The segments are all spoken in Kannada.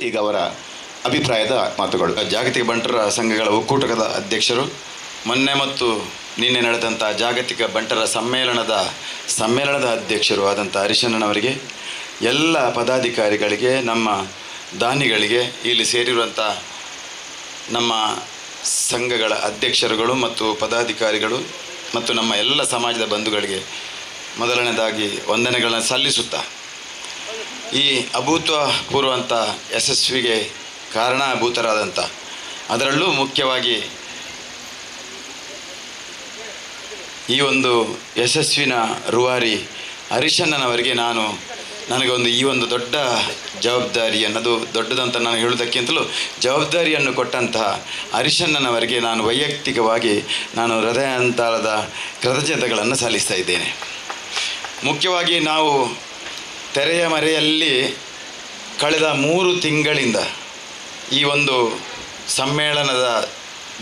ಈಗ ಅವರ ಅಭಿಪ್ರಾಯದ ಮಾತುಗಳು. ಜಾಗತಿಕ ಬಂಟರ ಸಂಘಗಳ ಒಕ್ಕೂಟದ ಅಧ್ಯಕ್ಷರು, ಮೊನ್ನೆ ಮತ್ತು ನಿನ್ನೆ ನಡೆದಂಥ ಜಾಗತಿಕ ಬಂಟರ ಸಮ್ಮೇಳನದ ಅಧ್ಯಕ್ಷರು ಆದಂಥ ಹರಿಶಣ್ಣನವರಿಗೆ, ಎಲ್ಲ ಪದಾಧಿಕಾರಿಗಳಿಗೆ, ನಮ್ಮ ದಾನಿಗಳಿಗೆ, ಇಲ್ಲಿ ಸೇರಿರುವಂಥ ನಮ್ಮ ಸಂಘಗಳ ಅಧ್ಯಕ್ಷರುಗಳು ಮತ್ತು ಪದಾಧಿಕಾರಿಗಳು ಮತ್ತು ನಮ್ಮ ಎಲ್ಲ ಸಮಾಜದ ಬಂಧುಗಳಿಗೆ ಮೊದಲನೇದಾಗಿ ವಂದನೆಗಳನ್ನು ಸಲ್ಲಿಸುತ್ತಾ, ಈ ಅಭೂತಪೂರ್ವಂಥ ಯಶಸ್ವಿಗೆ ಕಾರಣಭೂತರಾದಂಥ, ಅದರಲ್ಲೂ ಮುಖ್ಯವಾಗಿ ಈ ಒಂದು ಯಶಸ್ವಿನ ರೂವಾರಿ ಹರಿಶಣ್ಣನವರಿಗೆ ನನಗೊಂದು ಈ ಒಂದು ದೊಡ್ಡ ಜವಾಬ್ದಾರಿ ಅನ್ನೋದು ದೊಡ್ಡದಂತ ನಾನು ಹೇಳುವುದಕ್ಕಿಂತಲೂ ಜವಾಬ್ದಾರಿಯನ್ನು ಕೊಟ್ಟಂತಹ ಹರಿಶಣ್ಣನವರಿಗೆ ವೈಯಕ್ತಿಕವಾಗಿ ಹೃದಯಾಂತರದ ಕೃತಜ್ಞತೆಗಳನ್ನು ಸಲ್ಲಿಸ್ತಾ ಇದ್ದೇನೆ. ಮುಖ್ಯವಾಗಿ ನಾವು ತೆರೆಯ ಮರೆಯಲ್ಲಿ ಕಳೆದ 3 ತಿಂಗಳಿಂದ ಈ ಒಂದು ಸಮ್ಮೇಳನದ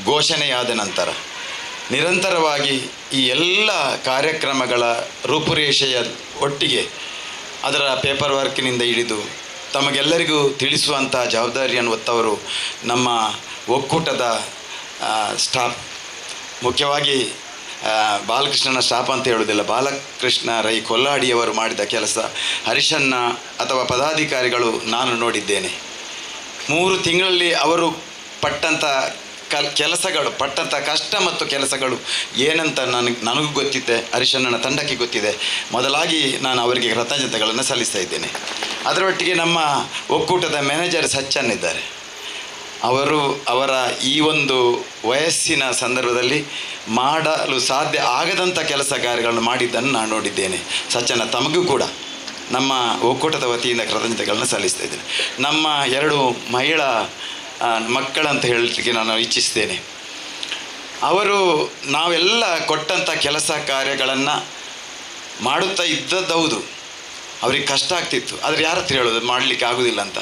ಘೋಷಣೆಯಾದ ನಂತರ ನಿರಂತರವಾಗಿ ಈ ಎಲ್ಲ ಕಾರ್ಯಕ್ರಮಗಳ ರೂಪುರೇಷೆಯ ಒಟ್ಟಿಗೆ ಅದರ ಪೇಪರ್ ವರ್ಕಿನಿಂದ ಹಿಡಿದು ತಮಗೆಲ್ಲರಿಗೂ ತಿಳಿಸುವಂಥ ಜವಾಬ್ದಾರಿಯನ್ನು ಹೊತ್ತವರು ನಮ್ಮ ಒಕ್ಕೂಟದ ಸ್ಟಾಫ್. ಮುಖ್ಯವಾಗಿ ಬಾಲಕೃಷ್ಣನ ಸ್ಟಾಫ್ ಅಂತ ಹೇಳುವುದಿಲ್ಲ, ಬಾಲಕೃಷ್ಣ ರೈ ಕೊಲ್ಲಾಡಿಯವರು ಮಾಡಿದ ಕೆಲಸ ಹರಿಶಣ್ಣ ಅಥವಾ ಪದಾಧಿಕಾರಿಗಳು ನಾನು ನೋಡಿದ್ದೇನೆ. 3 ತಿಂಗಳಲ್ಲಿ ಅವರು ಪಟ್ಟಂಥ ಪಟ್ಟಂಥ ಕಷ್ಟ ಮತ್ತು ಕೆಲಸಗಳು ಏನಂತ ನನಗೂ ಗೊತ್ತಿದೆ, ಹರಿಶಣ್ಣನ ತಂಡಕ್ಕೆ ಗೊತ್ತಿದೆ. ಮೊದಲಾಗಿ ನಾನು ಅವರಿಗೆ ಕೃತಜ್ಞತೆಗಳನ್ನು ಸಲ್ಲಿಸ್ತಾ ಇದ್ದೇನೆ. ಅದರೊಟ್ಟಿಗೆ ನಮ್ಮ ಒಕ್ಕೂಟದ ಮ್ಯಾನೇಜರ್ ಸಚ್ಚನ್ ಇದ್ದಾರೆ. ಅವರ ಈ ಒಂದು ವಯಸ್ಸಿನ ಸಂದರ್ಭದಲ್ಲಿ ಮಾಡಲು ಸಾಧ್ಯ ಆಗದಂಥ ಕೆಲಸ ಕಾರ್ಯಗಳನ್ನು ಮಾಡಿದ್ದನ್ನು ನಾನು ನೋಡಿದ್ದೇನೆ. ಸಚ್ಚನ ತಮಗೂ ಕೂಡ ನಮ್ಮ ಒಕ್ಕೂಟದ ವತಿಯಿಂದ ಕೃತಜ್ಞತೆಗಳನ್ನು ಸಲ್ಲಿಸ್ತಾ ಇದ್ದೇನೆ. ನಮ್ಮ 2 ಮಹಿಳಾ ಮಕ್ಕಳಂತ ಹೇಳಲಿಕ್ಕೆ ನಾನು ಇಚ್ಛಿಸ್ತೇನೆ. ಅವರು ನಾವೆಲ್ಲ ಕೊಟ್ಟಂಥ ಕೆಲಸ ಕಾರ್ಯಗಳನ್ನು ಮಾಡುತ್ತಾ ಇದ್ದದ್ದು ಅವ್ರಿಗೆ ಕಷ್ಟ ಆಗ್ತಿತ್ತು, ಆದರೆ ಯಾರ ಹತ್ರ ಹೇಳೋದು, ಮಾಡಲಿಕ್ಕೆ ಆಗೋದಿಲ್ಲ ಅಂತ.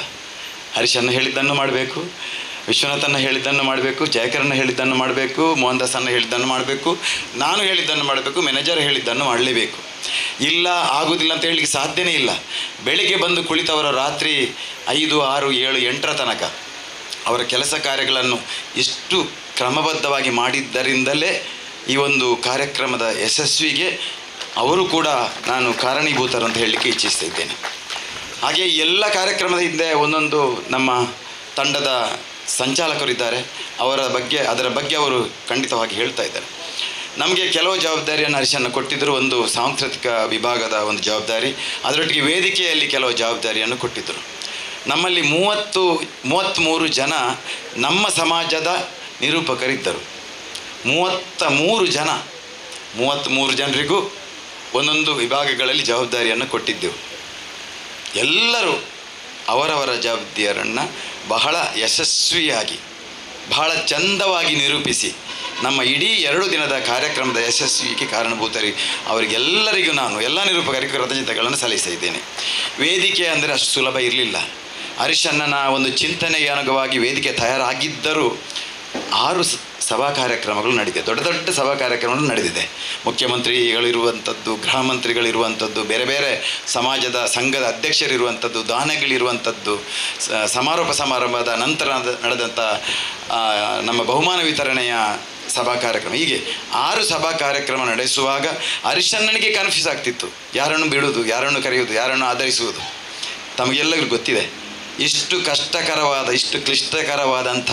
ಹರಿಶಣ್ಣ ಹೇಳಿದ್ದನ್ನು ಮಾಡಬೇಕು, ವಿಶ್ವನಾಥನ್ನ ಹೇಳಿದ್ದನ್ನು ಮಾಡಬೇಕು, ಜಯಕರನ್ನ ಹೇಳಿದ್ದನ್ನು ಮಾಡಬೇಕು, ಮೋಹನ್ ದಾಸನ್ನ ಹೇಳಿದ್ದನ್ನು ಮಾಡಬೇಕು, ನಾನು ಹೇಳಿದ್ದನ್ನು ಮಾಡಬೇಕು, ಮ್ಯಾನೇಜರ್ ಹೇಳಿದ್ದನ್ನು ಮಾಡಲೇಬೇಕು. ಇಲ್ಲ ಆಗೋದಿಲ್ಲ ಅಂತ ಹೇಳಲಿಕ್ಕೆ ಸಾಧ್ಯನೇ ಇಲ್ಲ. ಬೆಳಿಗ್ಗೆ ಬಂದು ಕುಳಿತವರ ರಾತ್ರಿ 5, 6, 7, 8ರ ತನಕ ಅವರ ಕೆಲಸ ಕಾರ್ಯಗಳನ್ನು ಇಷ್ಟು ಕ್ರಮಬದ್ಧವಾಗಿ ಮಾಡಿದ್ದರಿಂದಲೇ ಈ ಒಂದು ಕಾರ್ಯಕ್ರಮದ ಯಶಸ್ವಿಗೆ ಅವರು ಕೂಡ ನಾನು ಕಾರಣೀಭೂತರು ಅಂತ ಹೇಳಲಿಕ್ಕೆ ಇಚ್ಛಿಸ್ತಾ ಇದ್ದೇನೆ. ಹಾಗೆ ಎಲ್ಲ ಕಾರ್ಯಕ್ರಮದ ಹಿಂದೆ ಒಂದೊಂದು ನಮ್ಮ ತಂಡದ ಸಂಚಾಲಕರಿದ್ದಾರೆ, ಅದರ ಬಗ್ಗೆ ಅವರು ಖಂಡಿತವಾಗಿ ಹೇಳ್ತಾ ಇದ್ದಾರೆ. ನಮಗೆ ಕೆಲವು ಜವಾಬ್ದಾರಿಯನ್ನು ಹರಿಶಣ್ಣ ಕೊಟ್ಟಿದ್ದರು. ಒಂದು ಸಾಂಸ್ಕೃತಿಕ ವಿಭಾಗದ ಒಂದು ಜವಾಬ್ದಾರಿ, ಅದರೊಟ್ಟಿಗೆ ವೇದಿಕೆಯಲ್ಲಿ ಕೆಲವು ಜವಾಬ್ದಾರಿಯನ್ನು ಕೊಟ್ಟಿದ್ದರು. ನಮ್ಮಲ್ಲಿ 33 ಜನ ನಮ್ಮ ಸಮಾಜದ ನಿರೂಪಕರಿದ್ದರು. 33 ಜನರಿಗೂ ಒಂದೊಂದು ವಿಭಾಗಗಳಲ್ಲಿ ಜವಾಬ್ದಾರಿಯನ್ನು ಕೊಟ್ಟಿದ್ದೆವು. ಎಲ್ಲರೂ ಅವರವರ ಜವಾಬ್ದಾರಿಯನ್ನು ಬಹಳ ಯಶಸ್ವಿಯಾಗಿ, ಬಹಳ ಚಂದವಾಗಿ ನಿರೂಪಿಸಿ ನಮ್ಮ ಇಡೀ 2 ದಿನದ ಕಾರ್ಯಕ್ರಮದ ಯಶಸ್ವಿಗೆ ಕಾರಣಭೂತರಿ ಅವರಿಗೆಲ್ಲರಿಗೂ ಎಲ್ಲ ನಿರೂಪಕರಿಗೂ ಕೃತಜ್ಞತೆಗಳನ್ನು ಸಲ್ಲಿಸ್ತಾ ಇದ್ದೇನೆ. ವೇದಿಕೆ ಅಂದರೆ ಅಷ್ಟು ಸುಲಭ ಇರಲಿಲ್ಲ. ಹರಿಶಣ್ಣನ ಒಂದು ಚಿಂತನೆಗೆ ಅನುಗುಣವಾಗಿ ವೇದಿಕೆ ತಯಾರಾಗಿದ್ದರೂ 6 ಸಭಾ ಕಾರ್ಯಕ್ರಮಗಳು ನಡೆದಿದೆ, ದೊಡ್ಡ ಸಭಾ ಕಾರ್ಯಕ್ರಮಗಳು ನಡೆದಿದೆ. ಮುಖ್ಯಮಂತ್ರಿಗಳಿರುವಂಥದ್ದು, ಗೃಹ ಮಂತ್ರಿಗಳಿರುವಂಥದ್ದು, ಬೇರೆ ಬೇರೆ ಸಮಾಜದ ಸಂಘದ ಅಧ್ಯಕ್ಷರಿರುವಂಥದ್ದು, ದಾನಗಳಿರುವಂಥದ್ದು, ಸಮಾರೋಪ ಸಮಾರಂಭದ ನಂತರ ನಡೆದಂಥ ನಮ್ಮ ಬಹುಮಾನ ವಿತರಣೆಯ ಸಭಾ ಕಾರ್ಯಕ್ರಮ, ಹೀಗೆ 6 ಸಭಾ ಕಾರ್ಯಕ್ರಮ ನಡೆಸುವಾಗ ಹರಿಶಣ್ಣನಿಗೆ ಕನ್ಫ್ಯೂಸ್ ಆಗ್ತಿತ್ತು. ಯಾರನ್ನು ಬಿಡುವುದು, ಯಾರನ್ನು ಕರೆಯುವುದು, ಯಾರನ್ನು ಆಧರಿಸುವುದು. ತಮಗೆಲ್ಲರಿಗೂ ಗೊತ್ತಿದೆ, ಇಷ್ಟು ಕಷ್ಟಕರವಾದ, ಇಷ್ಟು ಕ್ಲಿಷ್ಟಕರವಾದಂಥ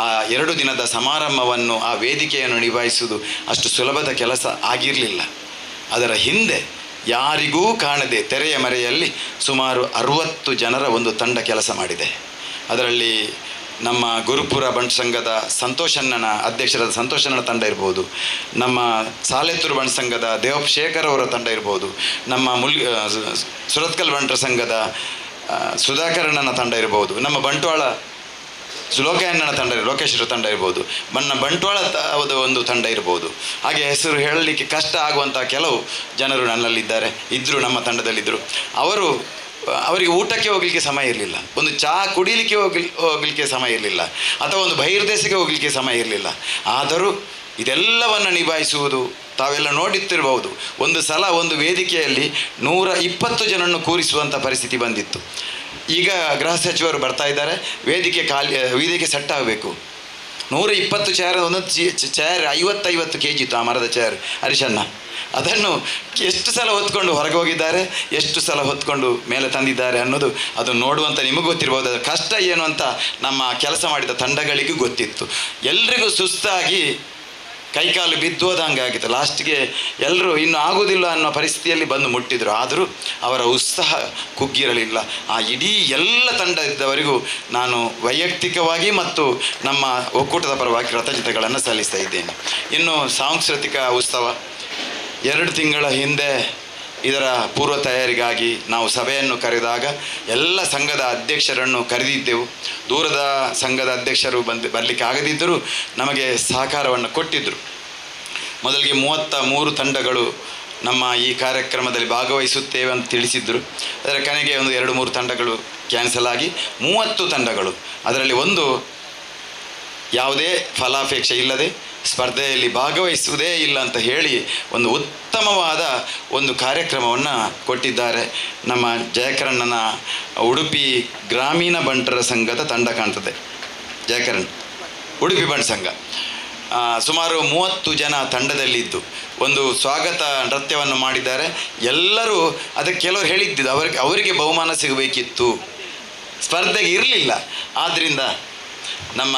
ಆ 2 ದಿನದ ಸಮಾರಂಭವನ್ನು, ಆ ವೇದಿಕೆಯನ್ನು ನಿಭಾಯಿಸುವುದು ಅಷ್ಟು ಸುಲಭದ ಕೆಲಸ ಆಗಿರಲಿಲ್ಲ. ಅದರ ಹಿಂದೆ ಯಾರಿಗೂ ಕಾಣದೆ ತೆರೆಯ ಮರೆಯಲ್ಲಿ ಸುಮಾರು 60 ಜನರ ಒಂದು ತಂಡ ಕೆಲಸ ಮಾಡಿದೆ. ಅದರಲ್ಲಿ ನಮ್ಮ ಗುರುಪುರ ಬಂಟ್ ಸಂಘದ ಅಧ್ಯಕ್ಷರಾದ ಸಂತೋಷಣ್ಣನ ತಂಡ ಇರ್ಬೋದು, ನಮ್ಮ ಸಾಲೆತ್ತೂರು ಬಂಟ್ ಸಂಘದ ದೇವಶೇಖರ್ ಅವರ ತಂಡ ಇರ್ಬೋದು, ನಮ್ಮ ಸುರತ್ಕಲ್ ಬಂಟರ ಸಂಘದ ಸುಧಾಕರಣ್ಣನ ತಂಡ ಇರ್ಬೋದು, ನಮ್ಮ ಬಂಟ್ವಾಳ ಲೋಕೇಶನ ತಂಡ ಇರ್ಬೋದು, ಬಂಟ್ವಾಳ ಒಂದು ತಂಡ ಇರ್ಬೋದು. ಹಾಗೆ ಹೆಸರು ಹೇಳಲಿಕ್ಕೆ ಕಷ್ಟ ಆಗುವಂಥ ಕೆಲವು ಜನರು ಇದ್ದರು, ನಮ್ಮ ತಂಡದಲ್ಲಿದ್ದರು. ಅವರಿಗೆ ಊಟಕ್ಕೆ ಹೋಗಲಿಕ್ಕೆ ಸಮಯ ಇರಲಿಲ್ಲ, ಒಂದು ಚಹಾ ಕುಡಿಲಿಕ್ಕೆ ಹೋಗಲಿಕ್ಕೆ ಸಮಯ ಇರಲಿಲ್ಲ, ಅಥವಾ ಒಂದು ಬಹಿರ್ದೇಶಕ್ಕೆ ಹೋಗಲಿಕ್ಕೆ ಸಮಯ ಇರಲಿಲ್ಲ. ಆದರೂ ಇದೆಲ್ಲವನ್ನು ನಿಭಾಯಿಸುವುದು ತಾವೆಲ್ಲ ನೋಡುತ್ತಿರಬಹುದು. ಒಂದು ಸಲ ಒಂದು ವೇದಿಕೆಯಲ್ಲಿ 120 ಜನರನ್ನು ಕೂರಿಸುವಂಥ ಪರಿಸ್ಥಿತಿ ಬಂದಿತ್ತು. ಈಗ ಗೃಹ ಸಚಿವರು ಬರ್ತಾ ಇದ್ದಾರೆ, ವೇದಿಕೆ ಸೆಟ್ ಆಗಬೇಕು. 120 ಚೇರ್, ಒಂದೊಂದು ಚೇರ್ 50 kg ಇತ್ತು ಆ ಮರದ ಚೇರ್ ಹರಿಶಣ್ಣ. ಅದನ್ನು ಎಷ್ಟು ಸಲ ಹೊತ್ಕೊಂಡು ಹೊರಗೆ ಹೋಗಿದ್ದಾರೆ, ಎಷ್ಟು ಸಲ ಹೊತ್ಕೊಂಡು ಮೇಲೆ ತಂದಿದ್ದಾರೆ ಅನ್ನೋದು ಅದು ನೋಡುವಂಥ ನಿಮಗೂ ಗೊತ್ತಿರ್ಬೋದು. ಅದರ ಕಷ್ಟ ಏನು ಅಂತ ನಮ್ಮ ಕೆಲಸ ಮಾಡಿದ ತಂಡಗಳಿಗೂ ಗೊತ್ತಿತ್ತು. ಎಲ್ರಿಗೂ ಸುಸ್ತಾಗಿ ಕೈಕಾಲು ಬಿದ್ದೋದಂಗೆ ಆಗಿತ್ತು. ಲಾಸ್ಟಿಗೆ ಎಲ್ಲರೂ ಇನ್ನು ಆಗೋದಿಲ್ಲ ಅನ್ನೋ ಪರಿಸ್ಥಿತಿಯಲ್ಲಿ ಬಂದು ಮುಟ್ಟಿದ್ರು. ಆದರೂ ಅವರ ಉತ್ಸಾಹ ಕುಗ್ಗಿರಲಿಲ್ಲ. ಆ ಇಡೀ ಎಲ್ಲ ತಂಡ ಇದ್ದವರಿಗೂ ನಾನು ವೈಯಕ್ತಿಕವಾಗಿ ಮತ್ತು ನಮ್ಮ ಒಕ್ಕೂಟದ ಪರವಾಗಿ ಕೃತಜ್ಞತೆಗಳನ್ನು ಸಲ್ಲಿಸ್ತಾ ಇದ್ದೇನೆ. ಇನ್ನು ಸಾಂಸ್ಕೃತಿಕ ಉತ್ಸವ 2 ತಿಂಗಳ ಹಿಂದೆ ಇದರ ಪೂರ್ವ ತಯಾರಿಗಾಗಿ ನಾವು ಸಭೆಯನ್ನು ಕರೆದಾಗ ಎಲ್ಲ ಸಂಘದ ಅಧ್ಯಕ್ಷರನ್ನು ಕರೆದಿದ್ದೆವು. ದೂರದ ಸಂಘದ ಅಧ್ಯಕ್ಷರು ಬರಲಿಕ್ಕೆ ಆಗದಿದ್ದರೂ ನಮಗೆ ಸಹಕಾರವನ್ನು ಕೊಟ್ಟಿದ್ದರು. ಮೊದಲಿಗೆ 33 ತಂಡಗಳು ನಮ್ಮ ಈ ಕಾರ್ಯಕ್ರಮದಲ್ಲಿ ಭಾಗವಹಿಸುತ್ತೇವೆ ಅಂತ ತಿಳಿಸಿದ್ದರು. ಅದರ ಕೊನೆಗೆ ಒಂದು 2-3 ತಂಡಗಳು ಕ್ಯಾನ್ಸಲ್ ಆಗಿ 30 ತಂಡಗಳು, ಅದರಲ್ಲಿ ಒಂದು ಯಾವುದೇ ಫಲಾಪೇಕ್ಷೆ ಇಲ್ಲದೆ ಸ್ಪರ್ಧೆಯಲ್ಲಿ ಭಾಗವಹಿಸುವುದೇ ಇಲ್ಲ ಅಂತ ಹೇಳಿ ಒಂದು ಉತ್ತಮವಾದ ಒಂದು ಕಾರ್ಯಕ್ರಮವನ್ನು ಕೊಟ್ಟಿದ್ದಾರೆ. ನಮ್ಮ ಜಯಕರಣ್ಣನ ಉಡುಪಿ ಗ್ರಾಮೀಣ ಬಂಟರ ಸಂಘದ ತಂಡ ಕಾಣ್ತದೆ. ಜಯಕರಣ್ ಉಡುಪಿ ಬಂಟ ಸಂಘ ಸುಮಾರು 30 ಜನ ತಂಡದಲ್ಲಿದ್ದು ಒಂದು ಸ್ವಾಗತ ನೃತ್ಯವನ್ನು ಮಾಡಿದ್ದಾರೆ. ಎಲ್ಲರೂ ಅದಕ್ಕೆ ಕೆಲವರು ಹೇಳಿದ್ದು ಅವರಿಗೆ ಬಹುಮಾನ ಸಿಗಬೇಕಿತ್ತು, ಸ್ಪರ್ಧೆಗೆ ಇರಲಿಲ್ಲ. ಆದ್ದರಿಂದ ನಮ್ಮ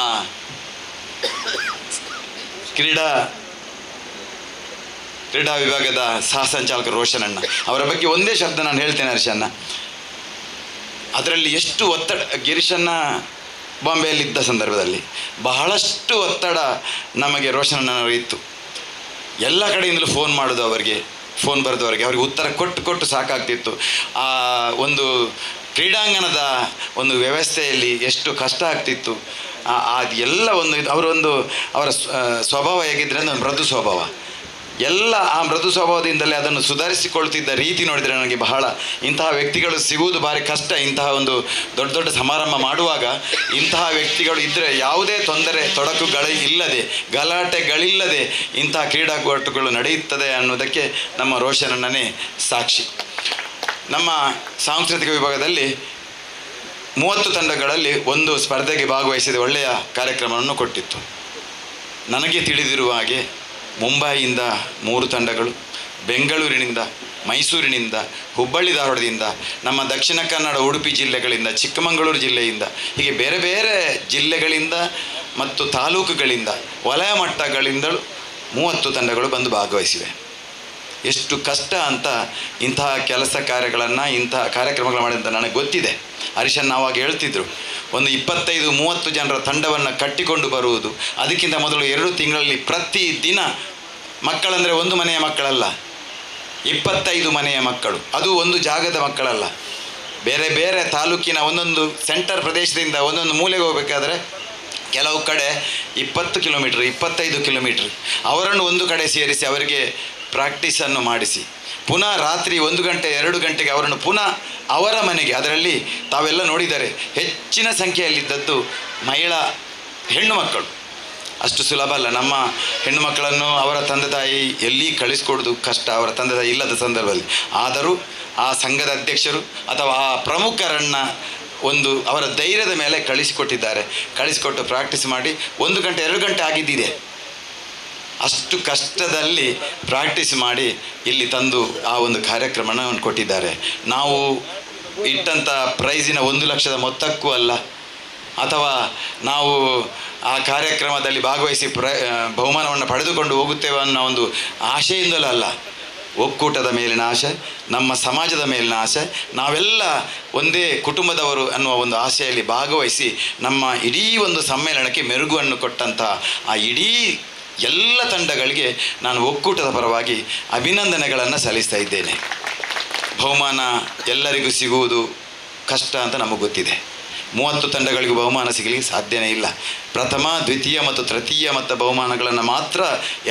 ಕ್ರೀಡಾ ವಿಭಾಗದ ಸಹ ಸಂಚಾಲಕರು ರೋಷನಣ್ಣ ಅವರ ಬಗ್ಗೆ ಒಂದೇ ಶಬ್ದ ನಾನು ಹೇಳ್ತೇನೆ. ಹರ್ಷಣ್ಣ ಅದರಲ್ಲಿ ಎಷ್ಟು ಒತ್ತಡ, ಗಿರೀಶಣ್ಣ ಬಾಂಬೆಯಲ್ಲಿದ್ದ ಸಂದರ್ಭದಲ್ಲಿ ಬಹಳಷ್ಟು ಒತ್ತಡ ನಮಗೆ ರೋಷನಣ್ಣನವರು ಇತ್ತು. ಎಲ್ಲ ಕಡೆಯಿಂದಲೂ ಫೋನ್ ಮಾಡೋದು, ಅವರಿಗೆ ಫೋನ್ ಬರೆದವರಿಗೆ ಅವ್ರಿಗೆ ಉತ್ತರ ಕೊಟ್ಟು ಸಾಕಾಗ್ತಿತ್ತು. ಆ ಒಂದು ಕ್ರೀಡಾಂಗಣದ ಒಂದು ವ್ಯವಸ್ಥೆಯಲ್ಲಿ ಎಷ್ಟು ಕಷ್ಟ ಆಗ್ತಿತ್ತು. ಅದು ಎಲ್ಲ ಅವರ ಸ್ವಭಾವ ಹೇಗಿದ್ರೆ ಒಂದು ಮೃದು ಸ್ವಭಾವ, ಎಲ್ಲ ಆ ಮೃದು ಸ್ವಭಾವದಿಂದಲೇ ಅದನ್ನು ಸುಧಾರಿಸಿಕೊಳ್ತಿದ್ದ ರೀತಿ ನೋಡಿದರೆ ನನಗೆ ಬಹಳ ಇಂತಹ ವ್ಯಕ್ತಿಗಳು ಸಿಗುವುದು ಭಾರಿ ಕಷ್ಟ. ಇಂತಹ ಒಂದು ದೊಡ್ಡ ಸಮಾರಂಭ ಮಾಡುವಾಗ ಇಂತಹ ವ್ಯಕ್ತಿಗಳು ಇದ್ದರೆ ಯಾವುದೇ ತೊಡಕುಗಳಿಲ್ಲದೆ ಗಲಾಟೆಗಳಿಲ್ಲದೆ ಇಂತಹ ಕ್ರೀಡಾಕೂಟಗಳು ನಡೆಯುತ್ತದೆ ಅನ್ನೋದಕ್ಕೆ ನಮ್ಮ ರೋಷನಣ್ಣನೇ ಸಾಕ್ಷಿ. ನಮ್ಮ ಸಾಂಸ್ಕೃತಿಕ ವಿಭಾಗದಲ್ಲಿ 30 ತಂಡಗಳಲ್ಲಿ ಒಂದು ಸ್ಪರ್ಧೆಗೆ ಭಾಗವಹಿಸಿದ ಒಳ್ಳೆಯ ಕಾರ್ಯಕ್ರಮವನ್ನು ಕೊಟ್ಟಿತ್ತು. ನನಗೆ ತಿಳಿದಿರುವ ಹಾಗೆ ಮುಂಬೈಯಿಂದ 3 ತಂಡಗಳು, ಬೆಂಗಳೂರಿನಿಂದ, ಮೈಸೂರಿನಿಂದ, ಹುಬ್ಬಳ್ಳಿ ಧಾರವಾಡದಿಂದ, ನಮ್ಮ ದಕ್ಷಿಣ ಕನ್ನಡ ಉಡುಪಿ ಜಿಲ್ಲೆಗಳಿಂದ, ಚಿಕ್ಕಮಗಳೂರು ಜಿಲ್ಲೆಯಿಂದ, ಹೀಗೆ ಬೇರೆ ಬೇರೆ ಜಿಲ್ಲೆಗಳಿಂದ ಮತ್ತು ತಾಲೂಕುಗಳಿಂದ, ವಲಯ ಮಟ್ಟಗಳಿಂದಲೂ 30 ತಂಡಗಳು ಬಂದು ಭಾಗವಹಿಸಿವೆ. ಎಷ್ಟು ಕಷ್ಟ ಅಂತ ಇಂತಹ ಕೆಲಸ ಕಾರ್ಯಗಳನ್ನು, ಇಂತಹ ಕಾರ್ಯಕ್ರಮಗಳು ಮಾಡಿದಂತ ನನಗೆ ಗೊತ್ತಿದೆ. ಹರೀಶಣ್ಣ ಆವಾಗ ಹೇಳ್ತಿದ್ರು, ಒಂದು 25-30 ಜನರ ತಂಡವನ್ನು ಕಟ್ಟಿಕೊಂಡು ಬರುವುದು, ಅದಕ್ಕಿಂತ ಮೊದಲು 2 ತಿಂಗಳಲ್ಲಿ ಪ್ರತಿದಿನ ಮಕ್ಕಳಂದರೆ ಒಂದು ಮನೆಯ ಮಕ್ಕಳಲ್ಲ, 25 ಮನೆಯ ಮಕ್ಕಳು, ಅದು ಒಂದು ಜಾಗದ ಮಕ್ಕಳಲ್ಲ, ಬೇರೆ ಬೇರೆ ತಾಲೂಕಿನ ಒಂದೊಂದು ಸೆಂಟರ್ ಪ್ರದೇಶದಿಂದ ಒಂದೊಂದು ಮೂಲೆಗೆ ಹೋಗಬೇಕಾದ್ರೆ ಕೆಲವು ಕಡೆ 20 ಕಿಲೋಮೀಟ್ರ್ 25 ಕಿಲೋಮೀಟ್ರ್ ಅವರನ್ನು ಒಂದು ಕಡೆ ಸೇರಿಸಿ ಅವರಿಗೆ ಪ್ರಾಕ್ಟೀಸನ್ನು ಮಾಡಿಸಿ ಪುನಃ ರಾತ್ರಿ 1 ಗಂಟೆ 2 ಗಂಟೆಗೆ ಅವರನ್ನು ಪುನಃ ಅವರ ಮನೆಗೆ, ಅದರಲ್ಲಿ ತಾವೆಲ್ಲ ನೋಡಿದರೆ ಹೆಚ್ಚಿನ ಸಂಖ್ಯೆಯಲ್ಲಿದ್ದದ್ದು ಹೆಣ್ಣು ಮಕ್ಕಳು. ಅಷ್ಟು ಸುಲಭ ಅಲ್ಲ. ನಮ್ಮ ಹೆಣ್ಣು ಮಕ್ಕಳನ್ನು ಅವರ ತಂದೆ ತಾಯಿ ಎಲ್ಲಿ ಕಳಿಸ್ಕೊಡೋದು ಕಷ್ಟ, ಅವರ ತಂದೆ ತಾಯಿ ಇಲ್ಲದ ಸಂದರ್ಭದಲ್ಲಿ. ಆದರೂ ಆ ಸಂಘದ ಅಧ್ಯಕ್ಷರು ಅಥವಾ ಆ ಪ್ರಮುಖರನ್ನು ಅವರ ಧೈರ್ಯದ ಮೇಲೆ ಕಳಿಸಿಕೊಟ್ಟು ಪ್ರಾಕ್ಟೀಸ್ ಮಾಡಿ 1 ಗಂಟೆ 2 ಗಂಟೆ ಆಗಿದ್ದಿದೆ. ಅಷ್ಟು ಕಷ್ಟದಲ್ಲಿ ಪ್ರಾಕ್ಟೀಸ್ ಮಾಡಿ ಇಲ್ಲಿ ತಂದು ಆ ಒಂದು ಕಾರ್ಯಕ್ರಮವನ್ನು ಕೊಟ್ಟಿದ್ದಾರೆ. ನಾವು ಇಟ್ಟಂಥ ಪ್ರೈಸಿನ 1 ಲಕ್ಷದ ಮೊತ್ತಕ್ಕೂ ಅಲ್ಲ, ಅಥವಾ ನಾವು ಆ ಕಾರ್ಯಕ್ರಮದಲ್ಲಿ ಭಾಗವಹಿಸಿ ಬಹುಮಾನವನ್ನು ಪಡೆದುಕೊಂಡು ಹೋಗುತ್ತೇವೆ ಅನ್ನೋ ಒಂದು ಆಶೆಯಿಂದಲೂ ಅಲ್ಲ. ಒಕ್ಕೂಟದ ಮೇಲಿನ ಆಸೆ, ನಮ್ಮ ಸಮಾಜದ ಮೇಲಿನ ಆಸೆ, ನಾವೆಲ್ಲ ಒಂದೇ ಕುಟುಂಬದವರು ಅನ್ನುವ ಒಂದು ಆಸೆಯಲ್ಲಿ ಭಾಗವಹಿಸಿ ನಮ್ಮ ಇಡೀ ಒಂದು ಸಮ್ಮೇಳನಕ್ಕೆ ಮೆರುಗನ್ನು ಕೊಟ್ಟಂಥ ಆ ಇಡೀ ಎಲ್ಲ ತಂಡಗಳಿಗೆ ನಾನು ಒಕ್ಕೂಟದ ಪರವಾಗಿ ಅಭಿನಂದನೆಗಳನ್ನು ಸಲ್ಲಿಸ್ತಾ ಇದ್ದೇನೆ. ಬಹುಮಾನ ಎಲ್ಲರಿಗೂ ಸಿಗುವುದು ಕಷ್ಟ ಅಂತ ನಮಗೆ ಗೊತ್ತಿದೆ. 30 ತಂಡಗಳಿಗೂ ಬಹುಮಾನ ಸಿಗಲಿಕ್ಕೆ ಸಾಧ್ಯನೇ ಇಲ್ಲ. ಪ್ರಥಮ, ದ್ವಿತೀಯ ಮತ್ತು ತೃತೀಯ ಮತ್ತು ಬಹುಮಾನಗಳನ್ನು ಮಾತ್ರ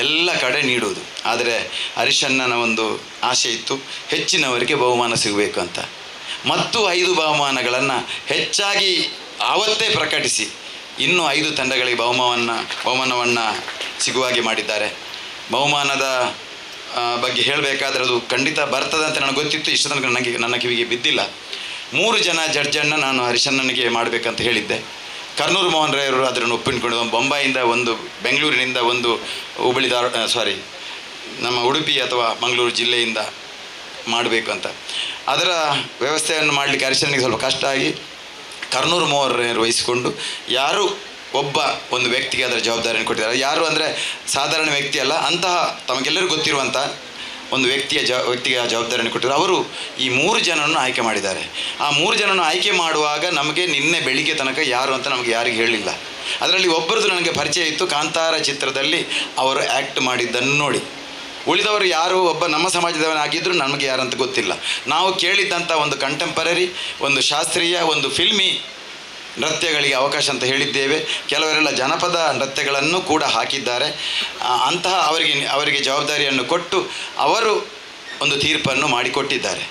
ಎಲ್ಲ ಕಡೆ ನೀಡುವುದು. ಆದರೆ ಹರೀಶಣ್ಣನ ಒಂದು ಆಸೆ ಇತ್ತು, ಹೆಚ್ಚಿನವರಿಗೆ ಬಹುಮಾನ ಸಿಗಬೇಕು ಅಂತ. ಮತ್ತು 5 ಬಹುಮಾನಗಳನ್ನು ಹೆಚ್ಚಾಗಿ ಆವತ್ತೇ ಪ್ರಕಟಿಸಿ ಇನ್ನೂ 5 ತಂಡಗಳಿಗೆ ಬಹುಮಾನವನ್ನು ಸಿಗುವಾಗೆ ಮಾಡಿದ್ದಾರೆ. ಬಹುಮಾನದ ಬಗ್ಗೆ ಹೇಳಬೇಕಾದ್ರೆ ಅದು ಖಂಡಿತ ಬರ್ತದೆ ಅಂತ ನನಗೆ ಗೊತ್ತಿತ್ತು. ಇಷ್ಟು ತನಕ ನನ್ನ ಕಿವಿಗೆ ಬಿದ್ದಿಲ್ಲ. 3 ಜನ ಜಡ್ಜನ್ನು ನಾನು ಹರಿಶಣ್ಣನಿಗೆ ಮಾಡಬೇಕಂತ ಹೇಳಿದ್ದೆ. ಕರ್ನೂರು ಮೋಹನ್ ರಾಯರು ಅದನ್ನು ಒಪ್ಪಿಕೊಂಡು ಬೊಂಬಾಯಿಂದ ಒಂದು, ಬೆಂಗಳೂರಿನಿಂದ ಒಂದು, ಹುಬ್ಬಳ್ಳಿ ನಮ್ಮ ಉಡುಪಿ ಅಥವಾ ಮಂಗಳೂರು ಜಿಲ್ಲೆಯಿಂದ ಮಾಡಬೇಕು ಅಂತ. ಅದರ ವ್ಯವಸ್ಥೆಯನ್ನು ಮಾಡಲಿಕ್ಕೆ ಹರಿಶಣ್ಣನಿಗೆ ಸ್ವಲ್ಪ ಕಷ್ಟ ಆಗಿ ಕರ್ನೂರು ಮೋಹನ್ ರಾಯರು ವಹಿಸಿಕೊಂಡು ಯಾರು ಒಂದು ವ್ಯಕ್ತಿಗೆ ಅದರ ಜವಾಬ್ದಾರಿಯನ್ನು ಕೊಟ್ಟಿದ್ದಾರೆ. ಯಾರು ಅಂದರೆ ಸಾಧಾರಣ ವ್ಯಕ್ತಿ ಅಲ್ಲ, ಅಂತಹ ತಮಗೆಲ್ಲರಿಗೂ ಗೊತ್ತಿರುವಂಥ ಒಂದು ವ್ಯಕ್ತಿಗೆ ಆ ಜವಾಬ್ದಾರಿಯನ್ನು ಕೊಟ್ಟಿದ್ದಾರೆ. ಅವರು ಈ 3 ಜನರನ್ನು ಆಯ್ಕೆ ಮಾಡಿದ್ದಾರೆ. ಆ 3 ಜನರನ್ನು ಆಯ್ಕೆ ಮಾಡುವಾಗ ನಮಗೆ ನಿನ್ನೆ ಬೆಳಿಗ್ಗೆ ತನಕ ಯಾರು ಅಂತ ನಮಗೆ ಯಾರಿಗೆ ಹೇಳಲಿಲ್ಲ. ಅದರಲ್ಲಿ ಒಬ್ಬರದ್ದು ನನಗೆ ಪರಿಚಯ ಇತ್ತು, ಕಾಂತಾರ ಚಿತ್ರದಲ್ಲಿ ಅವರು ಆ್ಯಕ್ಟ್ ಮಾಡಿದ್ದನ್ನು ನೋಡಿ. ಉಳಿದವರು ಯಾರು ಒಬ್ಬ ನಮ್ಮ ಸಮಾಜದವನಾಗಿದ್ದರೂ ನಮಗೆ ಯಾರಂತ ಗೊತ್ತಿಲ್ಲ. ನಾವು ಕೇಳಿದ್ದಂಥ ಒಂದು ಕಂಟೆಂಪರರಿ, ಒಂದು ಶಾಸ್ತ್ರೀಯ, ಒಂದು ಫಿಲ್ಮಿ ನೃತ್ಯಗಳಿಗೆ ಅವಕಾಶ ಅಂತ ಹೇಳಿದ್ದೇವೆ. ಕೆಲವರೆಲ್ಲ ಜನಪದ ನೃತ್ಯಗಳನ್ನು ಕೂಡ ಹಾಕಿದ್ದಾರೆ. ಅಂತಹ ಅವರಿಗೆ ಜವಾಬ್ದಾರಿಯನ್ನು ಕೊಟ್ಟು ಅವರು ಒಂದು ತೀರ್ಪನ್ನು ಮಾಡಿಕೊಟ್ಟಿದ್ದಾರೆ.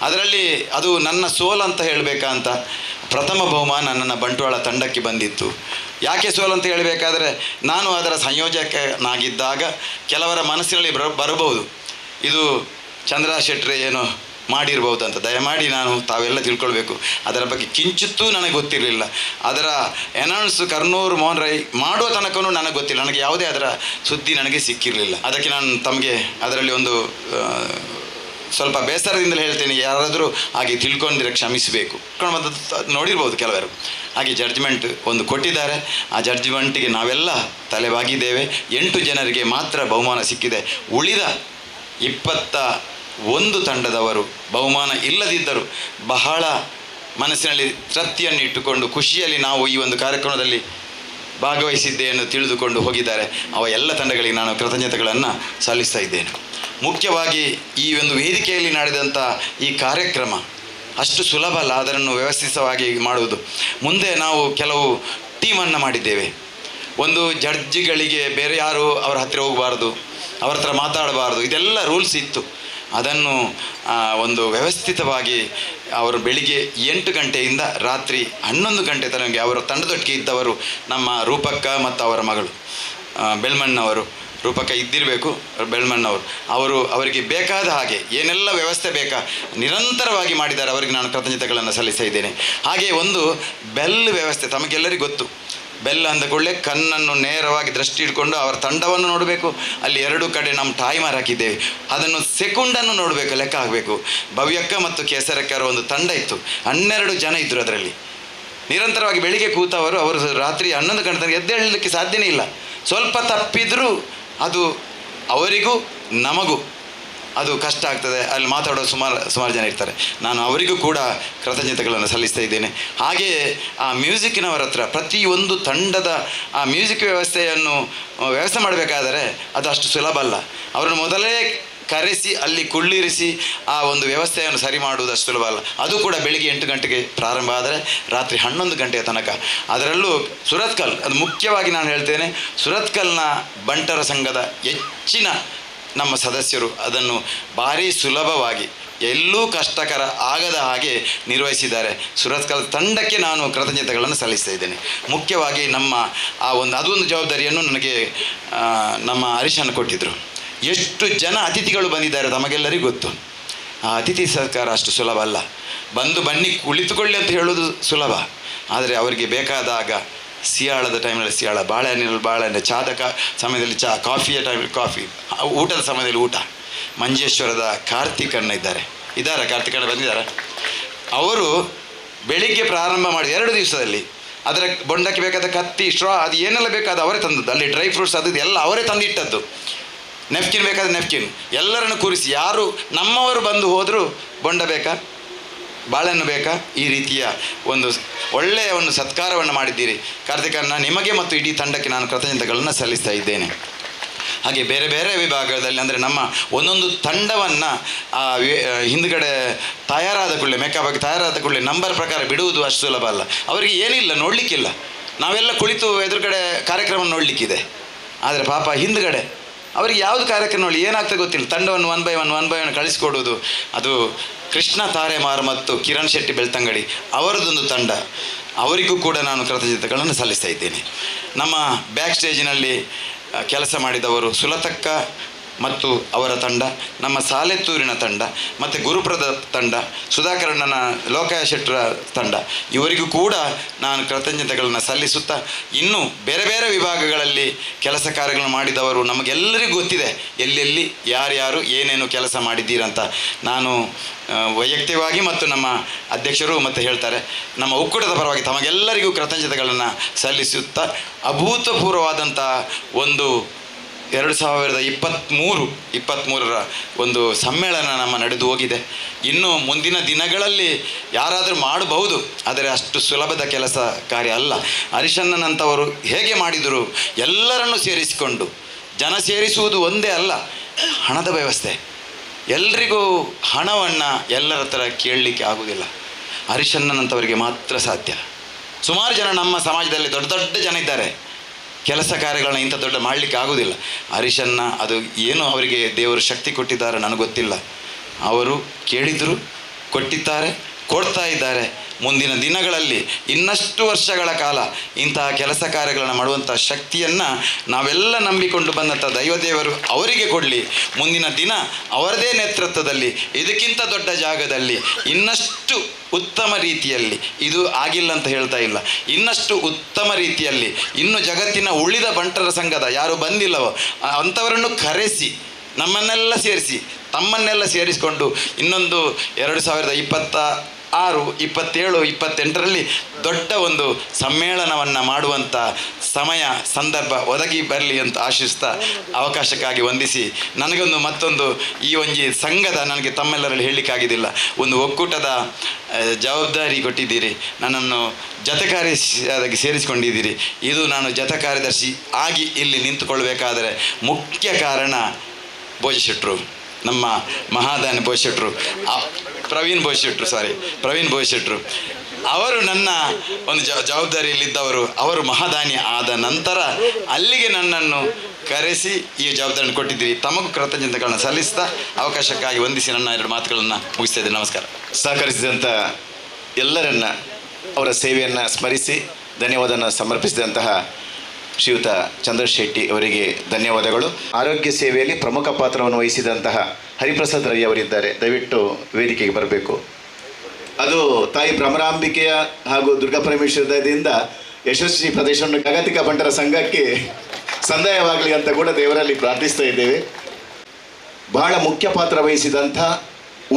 ಅದರಲ್ಲಿ ಅದು ನನ್ನ ಸೋಲ್ ಅಂತ ಹೇಳಬೇಕಂತ ಪ್ರಥಮ ಬಹುಮಾನ ನನ್ನ ಬಂಟ್ವಾಳ ತಂಡಕ್ಕೆ ಬಂದಿತ್ತು. ಯಾಕೆ ಸೋಲ್ ಅಂತ ಹೇಳಬೇಕಾದ್ರೆ, ನಾನು ಅದರ ಸಂಯೋಜಕನಾಗಿದ್ದಾಗ ಕೆಲವರ ಮನಸ್ಸಿನಲ್ಲಿ ಬರಬಹುದು, ಇದು ಚಂದ್ರ ಶೆಟ್ರೆ ಏನೋ ಮಾಡಿರ್ಬೋದು ಅಂತ. ದಯಮಾಡಿ ತಾವೆಲ್ಲ ತಿಳ್ಕೊಳ್ಬೇಕು, ಅದರ ಬಗ್ಗೆ ಕಿಂಚಿತ್ತೂ ನನಗೆ ಗೊತ್ತಿರಲಿಲ್ಲ. ಅದರ ಅನೌನ್ಸ್ ಕರ್ನೂರು ಮೋಹನ್ ರಾಯ್ ಮಾಡುವ ತನಕನೂ ನನಗೆ ಗೊತ್ತಿಲ್ಲ. ನನಗೆ ಯಾವುದೇ ಅದರ ಸುದ್ದಿ ನನಗೆ ಸಿಕ್ಕಿರಲಿಲ್ಲ. ಅದಕ್ಕೆ ನಾನು ತಮಗೆ ಅದರಲ್ಲಿ ಒಂದು ಸ್ವಲ್ಪ ಬೇಸರದಿಂದಲೇ ಹೇಳ್ತೇನೆ, ಯಾರಾದರೂ ಹಾಗೆ ತಿಳ್ಕೊಂಡಿರೋ ಕ್ಷಮಿಸಬೇಕು. ನೋಡಿರ್ಬೋದು ಕೆಲವರು. ಹಾಗೆ ಜಡ್ಜ್ಮೆಂಟ್ ಒಂದು ಕೊಟ್ಟಿದ್ದಾರೆ. ಆ ಜಡ್ಜ್ಮೆಂಟಿಗೆ ನಾವೆಲ್ಲ ತಲೆಬಾಗಿದ್ದೇವೆ. 8 ಜನರಿಗೆ ಮಾತ್ರ ಬಹುಮಾನ ಸಿಕ್ಕಿದೆ. ಉಳಿದ 21 ತಂಡದವರು ಬಹುಮಾನ ಇಲ್ಲದಿದ್ದರೂ ಬಹಳ ಮನಸ್ಸಿನಲ್ಲಿ ತೃಪ್ತಿಯನ್ನು ಇಟ್ಟುಕೊಂಡು ಖುಷಿಯಲ್ಲಿ ನಾವು ಈ ಒಂದು ಕಾರ್ಯಕ್ರಮದಲ್ಲಿ ಭಾಗವಹಿಸಿದ್ದೆಯನ್ನು ತಿಳಿದುಕೊಂಡು ಹೋಗಿದ್ದಾರೆ. ಅವ ಎಲ್ಲ ತಂಡಗಳಿಗೆ ನಾನು ಕೃತಜ್ಞತೆಗಳನ್ನು ಸಲ್ಲಿಸ್ತಾ ಇದ್ದೇನೆ. ಮುಖ್ಯವಾಗಿ ಈ ಒಂದು ವೇದಿಕೆಯಲ್ಲಿ ನಡೆದಂಥ ಈ ಕಾರ್ಯಕ್ರಮ ಅಷ್ಟು ಸುಲಭ ಅಲ್ಲ, ಅದನ್ನು ವ್ಯವಸ್ಥಿತವಾಗಿ ಮಾಡುವುದು. ಮುಂದೆ ನಾವು ಕೆಲವು ಟೀಮನ್ನು ಮಾಡಿದ್ದೇವೆ. ಒಂದು ಜಡ್ಜ್ಗಳಿಗೆ ಬೇರೆ ಯಾರು ಅವರ ಹತ್ತಿರ ಹೋಗಬಾರ್ದು, ಅವರ ಹತ್ರ ಮಾತಾಡಬಾರ್ದು, ಇದೆಲ್ಲ ರೂಲ್ಸ್ ಇತ್ತು. ಅದನ್ನು ಒಂದು ವ್ಯವಸ್ಥಿತವಾಗಿ ಅವರು ಬೆಳಿಗ್ಗೆ 8 ಗಂಟೆಯಿಂದ ರಾತ್ರಿ 11 ಗಂಟೆ ತನಕ ಅವರ ತಂಡದೊಟ್ಟಿಗೆ ಇದ್ದವರು ನಮ್ಮ ರೂಪಕ್ಕ ಮತ್ತು ಅವರ ಮಗಳು ಬೆಳ್ಮಣ್ಣವರು, ರೂಪಕ್ಕ ಇದ್ದಿರಬೇಕು, ಬೆಳ್ಮಣ್ಣವರು, ಅವರಿಗೆ ಬೇಕಾದ ಹಾಗೆ ಏನೆಲ್ಲ ವ್ಯವಸ್ಥೆ ಬೇಕಾ ನಿರಂತರವಾಗಿ ಮಾಡಿದ್ದಾರೆ. ಅವರಿಗೆ ನಾನು ಕೃತಜ್ಞತೆಗಳನ್ನು ಸಲ್ಲಿಸ್ತಾ ಇದ್ದೇನೆ. ಹಾಗೆ ಒಂದು ಬೆಲ್ ವ್ಯವಸ್ಥೆ ತಮಗೆಲ್ಲರಿಗೂ ಗೊತ್ತು. ಬೆಲ್ ಅಂದ ಕೂಡಲೇ ಕಣ್ಣನ್ನು ನೇರವಾಗಿ ದೃಷ್ಟಿ ಇಟ್ಕೊಂಡು ಅವರ ತಂಡವನ್ನು ನೋಡಬೇಕು. ಅಲ್ಲಿ 2 ಕಡೆ ನಮ್ಮ ಟೈಮರ್ ಹಾಕಿದ್ದೇವೆ, ಅದನ್ನು ಸೆಕೆಂಡನ್ನು ನೋಡಬೇಕು, ಲೆಕ್ಕ ಆಗಬೇಕು. ಭವ್ಯಕ್ಕ ಮತ್ತು ಕೇಸರಕ್ಕರ ಒಂದು ತಂಡ ಇತ್ತು, 12 ಜನ ಇದ್ದರು. ಅದರಲ್ಲಿ ನಿರಂತರವಾಗಿ ಬೆಳಿಗ್ಗೆ ಕೂತವರು ರಾತ್ರಿ 11 ಗಂಟೆ ತನಕ ಎದ್ದೇಳಲಿಕ್ಕೆ ಸಾಧ್ಯನೇ ಇಲ್ಲ. ಸ್ವಲ್ಪ ತಪ್ಪಿದರೂ ಅದು ಅವರಿಗೂ ನಮಗೂ ಅದು ಕಷ್ಟ ಆಗ್ತದೆ. ಅಲ್ಲಿ ಮಾತಾಡೋ ಸುಮಾರು ಜನ ಇರ್ತಾರೆ. ನಾನು ಅವರಿಗೂ ಕೂಡ ಕೃತಜ್ಞತೆಗಳನ್ನು ಸಲ್ಲಿಸ್ತಾ ಇದ್ದೇನೆ. ಹಾಗೆಯೇ ಆ ಮ್ಯೂಸಿಕ್ಕಿನವರ ಹತ್ರ ಪ್ರತಿಯೊಂದು ತಂಡದ ಆ ಮ್ಯೂಸಿಕ್ ವ್ಯವಸ್ಥೆ ಮಾಡಬೇಕಾದರೆ ಅದು ಅಷ್ಟು ಸುಲಭ ಅಲ್ಲ. ಅವರನ್ನು ಮೊದಲೇ ಕರೆಸಿ ಅಲ್ಲಿ ಕುಳ್ಳಿರಿಸಿ ಆ ಒಂದು ವ್ಯವಸ್ಥೆಯನ್ನು ಸರಿ ಮಾಡುವುದು ಅಷ್ಟು ಸುಲಭ ಅಲ್ಲ. ಅದು ಕೂಡ ಬೆಳಿಗ್ಗೆ 8 ಗಂಟೆಗೆ ಪ್ರಾರಂಭ ಆದರೆ ರಾತ್ರಿ 11 ಗಂಟೆಯ ತನಕ. ಅದರಲ್ಲೂ ಸುರತ್ಕಲ್, ಅದು ಮುಖ್ಯವಾಗಿ ನಾನು ಹೇಳ್ತೇನೆ, ಸುರತ್ಕಲ್ನ ಬಂಟರ ಸಂಘದ ಹೆಚ್ಚಿನ ನಮ್ಮ ಸದಸ್ಯರು ಅದನ್ನು ಭಾರಿ ಸುಲಭವಾಗಿ ಎಲ್ಲೂ ಕಷ್ಟಕರ ಆಗದ ಹಾಗೆ ನಿರ್ವಹಿಸಿದ್ದಾರೆ. ಸುರತ್ಕಲ್ ತಂಡಕ್ಕೆ ನಾನು ಕೃತಜ್ಞತೆಗಳನ್ನು ಸಲ್ಲಿಸ್ತಾ ಇದ್ದೇನೆ. ಮುಖ್ಯವಾಗಿ ನಮ್ಮ ಅದೊಂದು ಜವಾಬ್ದಾರಿಯನ್ನು ನನಗೆ ನಮ್ಮ ಹರೀಶಣ್ಣ ಕೊಟ್ಟಿದ್ದರು. ಎಷ್ಟು ಜನ ಅತಿಥಿಗಳು ಬಂದಿದ್ದಾರೆ ತಮಗೆಲ್ಲರಿಗೂ ಗೊತ್ತು. ಆ ಅತಿಥಿ ಸತ್ಕಾರ ಅಷ್ಟು ಸುಲಭ ಅಲ್ಲ. ಬನ್ನಿ ಕುಳಿತುಕೊಳ್ಳಿ ಅಂತ ಹೇಳೋದು ಸುಲಭ, ಆದರೆ ಅವರಿಗೆ ಬೇಕಾದಾಗ ಸಿಯಾಳದ ಟೈಮಲ್ಲಿ ಸಿಯಾಳ, ಬಾಳೆಹಣ್ಣು, ಚಾದ ಸಮಯದಲ್ಲಿ ಚಹಾ, ಕಾಫಿಯ ಟೈಮಲ್ಲಿ ಕಾಫಿ, ಊಟದ ಸಮಯದಲ್ಲಿ ಊಟ. ಮಂಜೇಶ್ವರದ ಕಾರ್ತಿಕಣ್ಣ ಕಾರ್ತಿಕಣ್ಣ ಬಂದಿದ್ದಾರೆ. ಅವರು ಬೆಳಿಗ್ಗೆ ಪ್ರಾರಂಭ ಮಾಡಿ 2 ದಿವಸದಲ್ಲಿ ಅದರ ಬೊಂಡಕ್ಕೆ ಬೇಕಾದ ಕತ್ತಿ, ಸ್ಟ್ರಾ, ಅದು ಏನೆಲ್ಲ ಬೇಕಾದ ಅವರೇ ತಂದದ್ದು. ಅಲ್ಲಿ ಡ್ರೈ ಫ್ರೂಟ್ಸ್ ಅದು ಎಲ್ಲ ಅವರೇ ತಂದಿಟ್ಟದ್ದು. ನೆಫ್ಕಿನ್ ಬೇಕಾದ ನೆಫ್ಕಿನ್ ಎಲ್ಲರನ್ನು ಕೂರಿಸಿ, ಯಾರು ನಮ್ಮವರು ಬಂದು ಹೋದರೂ ಬೊಂಡ ಬೇಕಾ, ಬಾಳೆಹಣ್ಣು ಬೇಕಾ, ಈ ರೀತಿಯ ಒಂದು ಒಳ್ಳೆಯ ಒಂದು ಸತ್ಕಾರವನ್ನು ಮಾಡಿದ್ದೀರಿ. ಕಾರ್ತಿಕಣ್ಣ, ನಿಮಗೆ ಮತ್ತು ಇಡೀ ತಂಡಕ್ಕೆ ನಾನು ಕೃತಜ್ಞತೆಗಳನ್ನು ಸಲ್ಲಿಸ್ತಾ ಇದ್ದೇನೆ. ಹಾಗೆ ಬೇರೆ ಬೇರೆ ವಿಭಾಗದಲ್ಲಿ ಅಂದರೆ ನಮ್ಮ ಒಂದೊಂದು ತಂಡವನ್ನು ಹಿಂದುಗಡೆ ತಯಾರಾದ ಕೂಡಲೇ, ಮೇಕಪ್ ಆಗಿ ತಯಾರಾದ ಕೂಡಲೇ ನಂಬರ್ ಪ್ರಕಾರ ಬಿಡುವುದು ಅಷ್ಟು ಸುಲಭ ಅಲ್ಲ. ಅವರಿಗೆ ಏನಿಲ್ಲ, ನೋಡಲಿಕ್ಕಿಲ್ಲ. ನಾವೆಲ್ಲ ಕುಳಿತು ಎದುರುಗಡೆ ಕಾರ್ಯಕ್ರಮ ನೋಡಲಿಕ್ಕಿದೆ. ಆದರೆ ಪಾಪ ಹಿಂದುಗಡೆ ಅವರಿಗೆ ಯಾವುದು ಕಾರ್ಯಕ್ರಮ ನೋಡಿ ಏನಾಗ್ತದೆ ಗೊತ್ತಿಲ್ಲ. ತಂಡವನ್ನು 1 by 1 ಕಳಿಸಿಕೊಡುವುದು. ಅದು ಕೃಷ್ಣ ತಾರೆಮಾರ್ ಮತ್ತು ಕಿರಣ್ ಶೆಟ್ಟಿ ಬೆಳ್ತಂಗಡಿ ಅವರದೊಂದು ತಂಡ. ಅವರಿಗೂ ಕೂಡ ನಾನು ಕೃತಜ್ಞತೆಗಳನ್ನು ಸಲ್ಲಿಸ್ತಾ ಇದ್ದೇನೆ. ನಮ್ಮ ಬ್ಯಾಕ್ ಸ್ಟೇಜಿನಲ್ಲಿ ಕೆಲಸ ಮಾಡಿದವರು ಸುಲತಕ್ಕ ಮತ್ತು ಅವರ ತಂಡ, ನಮ್ಮ ಸಾಲೆತ್ತೂರಿನ ತಂಡ ಮತ್ತು ಗುರುಪ್ರದ ತಂಡ, ಸುಧಾಕರಣ್ಣನ ಲೋಕಾಯ ಶೆಟ್ಟರ ತಂಡ, ಇವರಿಗೂ ಕೂಡ ನಾನು ಕೃತಜ್ಞತೆಗಳನ್ನು ಸಲ್ಲಿಸುತ್ತಾ, ಇನ್ನೂ ಬೇರೆ ಬೇರೆ ವಿಭಾಗಗಳಲ್ಲಿ ಕೆಲಸ ಕಾರ್ಯಗಳನ್ನು ಮಾಡಿದವರು ನಮಗೆಲ್ಲರಿಗೂ ಗೊತ್ತಿದೆ, ಎಲ್ಲೆಲ್ಲಿ ಯಾರ್ಯಾರು ಏನೇನು ಕೆಲಸ ಮಾಡಿದ್ದೀರಂತ. ನಾನು ವೈಯಕ್ತಿಕವಾಗಿ ಮತ್ತು ನಮ್ಮ ಅಧ್ಯಕ್ಷರು ಮತ್ತು ಹೇಳ್ತಾರೆ, ನಮ್ಮ ಒಕ್ಕೂಟದ ಪರವಾಗಿ ತಮಗೆಲ್ಲರಿಗೂ ಕೃತಜ್ಞತೆಗಳನ್ನು ಸಲ್ಲಿಸುತ್ತಾ, ಅಭೂತಪೂರ್ವವಾದಂಥ ಒಂದು 2023ರ ಒಂದು ಸಮ್ಮೇಳನ ನಮ್ಮ ನಡೆದು ಹೋಗಿದೆ. ಇನ್ನು ಮುಂದಿನ ದಿನಗಳಲ್ಲಿ ಯಾರಾದರೂ ಮಾಡಬಹುದು, ಆದರೆ ಅಷ್ಟು ಸುಲಭದ ಕೆಲಸ ಕಾರ್ಯ ಅಲ್ಲ. ಹರಿಶಣ್ಣನಂಥವರು ಹೇಗೆ ಮಾಡಿದರು, ಎಲ್ಲರನ್ನು ಸೇರಿಸಿಕೊಂಡು, ಜನ ಸೇರಿಸುವುದು ಒಂದೇ ಅಲ್ಲ, ಹಣದ ವ್ಯವಸ್ಥೆ. ಎಲ್ರಿಗೂ ಹಣವನ್ನು ಎಲ್ಲರ ಹತ್ರ ಕೇಳಲಿಕ್ಕೆ ಆಗುವುದಿಲ್ಲ, ಹರಿಶಣ್ಣನಂಥವರಿಗೆ ಮಾತ್ರ ಸಾಧ್ಯ. ಸುಮಾರು ಜನ ನಮ್ಮ ಸಮಾಜದಲ್ಲಿ ದೊಡ್ಡ ದೊಡ್ಡ ಜನ ಇದ್ದಾರೆ, ಕೆಲಸ ಕಾರ್ಯಗಳನ್ನ ಇಂಥ ದೊಡ್ಡ ಮಾಡಲಿಕ್ಕೆ ಆಗೋದಿಲ್ಲ. ಹರಿಶಣ್ಣ ಅದು ಏನು ಅವರಿಗೆ ದೇವರು ಶಕ್ತಿ ಕೊಟ್ಟಿದ್ದಾರೆ ನನಗೆ ಗೊತ್ತಿಲ್ಲ. ಅವರು ಕೇಳಿದರು, ಕೊಟ್ಟಿದ್ದಾರೆ, ಕೊಡ್ತಾ ಇದ್ದಾರೆ. ಮುಂದಿನ ದಿನಗಳಲ್ಲಿ ಇನ್ನಷ್ಟು ವರ್ಷಗಳ ಕಾಲ ಇಂತಹ ಕೆಲಸ ಕಾರ್ಯಗಳನ್ನು ಮಾಡುವಂಥ ಶಕ್ತಿಯನ್ನು ನಾವೆಲ್ಲ ನಂಬಿಕೊಂಡು ಬಂದಂಥ ದೈವದೇವರು ಅವರಿಗೆ ಕೊಡಲಿ. ಮುಂದಿನ ದಿನ ಅವರದೇ ನೇತೃತ್ವದಲ್ಲಿ ಇದಕ್ಕಿಂತ ದೊಡ್ಡ ಜಾಗದಲ್ಲಿ ಇನ್ನಷ್ಟು ಉತ್ತಮ ರೀತಿಯಲ್ಲಿ, ಇದು ಆಗಿಲ್ಲ ಅಂತ ಹೇಳ್ತಾ ಇಲ್ಲ, ಇನ್ನಷ್ಟು ಉತ್ತಮ ರೀತಿಯಲ್ಲಿ ಇನ್ನು ಜಗತ್ತಿನ ಉಳಿದ ಬಂಟರ ಸಂಘದ ಯಾರು ಬಂದಿಲ್ಲವೋ ಅಂಥವರನ್ನು ಕರೆಸಿ, ನಮ್ಮನ್ನೆಲ್ಲ ಸೇರಿಸಿ, ತಮ್ಮನ್ನೆಲ್ಲ ಸೇರಿಸಿಕೊಂಡು ಇನ್ನೊಂದು 2026, 27, 28ರಲ್ಲಿ ದೊಡ್ಡ ಒಂದು ಸಮ್ಮೇಳನವನ್ನು ಮಾಡುವಂಥ ಸಮಯ ಸಂದರ್ಭ ಒದಗಿ ಬರಲಿ ಅಂತ ಆಶಿಸ್ತಾ, ಅವಕಾಶಕ್ಕಾಗಿ ವಂದಿಸಿ, ನನಗೊಂದು ಮತ್ತೊಂದು ಈ ಒಂಜಿ ಸಂಘದ ನನಗೆ ತಮ್ಮೆಲ್ಲರಲ್ಲಿ ಹೇಳಲಿಕ್ಕಾಗಿದ್ದಿಲ್ಲ, ಒಂದು ಒಕ್ಕೂಟದ ಜವಾಬ್ದಾರಿ ಕೊಟ್ಟಿದ್ದೀರಿ, ನನ್ನನ್ನು ಜತ ಕಾರ್ಯದರ್ಶಿಯಾಗಿ ಸೇರಿಸಿಕೊಂಡಿದ್ದೀರಿ. ಇದು ನಾನು ಜತ ಕಾರ್ಯದರ್ಶಿ ಆಗಿ ಇಲ್ಲಿ ನಿಂತುಕೊಳ್ಬೇಕಾದರೆ ಮುಖ್ಯ ಕಾರಣ ಭೋಜಶೆಟ್ಟರು, ನಮ್ಮ ಮಹಾದಾನಿ ಭೋಜಶೆಟ್ಟರು, ಪ್ರವೀಣ್ ಭೋಜಶೆಟ್ಟರು. ಅವರು ನನ್ನ ಒಂದು ಜವಾಬ್ದಾರಿಯಲ್ಲಿದ್ದವರು. ಅವರು ಮಹಾದಾನಿ ಆದ ನಂತರ ಅಲ್ಲಿಗೆ ನನ್ನನ್ನು ಕರೆಸಿ ಈ ಜವಾಬ್ದಾರಿಯನ್ನು ಕೊಟ್ಟಿದ್ದೀರಿ. ತಮಗೂ ಕೃತಜ್ಞತೆಗಳನ್ನು ಸಲ್ಲಿಸ್ತಾ ಅವಕಾಶಕ್ಕಾಗಿ ವಂದಿಸಿ ನನ್ನ 2 ಮಾತುಗಳನ್ನು ಮುಗಿಸ್ತಾ ಇದ್ದೇನೆ. ನಮಸ್ಕಾರ. ಸಹಕರಿಸಿದಂಥ ಎಲ್ಲರನ್ನ, ಅವರ ಸೇವೆಯನ್ನು ಸ್ಮರಿಸಿ ಧನ್ಯವಾದವನ್ನು ಸಮರ್ಪಿಸಿದಂತಹ ಶ್ರೀಯುತ ಚಂದ್ರಶೆಟ್ಟಿ ಅವರಿಗೆ ಧನ್ಯವಾದಗಳು. ಆರೋಗ್ಯ ಸೇವೆಯಲ್ಲಿ ಪ್ರಮುಖ ಪಾತ್ರವನ್ನು ವಹಿಸಿದಂತಹ ಹರಿಪ್ರಸಾದ್ ರೈ ಅವರಿದ್ದಾರೆ, ದಯವಿಟ್ಟು ವೇದಿಕೆಗೆ ಬರಬೇಕು. ಅದು ತಾಯಿ ಭ್ರಮರಾಂಬಿಕೆಯ ಹಾಗೂ ದುರ್ಗಾಪರಮೇಶ್ವರ ದಯದಿಂದ ಯಶಸ್ವಿ ಪ್ರದೇಶವನ್ನು ಜಾಗತಿಕ ಬಂಟರ ಸಂಘಕ್ಕೆ ಸಂದಾಯವಾಗಲಿ ಅಂತ ಕೂಡ ದೇವರಲ್ಲಿ ಪ್ರಾರ್ಥಿಸ್ತಾ ಇದ್ದೇವೆ. ಬಹಳ ಮುಖ್ಯ ಪಾತ್ರ ವಹಿಸಿದಂಥ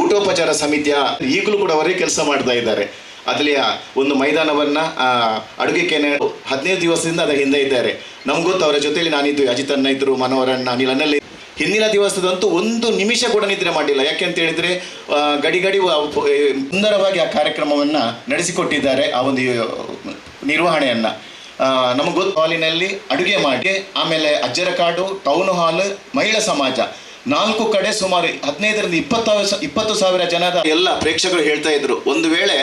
ಊಟೋಪಚಾರ ಸಮಿತಿಯ ಈಗಲೂ ಕೂಡ ಅವರೇ ಕೆಲಸ ಮಾಡ್ತಾ ಇದ್ದಾರೆ. ಅದರಲ್ಲಿ ಒಂದು ಮೈದಾನವನ್ನು ಅಡುಗೆ ಕೇನೆ 15 ದಿವಸದಿಂದ ಅದರ ಹಿಂದೆ ಇದ್ದಾರೆ. ನಮ್ಗೆ ಗೊತ್ತು, ಅವರ ಜೊತೆಯಲ್ಲಿ ನಾನಿದ್ದು, ಅಜಿತಣ್ಣ ಇದ್ದರು, ಮನೋಹರಣ್ಣ, ಅನಿಲನ್ನೆಲ್ಲ. ಹಿಂದಿನ ದಿವಸದಂತೂ ಒಂದು ನಿಮಿಷ ಕೂಡ ನಿದ್ರೆ ಮಾಡಿಲ್ಲ. ಯಾಕೆಂತ ಹೇಳಿದರೆ ಗಡಿ ಸುಂದರವಾಗಿ ಆ ಕಾರ್ಯಕ್ರಮವನ್ನು ನಡೆಸಿಕೊಟ್ಟಿದ್ದಾರೆ. ಆ ಒಂದು ನಿರ್ವಹಣೆಯನ್ನು ನಮಗೆ ಗೊತ್ತು. ಹಾಲಿನಲ್ಲಿ ಅಡುಗೆ ಮಾಡಿ, ಆಮೇಲೆ ಅಜ್ಜರಕಾಡು, ಟೌನ್ ಹಾಲ್, ಮಹಿಳಾ ಸಮಾಜ, 4 ಕಡೆ ಸುಮಾರು 15ರಿಂದ 20 ಸಾವಿರ ಜನದ ಎಲ್ಲ ಪ್ರೇಕ್ಷಕರು ಹೇಳ್ತಾ ಇದ್ರು, ಒಂದು ವೇಳೆ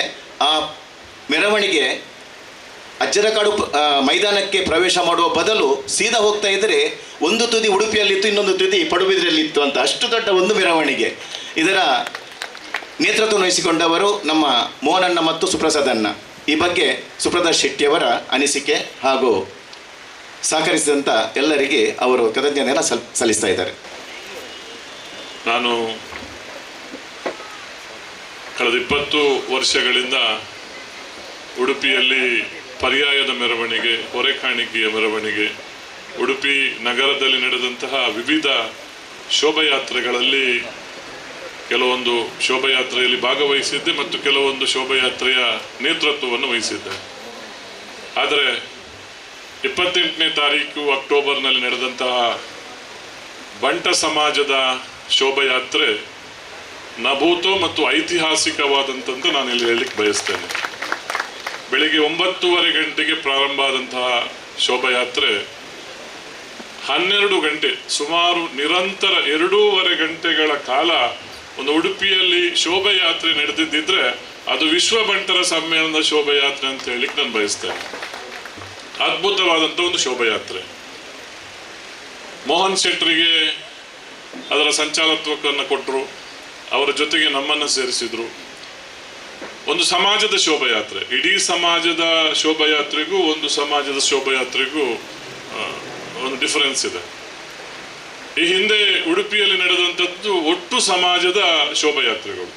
ಆ ಮೆರವಣಿಗೆ ಅಜ್ಜರಕಾಡು ಮೈದಾನಕ್ಕೆ ಪ್ರವೇಶ ಮಾಡುವ ಬದಲು ಸೀದಾ ಹೋಗ್ತಾ ಇದ್ದರೆ ಒಂದು ತುದಿ ಉಡುಪಿಯಲ್ಲಿತ್ತು, ಇನ್ನೊಂದು ತುದಿ ಪಡುಬಿದ್ರೆಯಲ್ಲಿತ್ತು ಅಂತ, ಅಷ್ಟು ದೊಡ್ಡ ಒಂದು ಮೆರವಣಿಗೆ. ಇದರ ನೇತೃತ್ವ ವಹಿಸಿಕೊಂಡವರು ನಮ್ಮ ಮೋಹನಣ್ಣ ಮತ್ತು ಸುಪ್ರಸಾದಣ್ಣ. ಈ ಬಗ್ಗೆ ಸುಪ್ರಸಾದ್ ಶೆಟ್ಟಿಯವರ ಅನಿಸಿಕೆ ಹಾಗೂ ಸಹಕರಿಸಿದಂಥ ಎಲ್ಲರಿಗೆ ಅವರು ಕೃತಜ್ಞತೆಯನ್ನು ಸಲ್ಲಿಸ್ತಾ ಇದ್ದಾರೆ. ನಾನು ಕಳೆದ 20 ವರ್ಷಗಳಿಂದ ಉಡುಪಿಯಲ್ಲಿ ಪರ್ಯಾಯದ ಮೆರವಣಿಗೆ, ಹೊರೆಕಾಣಿಕೆಯ ಮೆರವಣಿಗೆ, ಉಡುಪಿ ನಗರದಲ್ಲಿ ನಡೆದಂತಹ ವಿವಿಧ ಶೋಭಾಯಾತ್ರೆಗಳಲ್ಲಿ ಕೆಲವೊಂದು ಶೋಭಾಯಾತ್ರೆಯಲ್ಲಿ ಭಾಗವಹಿಸಿದ್ದೆ ಮತ್ತು ಕೆಲವೊಂದು ಶೋಭಾಯಾತ್ರೆಯ ನೇತೃತ್ವವನ್ನು ವಹಿಸಿದ್ದೆ. ಆದರೆ 28ನೇ ತಾರೀಕು ಅಕ್ಟೋಬರ್ನಲ್ಲಿ ನಡೆದಂತಹ ಬಂಟ ಸಮಾಜದ ಶೋಭಾಯಾತ್ರೆ ನಭೂತೋ ಮತ್ತು ಐತಿಹಾಸಿಕವಾದಂಥದ್ದು ನಾನು ಇಲ್ಲಿ ಹೇಳಲಿಕ್ಕೆ ಬಯಸ್ತೇನೆ. ಬೆಳಿಗ್ಗೆ 9:30 ಗಂಟೆಗೆ ಪ್ರಾರಂಭ ಆದಂತಹ ಶೋಭಾಯಾತ್ರೆ 12 ಗಂಟೆ, ಸುಮಾರು ನಿರಂತರ 2.5 ಗಂಟೆಗಳ ಕಾಲ ಒಂದು ಉಡುಪಿಯಲ್ಲಿ ಶೋಭಾಯಾತ್ರೆ ನಡೆದಿದ್ದರೆ ಅದು ವಿಶ್ವ ಬಂಟರ ಸಮ್ಮೇಳನದ ಶೋಭಾಯಾತ್ರೆ ಅಂತ ಹೇಳಿಕ್ಕೆ ನಾನು ಬಯಸ್ತೇನೆ. ಅದ್ಭುತವಾದಂಥ ಒಂದು ಶೋಭಾಯಾತ್ರೆ. ಮೋಹನ್ ಶೆಟ್ಟರಿಗೆ ಅದರ ಸಂಚಾಲಕತ್ವವನ್ನು ಕೊಟ್ಟರು, ಅವರ ಜೊತೆಗೆ ನಮ್ಮನ್ನು ಸೇರಿಸಿದ್ರು. ಒಂದು ಸಮಾಜದ ಶೋಭಾಯಾತ್ರೆ, ಇಡೀ ಸಮಾಜದ ಶೋಭಾಯಾತ್ರೆಗೂ ಒಂದು ಸಮಾಜದ ಶೋಭಾಯಾತ್ರೆಗೂ ಒಂದು ಡಿಫರೆನ್ಸ್ ಇದೆ. ಈ ಹಿಂದೆ ಉಡುಪಿಯಲ್ಲಿ ನಡೆದಂಥದ್ದು ಒಟ್ಟು ಸಮಾಜದ ಶೋಭಾಯಾತ್ರೆಗಳು.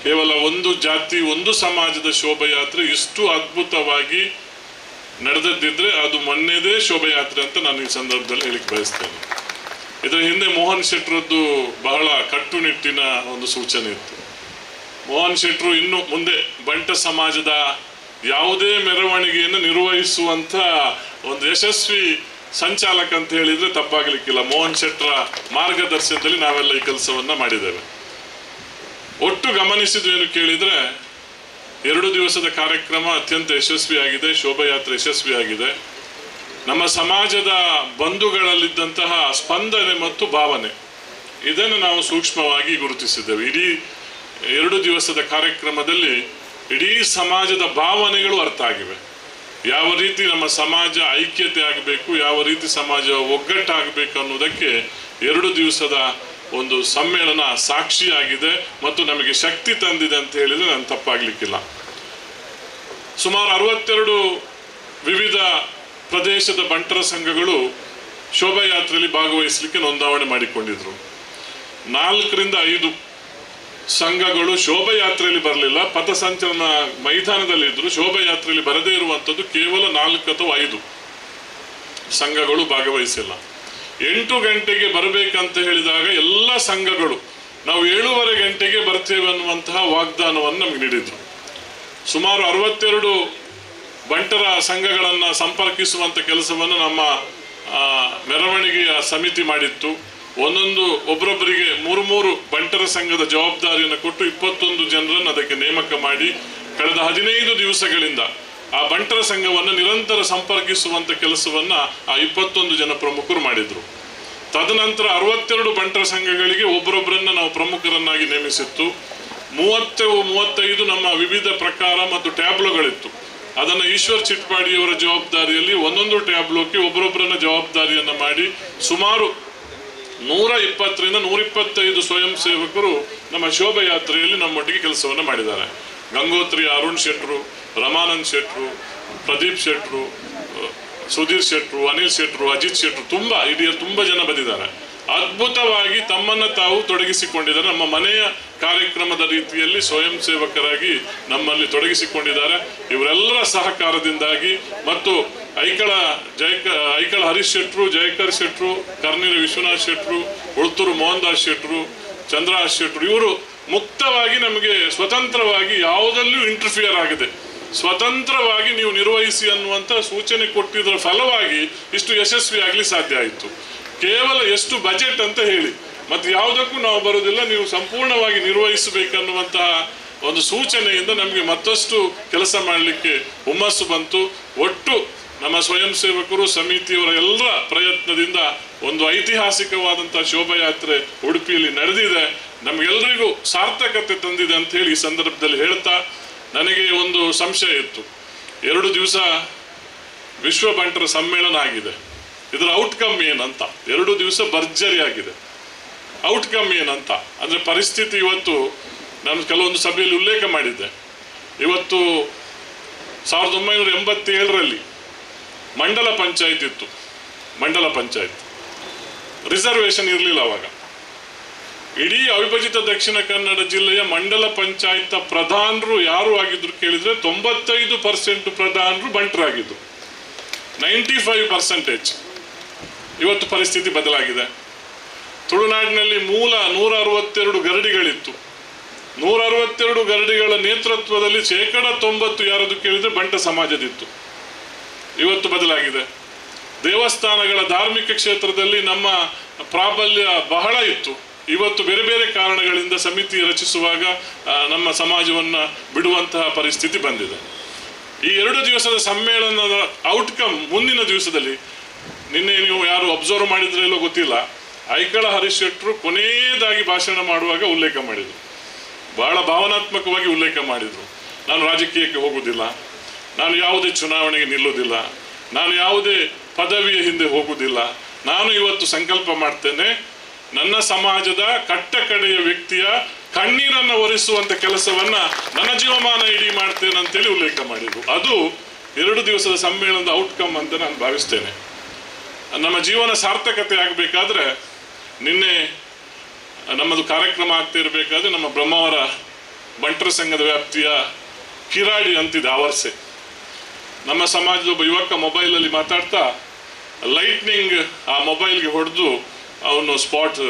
ಕೇವಲ ಒಂದು ಜಾತಿ ಒಂದು ಸಮಾಜದ ಶೋಭಾಯಾತ್ರೆ ಇಷ್ಟು ಅದ್ಭುತವಾಗಿ ನಡೆದದ್ದಿದ್ರೆ ಅದು ಮೊನ್ನೆದೇ ಶೋಭಾಯಾತ್ರೆ ಅಂತ ನಾನು ಈ ಸಂದರ್ಭದಲ್ಲಿ ಹೇಳಿಕ್ಕೆ ಬಯಸ್ತೇನೆ. ಇದರ ಹಿಂದೆ ಮೋಹನ್ ಶೆಟ್ರದ್ದು ಬಹಳ ಕಟ್ಟುನಿಟ್ಟಿನ ಒಂದು ಸೂಚನೆ ಇತ್ತು. ಮೋಹನ್ ಶೆಟ್ರು ಇನ್ನು ಮುಂದೆ ಬಂಟ ಸಮಾಜದ ಯಾವುದೇ ಮೆರವಣಿಗೆಯನ್ನು ನಿರ್ವಹಿಸುವಂಥ ಒಂದು ಯಶಸ್ವಿ ಸಂಚಾಲಕ ಅಂತ ಹೇಳಿದ್ರೆ ತಪ್ಪಾಗಲಿಕ್ಕಿಲ್ಲ. ಮೋಹನ್ ಶೆಟ್ರ ಮಾರ್ಗದರ್ಶನದಲ್ಲಿ ನಾವೆಲ್ಲ ಈ ಕೆಲಸವನ್ನ ಮಾಡಿದ್ದೇವೆ. ಒಟ್ಟು ಗಮನಿಸಿದ್ದು ಏನು ಕೇಳಿದ್ರೆ 2 ದಿವಸದ ಕಾರ್ಯಕ್ರಮ ಅತ್ಯಂತ ಯಶಸ್ವಿಯಾಗಿದೆ, ಶೋಭಾಯಾತ್ರೆ ಯಶಸ್ವಿಯಾಗಿದೆ. ನಮ್ಮ ಸಮಾಜದ ಬಂಧುಗಳಲ್ಲಿದ್ದಂತಹ ಸ್ಪಂದನೆ ಮತ್ತು ಭಾವನೆ ಇದನ್ನು ನಾವು ಸೂಕ್ಷ್ಮವಾಗಿ ಗುರುತಿಸಿದ್ದೇವೆ. ಇಡೀ 2 ದಿವಸದ ಕಾರ್ಯಕ್ರಮದಲ್ಲಿ ಇಡೀ ಸಮಾಜದ ಭಾವನೆಗಳು ಅರ್ಥ ಆಗಿವೆ. ಯಾವ ರೀತಿ ನಮ್ಮ ಸಮಾಜ ಐಕ್ಯತೆ ಆಗಬೇಕು, ಯಾವ ರೀತಿ ಸಮಾಜ ಒಗ್ಗಟ್ಟಾಗಬೇಕು ಅನ್ನೋದಕ್ಕೆ 2 ದಿವಸದ ಒಂದು ಸಮ್ಮೇಳನ ಸಾಕ್ಷಿಯಾಗಿದೆ ಮತ್ತು ನಮಗೆ ಶಕ್ತಿ ತಂದಿದೆ ಅಂತ ಹೇಳಿದ್ರೆ ನಾನು ತಪ್ಪಾಗ್ಲಿಕ್ಕಿಲ್ಲ. ಸುಮಾರು 62 ವಿವಿಧ ಪ್ರದೇಶದ ಬಂಟರ ಸಂಘಗಳು ಶೋಭಾಯಾತ್ರೆಯಲ್ಲಿ ಭಾಗವಹಿಸಲಿಕ್ಕೆ ನೋಂದಾವಣೆ ಮಾಡಿಕೊಂಡಿದ್ರು. 4 ರಿಂದ 5 ಸಂಘಗಳು ಶೋಭಾಯಾತ್ರೆಯಲ್ಲಿ ಬರಲಿಲ್ಲ, ಪಥಸಂಚಲನ ಮೈದಾನದಲ್ಲಿ ಇದ್ರು. ಶೋಭಾಯಾತ್ರೆಯಲ್ಲಿ ಬರದೇ ಇರುವಂಥದ್ದು ಕೇವಲ 4 ಅಥವಾ 5 ಸಂಘಗಳು ಭಾಗವಹಿಸಿಲ್ಲ. 8 ಗಂಟೆಗೆ ಬರಬೇಕಂತ ಹೇಳಿದಾಗ ಎಲ್ಲ ಸಂಘಗಳು ನಾವು 7:15 ಗಂಟೆಗೆ ಬರ್ತೇವೆ ಅನ್ನುವಂತಹ ವಾಗ್ದಾನವನ್ನು ನಮಗೆ ನೀಡಿದ್ರು. ಸುಮಾರು 62 ಬಂಟರ ಸಂಘಗಳನ್ನು ಸಂಪರ್ಕಿಸುವಂಥ ಕೆಲಸವನ್ನು ನಮ್ಮ ಮೆರವಣಿಗೆಯ ಸಮಿತಿ ಮಾಡಿತ್ತು. ಒಬ್ಬರೊಬ್ಬರಿಗೆ 3 ಬಂಟರ ಸಂಘದ ಜವಾಬ್ದಾರಿಯನ್ನು ಕೊಟ್ಟು 21 ಜನರನ್ನು ಅದಕ್ಕೆ ನೇಮಕ ಮಾಡಿ ಕಳೆದ 15 ದಿವಸಗಳಿಂದ ಆ ಬಂಟರ ಸಂಘವನ್ನು ನಿರಂತರ ಸಂಪರ್ಕಿಸುವಂಥ ಕೆಲಸವನ್ನ ಆ 21 ಜನ ಪ್ರಮುಖರು ಮಾಡಿದ್ರು. ತದನಂತರ 62 ಬಂಟರ ಸಂಘಗಳಿಗೆ ಒಬ್ಬರೊಬ್ಬರನ್ನ ನಾವು ಪ್ರಮುಖರನ್ನಾಗಿ ನೇಮಿಸಿತ್ತು. 30-35 ನಮ್ಮ ವಿವಿಧ ಪ್ರಕಾರ ಮತ್ತು ಟ್ಯಾಬ್ಲೋಗಳಿತ್ತು. ಅದನ್ನು ಈಶ್ವರ್ ಚಿಟ್ಪಾಡಿಯವರ ಜವಾಬ್ದಾರಿಯಲ್ಲಿ ಒಂದೊಂದು ಟ್ಯಾಬ್ಲೋಕ್ಕೆ ಒಬ್ಬರೊಬ್ಬರನ್ನ ಜವಾಬ್ದಾರಿಯನ್ನು ಮಾಡಿ ಸುಮಾರು 120 ರಿಂದ 125 ಸ್ವಯಂ ಸೇವಕರು ನಮ್ಮ ಶೋಭಾಯಾತ್ರೆಯಲ್ಲಿ ನಮ್ಮೊಟ್ಟಿಗೆ ಕೆಲಸವನ್ನು ಮಾಡಿದ್ದಾರೆ. ಗಂಗೋತ್ರಿ ಅರುಣ್ ಶೆಟ್ರು, ರಮಾನಂದ್ ಶೆಟ್ರು, ಪ್ರದೀಪ್ ಶೆಟ್ರು, ಸುಧೀರ್ ಶೆಟ್ರು, ಅನಿಲ್ ಶೆಟ್ರು, ಅಜಿತ್ ಶೆಟ್ರು, ತುಂಬ ಜನ ಬಂದಿದ್ದಾರೆ. ಅದ್ಭುತವಾಗಿ ತಮ್ಮನ್ನು ತಾವು ತೊಡಗಿಸಿಕೊಂಡಿದ್ದಾರೆ. ನಮ್ಮ ಮನೆಯ ಕಾರ್ಯಕ್ರಮದ ರೀತಿಯಲ್ಲಿ ಸ್ವಯಂ ಸೇವಕರಾಗಿ ನಮ್ಮಲ್ಲಿ ತೊಡಗಿಸಿಕೊಂಡಿದ್ದಾರೆ. ಇವರೆಲ್ಲರ ಸಹಕಾರದಿಂದಾಗಿ ಮತ್ತು ಐಕಳ ಹರೀಶ್ ಶೆಟ್ರು, ಜಯಕರ್ ಶೆಟ್ರು, ಕರ್ನೀರ ವಿಶ್ವನಾಥ್ ಶೆಟ್ರು, ಉಳ್ತೂರು ಮೋಹನ್ ದಾಸ್ ಶೆಟ್ರು, ಚಂದ್ರಹಾಸ್ ಶೆಟ್ರು, ಇವರು ಮುಕ್ತವಾಗಿ ನಮಗೆ ಸ್ವತಂತ್ರವಾಗಿ ಯಾವುದಲ್ಲೂ ಇಂಟರ್ಫಿಯರ್ ಆಗಿದೆ, ಸ್ವತಂತ್ರವಾಗಿ ನೀವು ನಿರ್ವಹಿಸಿ ಅನ್ನುವಂಥ ಸೂಚನೆ ಕೊಟ್ಟಿದ್ದರ ಫಲವಾಗಿ ಇಷ್ಟು ಯಶಸ್ವಿ ಆಗಲಿ ಸಾಧ್ಯ ಆಯಿತು. ಕೇವಲ ಎಷ್ಟು ಬಜೆಟ್ ಅಂತ ಹೇಳಿ ಮತ್ತು ಯಾವುದಕ್ಕೂ ನಾವು ಬರುವುದಿಲ್ಲ, ನೀವು ಸಂಪೂರ್ಣವಾಗಿ ನಿರ್ವಹಿಸಬೇಕನ್ನುವಂತಹ ಒಂದು ಸೂಚನೆಯಿಂದ ನಮಗೆ ಮತ್ತಷ್ಟು ಕೆಲಸ ಮಾಡಲಿಕ್ಕೆ ಹುಮ್ಮಸ್ಸು ಬಂತು. ಒಟ್ಟು ನಮ್ಮ ಸ್ವಯಂ ಸೇವಕರು ಸಮಿತಿಯವರ ಎಲ್ಲ ಪ್ರಯತ್ನದಿಂದ ಒಂದು ಐತಿಹಾಸಿಕವಾದಂತಹ ಶೋಭಾಯಾತ್ರೆ ಉಡುಪಿಯಲ್ಲಿ ನಡೆದಿದೆ. ನಮಗೆಲ್ಲರಿಗೂ ಸಾರ್ಥಕತೆ ತಂದಿದೆ ಅಂತ ಹೇಳಿ ಈ ಸಂದರ್ಭದಲ್ಲಿ ಹೇಳ್ತಾ, ನನಗೆ ಒಂದು ಸಂಶಯ ಇತ್ತು. 2 ದಿವಸ ವಿಶ್ವ ಬಂಟರ ಸಮ್ಮೇಳನ ಆಗಿದೆ, ಇದರ ಔಟ್ಕಮ್ ಏನಂತ. 2 ದಿವಸ ಭರ್ಜರಿ ಆಗಿದೆ, ಔಟ್ಕಮ್ ಏನಂತ ಅಂದರೆ ಪರಿಸ್ಥಿತಿ. ಇವತ್ತು ನಾನು ಕೆಲವೊಂದು ಸಭೆಯಲ್ಲಿ ಉಲ್ಲೇಖ ಮಾಡಿದ್ದೆ. ಇವತ್ತು 1987ರಲ್ಲಿ ಮಂಡಲ ಪಂಚಾಯತ್ ಇತ್ತು. ಮಂಡಲ ಪಂಚಾಯತ್ ರಿಸರ್ವೇಶನ್ ಇರಲಿಲ್ಲ ಅವಾಗ. ಇಡೀ ಅವಿಭಜಿತ ದಕ್ಷಿಣ ಕನ್ನಡ ಜಿಲ್ಲೆಯ ಮಂಡಲ ಪಂಚಾಯತ್ ಪ್ರಧಾನರು ಯಾರು ಆಗಿದ್ರು ಕೇಳಿದ್ರೆ 95% ಪ್ರಧಾನರು ಬಂಟರಾಗಿದ್ರು, 95%. ಇವತ್ತು ಪರಿಸ್ಥಿತಿ ಬದಲಾಗಿದೆ. ತುಳುನಾಡಿನಲ್ಲಿ ಮೂಲ 162 ಗರಡಿಗಳಿತ್ತು. 162 ಗರಡಿಗಳ ನೇತೃತ್ವದಲ್ಲಿ 90% ಯಾರದು ಕೇಳಿದ್ರೆ ಬಂಟ ಸಮಾಜದಿತ್ತು. ಇವತ್ತು ಬದಲಾಗಿದೆ. ದೇವಸ್ಥಾನಗಳ ಧಾರ್ಮಿಕ ಕ್ಷೇತ್ರದಲ್ಲಿ ನಮ್ಮ ಪ್ರಾಬಲ್ಯ ಬಹಳ ಇತ್ತು. ಇವತ್ತು ಬೇರೆ ಬೇರೆ ಕಾರಣಗಳಿಂದ ಸಮಿತಿ ರಚಿಸುವಾಗ ನಮ್ಮ ಸಮಾಜವನ್ನು ಬಿಡುವಂತಹ ಪರಿಸ್ಥಿತಿ ಬಂದಿದೆ. ಈ 2 ದಿವಸದ ಸಮ್ಮೇಳನದ ಔಟ್ಕಮ್ ಮುಂದಿನ ದಿವಸದಲ್ಲಿ, ನಿನ್ನೆ ನೀವು ಯಾರು ಅಬ್ಸರ್ವ್ ಮಾಡಿದ್ರೆ ಇಲ್ಲೋ ಗೊತ್ತಿಲ್ಲ, ಐಕಳ ಹರೀಶ್ ಶೆಟ್ರು ಕೊನೆಯದಾಗಿ ಭಾಷಣ ಮಾಡುವಾಗ ಉಲ್ಲೇಖ ಮಾಡಿದರು, ಬಹಳ ಭಾವನಾತ್ಮಕವಾಗಿ ಉಲ್ಲೇಖ ಮಾಡಿದರು. ನಾನು ರಾಜಕೀಯಕ್ಕೆ ಹೋಗುವುದಿಲ್ಲ, ನಾನು ಯಾವುದೇ ಚುನಾವಣೆಗೆ ನಿಲ್ಲುವುದಿಲ್ಲ, ನಾನು ಯಾವುದೇ ಪದವಿಯ ಹಿಂದೆ ಹೋಗುವುದಿಲ್ಲ. ನಾನು ಇವತ್ತು ಸಂಕಲ್ಪ ಮಾಡ್ತೇನೆ, ನನ್ನ ಸಮಾಜದ ಕಟ್ಟ ಕಡೆಯ ವ್ಯಕ್ತಿಯ ಕಣ್ಣೀರನ್ನು ಒರೆಸುವಂಥ ಕೆಲಸವನ್ನ ನನ್ನ ಜೀವಮಾನ ಇಡೀ ಮಾಡ್ತೇನೆ ಅಂತೇಳಿ ಉಲ್ಲೇಖ ಮಾಡಿದ್ರು. ಅದು 2 ದಿವಸದ ಸಮ್ಮೇಳನದ ಔಟ್ಕಮ್ ಅಂತ ನಾನು ಭಾವಿಸ್ತೇನೆ. ನಮ್ಮ ಜೀವನ ಸಾರ್ಥಕತೆ ಆಗಬೇಕಾದ್ರೆ ನಿನ್ನೆ ನಮ್ಮದು ಕಾರ್ಯಕ್ರಮ ಆಗ್ತಾ ಇರಬೇಕಾದ್ರೆ ನಮ್ಮ ಬ್ರಹ್ಮಾವರ ಬಂಟರ ಸಂಘದ ವ್ಯಾಪ್ತಿಯ ಕಿರಾಡಿ ಅಂತಿದೆ ಆವರ್ಸೆ. ನಮ್ಮ ಸಮಾಜದ ಒಬ್ಬ ಯುವಕ ಮೊಬೈಲಲ್ಲಿ ಮಾತಾಡ್ತಾ ಲೈಟ್ನಿಂಗ್ ಆ ಮೊಬೈಲ್ಗೆ ಹೊಡೆದು ಅವನು ಸ್ಪಾಟ್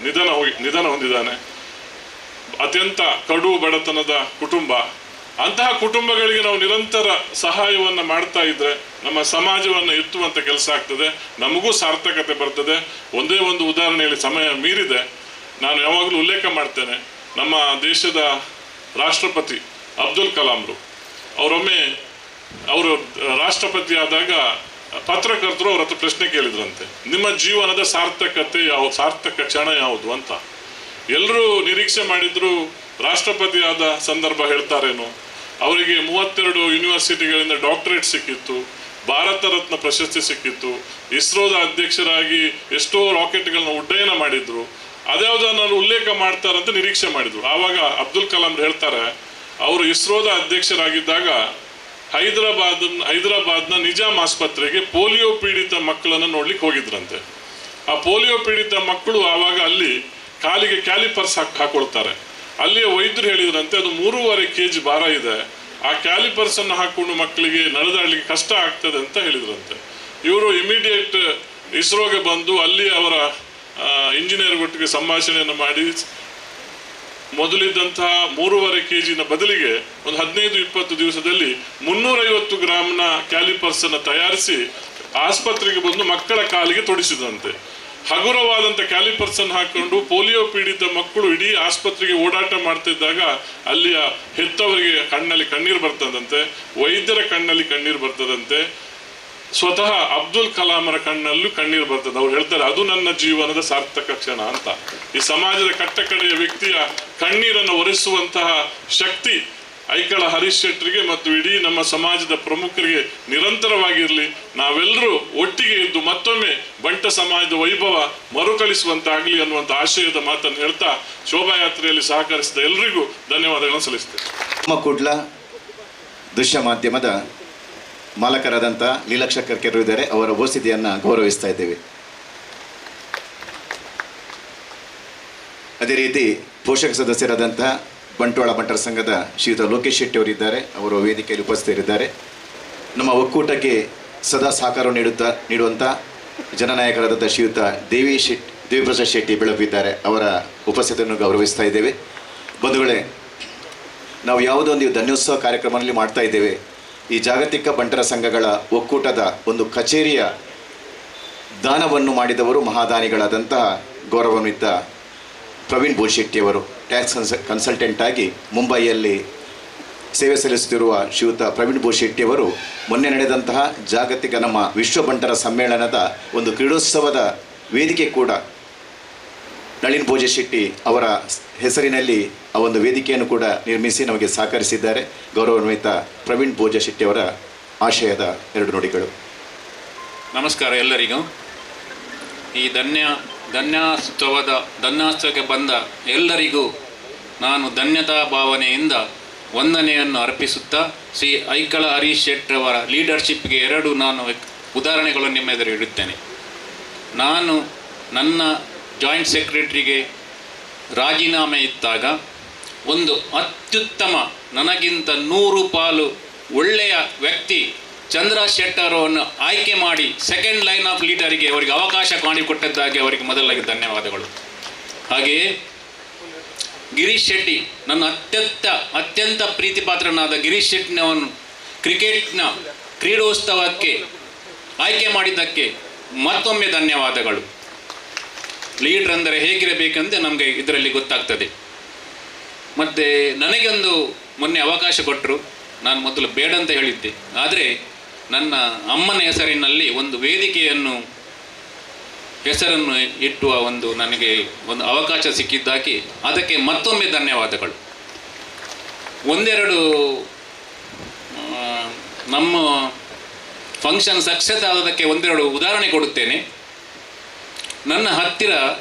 ನಿಧನ ಹೊಂದಿದ್ದಾನೆ. ಅತ್ಯಂತ ಕಡು ಬಡತನದ ಕುಟುಂಬ. ಅಂತಹ ಕುಟುಂಬಗಳಿಗೆ ನಾವು ನಿರಂತರ ಸಹಾಯವನ್ನು ಮಾಡ್ತಾ ಇದ್ರೆ ನಮ್ಮ ಸಮಾಜವನ್ನು ಎತ್ತುವಂಥ ಕೆಲಸ ಆಗ್ತದೆ, ನಮಗೂ ಸಾರ್ಥಕತೆ ಬರ್ತದೆ. ಒಂದೇ ಒಂದು ಉದಾಹರಣೆಯಲ್ಲಿ ಸಮಯ ಮೀರಿದೆ, ನಾನು ಯಾವಾಗಲೂ ಉಲ್ಲೇಖ ಮಾಡ್ತೇನೆ. ನಮ್ಮ ದೇಶದ ರಾಷ್ಟ್ರಪತಿ ಅಬ್ದುಲ್ ಕಲಾಂರು ಅವರೊಮ್ಮೆ ಅವರು ರಾಷ್ಟ್ರಪತಿ ಆದಾಗ ಪತ್ರಕರ್ತರು ಅವ್ರ ಹತ್ರ ಪ್ರಶ್ನೆ ಕೇಳಿದ್ರಂತೆ, ನಿಮ್ಮ ಜೀವನದ ಸಾರ್ಥಕ ಕ್ಷಣ ಯಾವುದು ಅಂತ. ಎಲ್ಲರೂ ನಿರೀಕ್ಷೆ ಮಾಡಿದ್ರು ರಾಷ್ಟ್ರಪತಿ ಆದ ಸಂದರ್ಭ ಹೇಳ್ತಾರೇನೋ. ಅವರಿಗೆ 32 ಯೂನಿವರ್ಸಿಟಿಗಳಿಂದ ಡಾಕ್ಟರೇಟ್ ಸಿಕ್ಕಿತ್ತು, ಭಾರತ ರತ್ನ ಪ್ರಶಸ್ತಿ ಸಿಕ್ಕಿತ್ತು, ಇಸ್ರೋದ ಅಧ್ಯಕ್ಷರಾಗಿ ಎಷ್ಟೋ ರಾಕೆಟ್ಗಳನ್ನ ಉಡ್ಡಯನ ಮಾಡಿದ್ರು, ಅದ್ಯಾವುದನ್ನು ಉಲ್ಲೇಖ ಮಾಡ್ತಾರಂತ ನಿರೀಕ್ಷೆ ಮಾಡಿದ್ರು. ಆವಾಗ ಅಬ್ದುಲ್ ಕಲಾಂ ಹೇಳ್ತಾರೆ, ಅವರು ಇಸ್ರೋದ ಅಧ್ಯಕ್ಷರಾಗಿದ್ದಾಗ ಹೈದರಾಬಾದ್ನ ನಿಜಾಮ್ ಆಸ್ಪತ್ರೆಗೆ ಪೋಲಿಯೋ ಪೀಡಿತ ಮಕ್ಕಳನ್ನು ನೋಡ್ಲಿಕ್ಕೆ ಹೋಗಿದ್ರಂತೆ. ಆ ಪೋಲಿಯೋ ಪೀಡಿತ ಮಕ್ಕಳು ಆವಾಗ ಅಲ್ಲಿ ಕಾಲಿಗೆ ಕ್ಯಾಲಿಪರ್ಸ್ ಹಾಕೊಳ್ತಾರೆ. ಅಲ್ಲಿಯ ವೈದ್ಯರು ಹೇಳಿದ್ರಂತೆ ಅದು 3.5 kg ಭಾರ ಇದೆ, ಆ ಕ್ಯಾಲಿಪರ್ಸ್ ಅನ್ನು ಹಾಕೊಂಡು ಮಕ್ಕಳಿಗೆ ನಡೆದಾಡ್ಲಿಕ್ಕೆ ಕಷ್ಟ ಆಗ್ತದೆ ಅಂತ ಹೇಳಿದ್ರಂತೆ. ಇವರು ಇಮಿಡಿಯೇಟ್ ಇಸ್ರೋಗೆ ಬಂದು ಅಲ್ಲಿ ಅವರ ಇಂಜಿನಿಯರ್ ಒಟ್ಟಿಗೆ ಸಂಭಾಷಣೆಯನ್ನು ಮಾಡಿ ಮೊದಲಿದ್ದಂತಹ 3.5 kg ಬದಲಿಗೆ ಒಂದು 15-20 ದಿವಸದಲ್ಲಿ 350 ಗ್ರಾಮ್ನ ಕ್ಯಾಲಿಪರ್ಸ್ ಅನ್ನು ತಯಾರಿಸಿ ಆಸ್ಪತ್ರೆಗೆ ಬಂದು ಮಕ್ಕಳ ಕಾಲಿಗೆ ತೊಡಿಸಿದಂತೆ. ಹಗುರವಾದಂಥ ಕ್ಯಾಲಿಪರ್ಸ್ ಅನ್ನು ಹಾಕೊಂಡು ಪೋಲಿಯೋ ಪೀಡಿತ ಮಕ್ಕಳು ಇಡೀ ಆಸ್ಪತ್ರೆಗೆ ಓಡಾಟ ಮಾಡ್ತಿದ್ದಾಗ ಅಲ್ಲಿಯ ಹೆತ್ತವರಿಗೆ ಕಣ್ಣಲ್ಲಿ ಕಣ್ಣೀರು ಬರ್ತದಂತೆ, ವೈದ್ಯರ ಕಣ್ಣಲ್ಲಿ ಕಣ್ಣೀರು ಬರ್ತದಂತೆ, ಸ್ವತಃ ಅಬ್ದುಲ್ ಕಲಾಮರ ಕಣ್ಣಲ್ಲೂ ಕಣ್ಣೀರು ಬರ್ತದೆ. ಅವ್ರು ಹೇಳ್ತಾರೆ ಅದು ನನ್ನ ಜೀವನದ ಸಾರ್ಥಕ ಕ್ಷಣ ಅಂತ. ಈ ಸಮಾಜದ ಕಟ್ಟಕಡೆಯ ವ್ಯಕ್ತಿಯ ಕಣ್ಣೀರನ್ನು ಒರೆಸುವಂತಹ ಶಕ್ತಿ ಐಕಳ ಹರೀಶ್ ಶೆಟ್ಟರಿಗೆ ಮತ್ತು ಇಡೀ ನಮ್ಮ ಸಮಾಜದ ಪ್ರಮುಖರಿಗೆ ನಿರಂತರವಾಗಿರಲಿ. ನಾವೆಲ್ಲರೂ ಒಟ್ಟಿಗೆ ಇದ್ದು ಮತ್ತೊಮ್ಮೆ ಬಂಟ ಸಮಾಜದ ವೈಭವ ಮರುಕಳಿಸುವಂತಾಗಲಿ ಅನ್ನುವಂಥ ಆಶಯದ ಮಾತನ್ನು ಹೇಳ್ತಾ ಶೋಭಾಯಾತ್ರೆಯಲ್ಲಿ ಸಹಕರಿಸಿದ ಎಲ್ಲರಿಗೂ ಧನ್ಯವಾದಗಳನ್ನು ಸಲ್ಲಿಸ್ತೇನೆ. ನಮ್ಮ ಕುಡ್ಲ ದೃಶ್ಯ ಮಾಧ್ಯಮದ ಮಾಲಕರಾದಂಥ ಲೀಲಾಕ್ಷ ಕರ್ಕೆರು ಇದ್ದಾರೆ, ಅವರ ಉಪಸ್ಥಿತಿಯನ್ನು ಗೌರವಿಸ್ತಾ ಇದ್ದೇವೆ. ಅದೇ ರೀತಿ ಪೋಷಕ ಸದಸ್ಯರಾದಂಥ ಬಂಟ್ವಾಳ ಬಂಟರ ಸಂಘದ ಶ್ರೀಯುತ ಲೋಕೇಶ್ ಶೆಟ್ಟಿ ಅವರಿದ್ದಾರೆ, ಅವರು ವೇದಿಕೆಯಲ್ಲಿ ಉಪಸ್ಥಿತರಿದ್ದಾರೆ. ನಮ್ಮ ಒಕ್ಕೂಟಕ್ಕೆ ಸದಾ ಸಹಕಾರ ನೀಡುವಂಥ ಜನನಾಯಕರಾದಂಥ ಶ್ರೀಯುತ ದೇವಿಪ್ರಸಾದ್ ಶೆಟ್ಟಿ ಬೆಳಪಿದ್ದಾರೆ, ಅವರ ಉಪಸ್ಥಿತಿಯನ್ನು ಗೌರವಿಸ್ತಾ ಇದ್ದೇವೆ. ಬಂಧುಗಳೇ, ನಾವು ಯಾವುದೋ ಒಂದು ಧನ್ಯೋತ್ಸವ ಕಾರ್ಯಕ್ರಮದಲ್ಲಿ ಮಾಡ್ತಾ ಇದ್ದೇವೆ. ಈ ಜಾಗತಿಕ ಬಂಟರ ಸಂಘಗಳ ಒಕ್ಕೂಟದ ಒಂದು ಕಚೇರಿಯ ದಾನವನ್ನು ಮಾಡಿದವರು ಮಹಾದಾನಿಗಳಾದಂತಹ ಗೌರವಾನ್ವಿತ ಪ್ರವೀಣ್ ಬೋಶೆಟ್ಟಿಯವರು. ಟ್ಯಾಕ್ಸ್ ಕನ್ಸಲ್ಟೆಂಟ್ ಆಗಿ ಮುಂಬೈಯಲ್ಲಿ ಸೇವೆ ಸಲ್ಲಿಸುತ್ತಿರುವ ಶ್ರೀಯುತ ಪ್ರವೀಣ್ ಬೋಶೆಟ್ಟಿಯವರು ಮೊನ್ನೆ ನಡೆದಂತಹ ಜಾಗತಿಕ ನಮ್ಮ ವಿಶ್ವ ಬಂಟರ ಸಮ್ಮೇಳನದ ಒಂದು ಕ್ರೀಡೋತ್ಸವದ ವೇದಿಕೆ ಕೂಡ ನಳಿನ್ ಭೋಜಶೆಟ್ಟಿ ಅವರ ಹೆಸರಿನಲ್ಲಿ ಆ ಒಂದು ವೇದಿಕೆಯನ್ನು ಕೂಡ ನಿರ್ಮಿಸಿ ನಮಗೆ ಸಹಕರಿಸಿದ್ದಾರೆ. ಗೌರವಾನ್ವಿತ ಪ್ರವೀಣ್ ಭೋಜಶೆಟ್ಟಿ ಅವರ ಆಶಯದ 2 ನುಡಿಗಳು. ನಮಸ್ಕಾರ ಎಲ್ಲರಿಗೂ. ಈ ಧನ್ಯೋತ್ಸವಕ್ಕೆ ಬಂದ ಎಲ್ಲರಿಗೂ ನಾನು ಧನ್ಯತಾ ಭಾವನೆಯಿಂದ ವಂದನೆಯನ್ನು ಅರ್ಪಿಸುತ್ತಾ ಶ್ರೀ ಐಕಳ ಹರೀಶ್ ಶೆಟ್ಟರವರ ಲೀಡರ್ಶಿಪ್ಗೆ 2 ನಾನು ಉದಾಹರಣೆಗಳನ್ನು ನಿಮ್ಮ ಎದುರು ಇಡುತ್ತೇನೆ. ನಾನು ನನ್ನ ಜಾಯಿಂಟ್ ಸೆಕ್ರೆಟರಿಗೆ ರಾಜೀನಾಮೆ ಇದ್ದಾಗ ಒಂದು ಅತ್ಯುತ್ತಮ, ನನಗಿಂತ 100 ಪಾಲು ಒಳ್ಳೆಯ ವ್ಯಕ್ತಿ ಚಂದ್ರ ಶೆಟ್ಟರವನ್ನು ಆಯ್ಕೆ ಮಾಡಿ ಸೆಕೆಂಡ್ ಲೈನ್ ಆಫ್ ಲೀಡರಿಗೆ ಅವರಿಗೆ ಅವಕಾಶ ಮಾಡಿಕೊಟ್ಟದ್ದಾಗಿ ಅವರಿಗೆ ಮೊದಲಾಗಿ ಧನ್ಯವಾದಗಳು. ಹಾಗೆಯೇ ಗಿರೀಶ್ ಶೆಟ್ಟಿ, ನನ್ನ ಅತ್ಯಂತ ಪ್ರೀತಿಪಾತ್ರನಾದ ಗಿರೀಶ್ ಶೆಟ್ಟಿನವನು ಕ್ರಿಕೆಟ್ನ ಕ್ರೀಡೋತ್ಸವಕ್ಕೆ ಆಯ್ಕೆ ಮಾಡಿದ್ದಕ್ಕೆ ಮತ್ತೊಮ್ಮೆ ಧನ್ಯವಾದಗಳು. ಲೀಡ್ರ್ ಅಂದರೆ ಹೇಗಿರಬೇಕಂತ ನಮಗೆ ಇದರಲ್ಲಿ ಗೊತ್ತಾಗ್ತದೆ. ಮತ್ತು ನನಗೊಂದು ಮೊನ್ನೆ ಅವಕಾಶ ಕೊಟ್ಟರು, ನಾನು ಮೊದಲು ಬೇಡ ಅಂತ ಹೇಳಿದ್ದೆ. ಆದರೆ ನನ್ನ ಅಮ್ಮನ ಹೆಸರಿನಲ್ಲಿ ಒಂದು ವೇದಿಕೆಯನ್ನು ಹೆಸರನ್ನು ಇಟ್ಟುವ ನನಗೆ ಒಂದು ಅವಕಾಶ ಸಿಕ್ಕಿದ್ದಾಗಿ ಅದಕ್ಕೆ ಮತ್ತೊಮ್ಮೆ ಧನ್ಯವಾದಗಳು. 1-2 ನಮ್ಮ ಫಂಕ್ಷನ್ ಸಕ್ಸಸ್ ಆದದಕ್ಕೆ 1-2 ಉದಾಹರಣೆ ಕೊಡುತ್ತೇನೆ. ನನ್ನ ಹತ್ತಿರ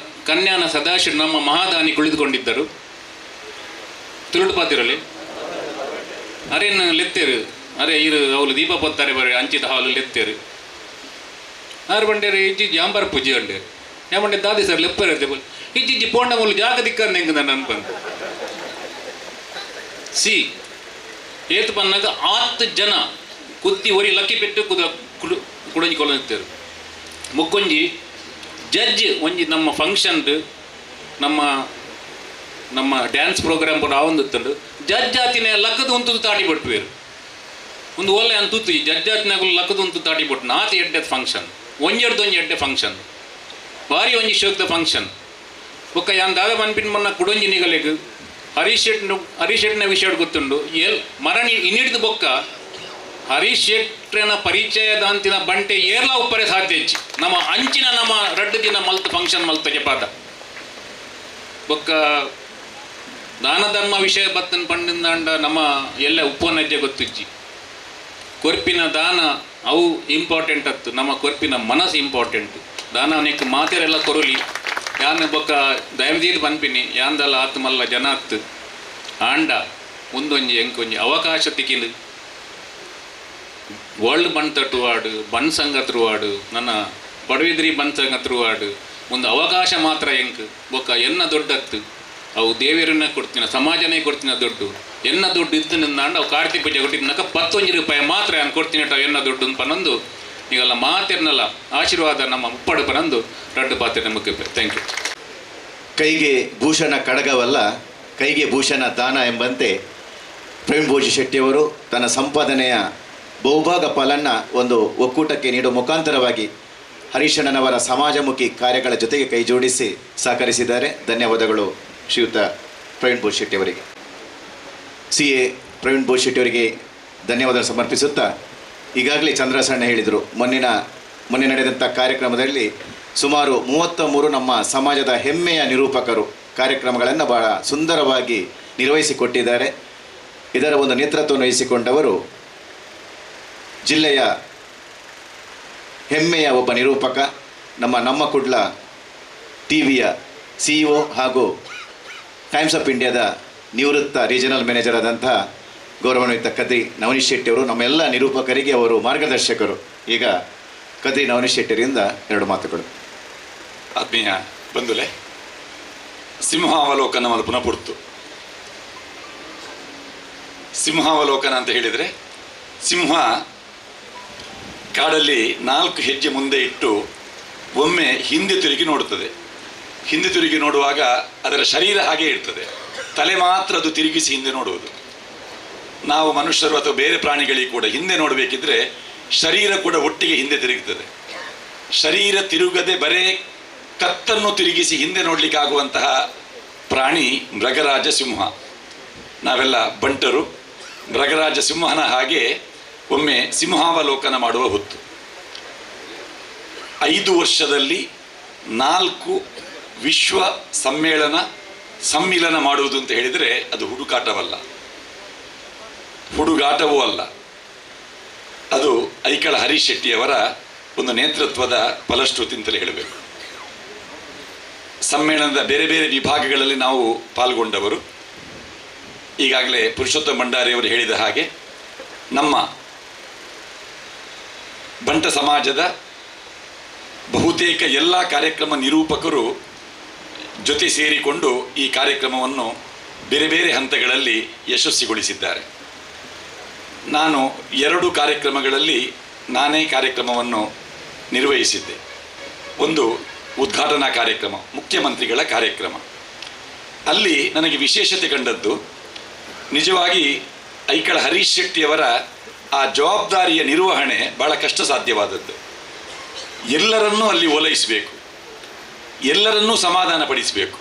ಕನ್ಯಾನ ಸದಾಶಿವ ನಮ್ಮ ಮಹಾದಾನಿ ಕುಳಿತುಕೊಂಡಿದ್ದರು. ತುಳುಪಾತಿರಲಿ ಅರೇನು ಲೆತ್ತೇರು ಅರೆ ಇರು ಅವಳು ದೀಪ ಪತ್ತಾರೆ ಬರೀ ಅಂಚಿದ ಹಾಲು ಲೆತ್ತೇರು ಆರು ಬಂಡೇರು ಇಜ್ಜಿ ಜಾಂಬಾರ್ ಪೂಜೆ ಉಂಡೆ ಏಮಂಡೆ ದಾದಿ ಸರ್ ಲೆಪ್ಪ ಇರುತ್ತೆ ಇಜ್ಜಿ ಪೋಂಡ ಮೂಲ ಜಾಗ ದಿಕ್ಕಂದ ಹೆಂಗೆ ನಾನು ಅನ್ಪಂತ ಸಿ ಏತು ಪನ್ನಾಗ 10 ಜನ ಕುತ್ತಿ ಒರಿ ಲಕ್ಕಿ ಪೆಟ್ಟು ಕುಡಂಜಿ ಕೊಲ್ಲಿರ್ತಾರೆ ಮುಕ್ಕೊಂಜಿ ಜಡ್ಜ್ ಒಂಜಿ ನಮ್ಮ ಫಂಕ್ಷನ್ ನಮ್ಮ ಡ್ಯಾನ್ಸ್ ಪ್ರೋಗ್ರಾಮ್ ಕೂಡ ಆವೊಂದುತ್ತಂಡು ಜಡ್ಜ್ ಆತಿನ ಲಕ್ಕದ ಉಂತು ತಾಟಿ ಬಿಟ್ವೇರು ಒಂದು ಒಳ್ಳೆ ಅಂತೂತು ಈ ಜಡ್ಜ್ ಆತಿನಾಗ ಲಕ್ಕದ ಉಂತು ತಾಟಿ ಬಿಟ್ಟು ನಾತಿ ಎಡ್ಡೆ ಫಂಕ್ಷನ್ ಒಂಜಿ ಎಡ್ಡೆ ಫಂಕ್ಷನ್ ಭಾರಿ ಒಂಜಿ ಶೋಕ್ದ ಫಂಕ್ಷನ್ ಬೊಕ್ಕ ಯಾನ್ ದಾದ ಮನ್ಪಿನ ಮೊನ್ನ ಕುಡೊಂಜಿ ನಿಗಲೆಗ್ ಹರೀಶ್ ಶೆಟ್ನ ವಿಷಯ ಗೊತ್ತುಂಡು ಮರಣಿ ಇನ್ನಿಡ್ದು ಬೊಕ್ಕ ಹರೀಶ್ ಶೆಟ್ರನ ಪರಿಚಯದ ಅಂತಿನ ಬಂಟೆ ಏರ್ಲ ಉಪ್ಪರೆ ಸಾಧ್ಯ ಹೆಚ್ಚಿ ನಮ್ಮ ಅಂಚಿನ ನಮ್ಮ 2 ದಿನ ಮಲ್ತ ಫಂಕ್ಷನ್ ಮಲ್ತಗೆ ಪಾದ ಬೊಕ್ಕ ದಾನ ಧರ್ಮ ವಿಷಯ ಬತ್ತನ್ ಪಂಡಿಂದಾಂಡ ನಮ್ಮ ಎಲ್ಲ ಉಪ್ಪನಜ್ಜೆ ಗೊತ್ತಿಜ್ಜಿ ಕೊರ್ಪಿನ ದಾನ ಅವು ಇಂಪಾರ್ಟೆಂಟ್ ಅತ್ತು ನಮ್ಮ ಕೊರ್ಪಿನ ಮನಸ್ಸು ಇಂಪಾರ್ಟೆಂಟ್ ದಾನ ನೆಕ್ ಮಾತೆರೆಲ್ಲ ಕೊರಲಿ ಯಾನ್ ಬೊಕ್ಕ ದಯಮದೀದ್ ಪನ್ಪಿನಿ ಯಾಂದಲ್ಲ ಆತ್ ಮಲ್ಲ ಜನ ಅತ್ತು ಆಂಡ ಮುಂದೊಂಜಿ ಎಂಕೊಂಜಿ ಅವಕಾಶ ತಿಕ್ಕಿಲು ವರ್ಲ್ಡ್ ಬನ್ ತಟ್ಟುವಾಡು ಬನ್ ಸಂಘ ತರುವಾಡು ನನ್ನ ಪಡವಿದ್ರಿ ಬನ್ ಸಂಘ ತರುವಾಡು ಒಂದು ಅವಕಾಶ ಮಾತ್ರ ಎಂಕ್ ಬೊಕ್ಕ ಎನ್ನ ದೊಡ್ಡತ್ತು ಅವು ದೇವರನ್ನ ಕೊಡ್ತೀನ ಸಮಾಜನೇ ಕೊಡ್ತೀನ ದುಡ್ಡು ಎನ್ನ ದುಡ್ಡು ಇತ್ತು ನಿಂದಾಂಡ ಅವು ಕಾರ್ತಿಕ್ ಪೂಜೆ ಕೊಟ್ಟಿದ್ನಕ 11 ರೂಪಾಯಿ ಮಾತ್ರ ನಾನು ಕೊಡ್ತೀನಿ ಎನ್ನ ದುಡ್ಡು ಪನಂದು ಈಗೆಲ್ಲ ಮಾತಿರ್ನಲ್ಲ ಆಶೀರ್ವಾದ ನಮ್ಮ ಮುಪ್ಪಡು ಪನಂದು 2 ಪಾತ್ರೆ ನಮಗೆ ಥ್ಯಾಂಕ್ ಯು. ಕೈಗೆ ಭೂಷಣ ಕಡಗವಲ್ಲ, ಕೈಗೆ ಭೂಷಣ ದಾನ ಎಂಬಂತೆ ಪ್ರವೀಣ್ ಬೋಜಿ ಶೆಟ್ಟಿಯವರು ತನ್ನ ಸಂಪಾದನೆಯ ಬಹುಭಾಗ ಪಾಲನ್ನು ಒಂದು ಒಕ್ಕೂಟಕ್ಕೆ ನೀಡುವ ಮುಖಾಂತರವಾಗಿ ಹರೀಶಣ್ಣನವರ ಸಮಾಜಮುಖಿ ಕಾರ್ಯಗಳ ಜೊತೆಗೆ ಕೈ ಜೋಡಿಸಿ ಸಹಕರಿಸಿದ್ದಾರೆ. ಧನ್ಯವಾದಗಳು ಶ್ರೀಯುತ ಪ್ರವೀಣ್ ಬೋಜಿ ಶೆಟ್ಟಿಯವರಿಗೆ. CA ಪ್ರವೀಣ್ ಬೋಜಿ ಶೆಟ್ಟಿಯವರಿಗೆ ಧನ್ಯವಾದ ಸಮರ್ಪಿಸುತ್ತಾ, ಈಗಾಗಲೇ ಚಂದ್ರಸಣ್ಣ ಹೇಳಿದರು, ಮೊನ್ನೆ ನಡೆದಂಥ ಕಾರ್ಯಕ್ರಮದಲ್ಲಿ ಸುಮಾರು 33 ನಮ್ಮ ಸಮಾಜದ ಹೆಮ್ಮೆಯ ನಿರೂಪಕರು ಕಾರ್ಯಕ್ರಮಗಳನ್ನು ಬಹಳ ಸುಂದರವಾಗಿ ನಿರ್ವಹಿಸಿಕೊಟ್ಟಿದ್ದಾರೆ. ಇದರ ಒಂದು ನೇತೃತ್ವವನ್ನು ವಹಿಸಿಕೊಂಡವರು ಜಿಲ್ಲೆಯ ಹೆಮ್ಮೆಯ ಒಬ್ಬ ನಿರೂಪಕ, ನಮ್ಮ ಕುಡ್ಲ TVಯ CEO ಹಾಗೂ ಟೈಮ್ಸ್ ಆಫ್ ಇಂಡಿಯಾದ ನಿವೃತ್ತ ರೀಜನಲ್ ಮ್ಯಾನೇಜರ್ ಆದಂತಹ ಗೌರವಾನ್ವಿತ ಕದ್ರಿ ನವನೀಶ್ ಶೆಟ್ಟಿಯವರು ನಮ್ಮೆಲ್ಲ ನಿರೂಪಕರಿಗೆ ಅವರು ಮಾರ್ಗದರ್ಶಕರು. ಈಗ ಕದ್ರಿ ನವನೀಶ್ ಶೆಟ್ಟಿಯರಿಂದ 2 ಮಾತುಗಳು. ಆತ್ಮೀಯ ಬಂಧುಲೆ, ಸಿಂಹಾವಲೋಕನ ಮಲ್ಪುನ ಪುರ್ತು. ಸಿಂಹಾವಲೋಕನ ಅಂತ ಹೇಳಿದರೆ, ಸಿಂಹ ಕಾಡಲ್ಲಿ 4 ಹೆಜ್ಜೆ ಮುಂದೆ ಇಟ್ಟು ಒಮ್ಮೆ ಹಿಂದೆ ತಿರುಗಿ ನೋಡುತ್ತದೆ. ಹಿಂದೆ ತಿರುಗಿ ನೋಡುವಾಗ ಅದರ ಶರೀರ ಹಾಗೆ ಇರ್ತದೆ, ತಲೆ ಮಾತ್ರ ಅದು ತಿರುಗಿಸಿ ಹಿಂದೆ ನೋಡುವುದು. ನಾವು ಮನುಷ್ಯರು ಅಥವಾ ಬೇರೆ ಪ್ರಾಣಿಗಳಿಗೆ ಕೂಡ ಹಿಂದೆ ನೋಡಬೇಕಿದ್ರೆ ಶರೀರ ಕೂಡ ಒಟ್ಟಿಗೆ ಹಿಂದೆ ತಿರುಗುತ್ತದೆ. ಶರೀರ ತಿರುಗದೆ ಬರೇ ಕತ್ತನ್ನು ತಿರುಗಿಸಿ ಹಿಂದೆ ನೋಡಲಿಕ್ಕಾಗುವಂತಹ ಪ್ರಾಣಿ ಮೃಗರಾಜ ಸಿಂಹ. ನಾವೆಲ್ಲ ಬಂಟರು. ಮೃಗರಾಜ ಸಿಂಹನ ಹಾಗೆ ಒಮ್ಮೆ ಸಿಂಹಾವಲೋಕನ ಮಾಡುವ ಹೊತ್ತು. 5 ವರ್ಷದಲ್ಲಿ 4 ವಿಶ್ವ ಸಮ್ಮಿಲನ ಮಾಡುವುದು ಅಂತ ಹೇಳಿದರೆ ಅದು ಹುಡುಗಾಟವೂ ಅಲ್ಲ. ಅದು ಐಕಳ ಹರೀಶ್ ಶೆಟ್ಟಿಯವರ ಒಂದು ನೇತೃತ್ವದ ಫಲಶ್ರುತಿ ಅಂತಲೇ ಹೇಳಬೇಕು. ಸಮ್ಮೇಳನದ ಬೇರೆ ಬೇರೆ ವಿಭಾಗಗಳಲ್ಲಿ ನಾವು ಪಾಲ್ಗೊಂಡವರು. ಈಗಾಗಲೇ ಪುರುಷೋತ್ತಮ ಭಂಡಾರಿಯವರು ಹೇಳಿದ ಹಾಗೆ ನಮ್ಮ ಬಂಟ ಸಮಾಜದ ಬಹುತೇಕ ಎಲ್ಲ ಕಾರ್ಯಕ್ರಮ ನಿರೂಪಕರು ಜೊತೆ ಸೇರಿಕೊಂಡು ಈ ಕಾರ್ಯಕ್ರಮವನ್ನು ಬೇರೆ ಬೇರೆ ಹಂತಗಳಲ್ಲಿ ಯಶಸ್ವಿಗೊಳಿಸಿದ್ದಾರೆ. ನಾನು 2 ಕಾರ್ಯಕ್ರಮಗಳಲ್ಲಿ ನಾನೇ ಕಾರ್ಯಕ್ರಮವನ್ನು ನಿರ್ವಹಿಸಿದ್ದೆ. ಒಂದು ಉದ್ಘಾಟನಾ ಕಾರ್ಯಕ್ರಮ, ಮುಖ್ಯಮಂತ್ರಿಗಳ ಕಾರ್ಯಕ್ರಮ. ಅಲ್ಲಿ ನನಗೆ ವಿಶೇಷತೆ ಕಂಡದ್ದು ನಿಜವಾಗಿ ಐಕಳ ಹರೀಶ್ ಶೆಟ್ಟಿಯವರ ಆ ಜವಾಬ್ದಾರಿಯ ನಿರ್ವಹಣೆ ಬಹಳ ಕಷ್ಟ ಸಾಧ್ಯವಾದದ್ದು. ಎಲ್ಲರನ್ನೂ ಅಲ್ಲಿ ಓಲೈಸಬೇಕು, ಎಲ್ಲರನ್ನೂ ಸಮಾಧಾನಪಡಿಸಬೇಕು.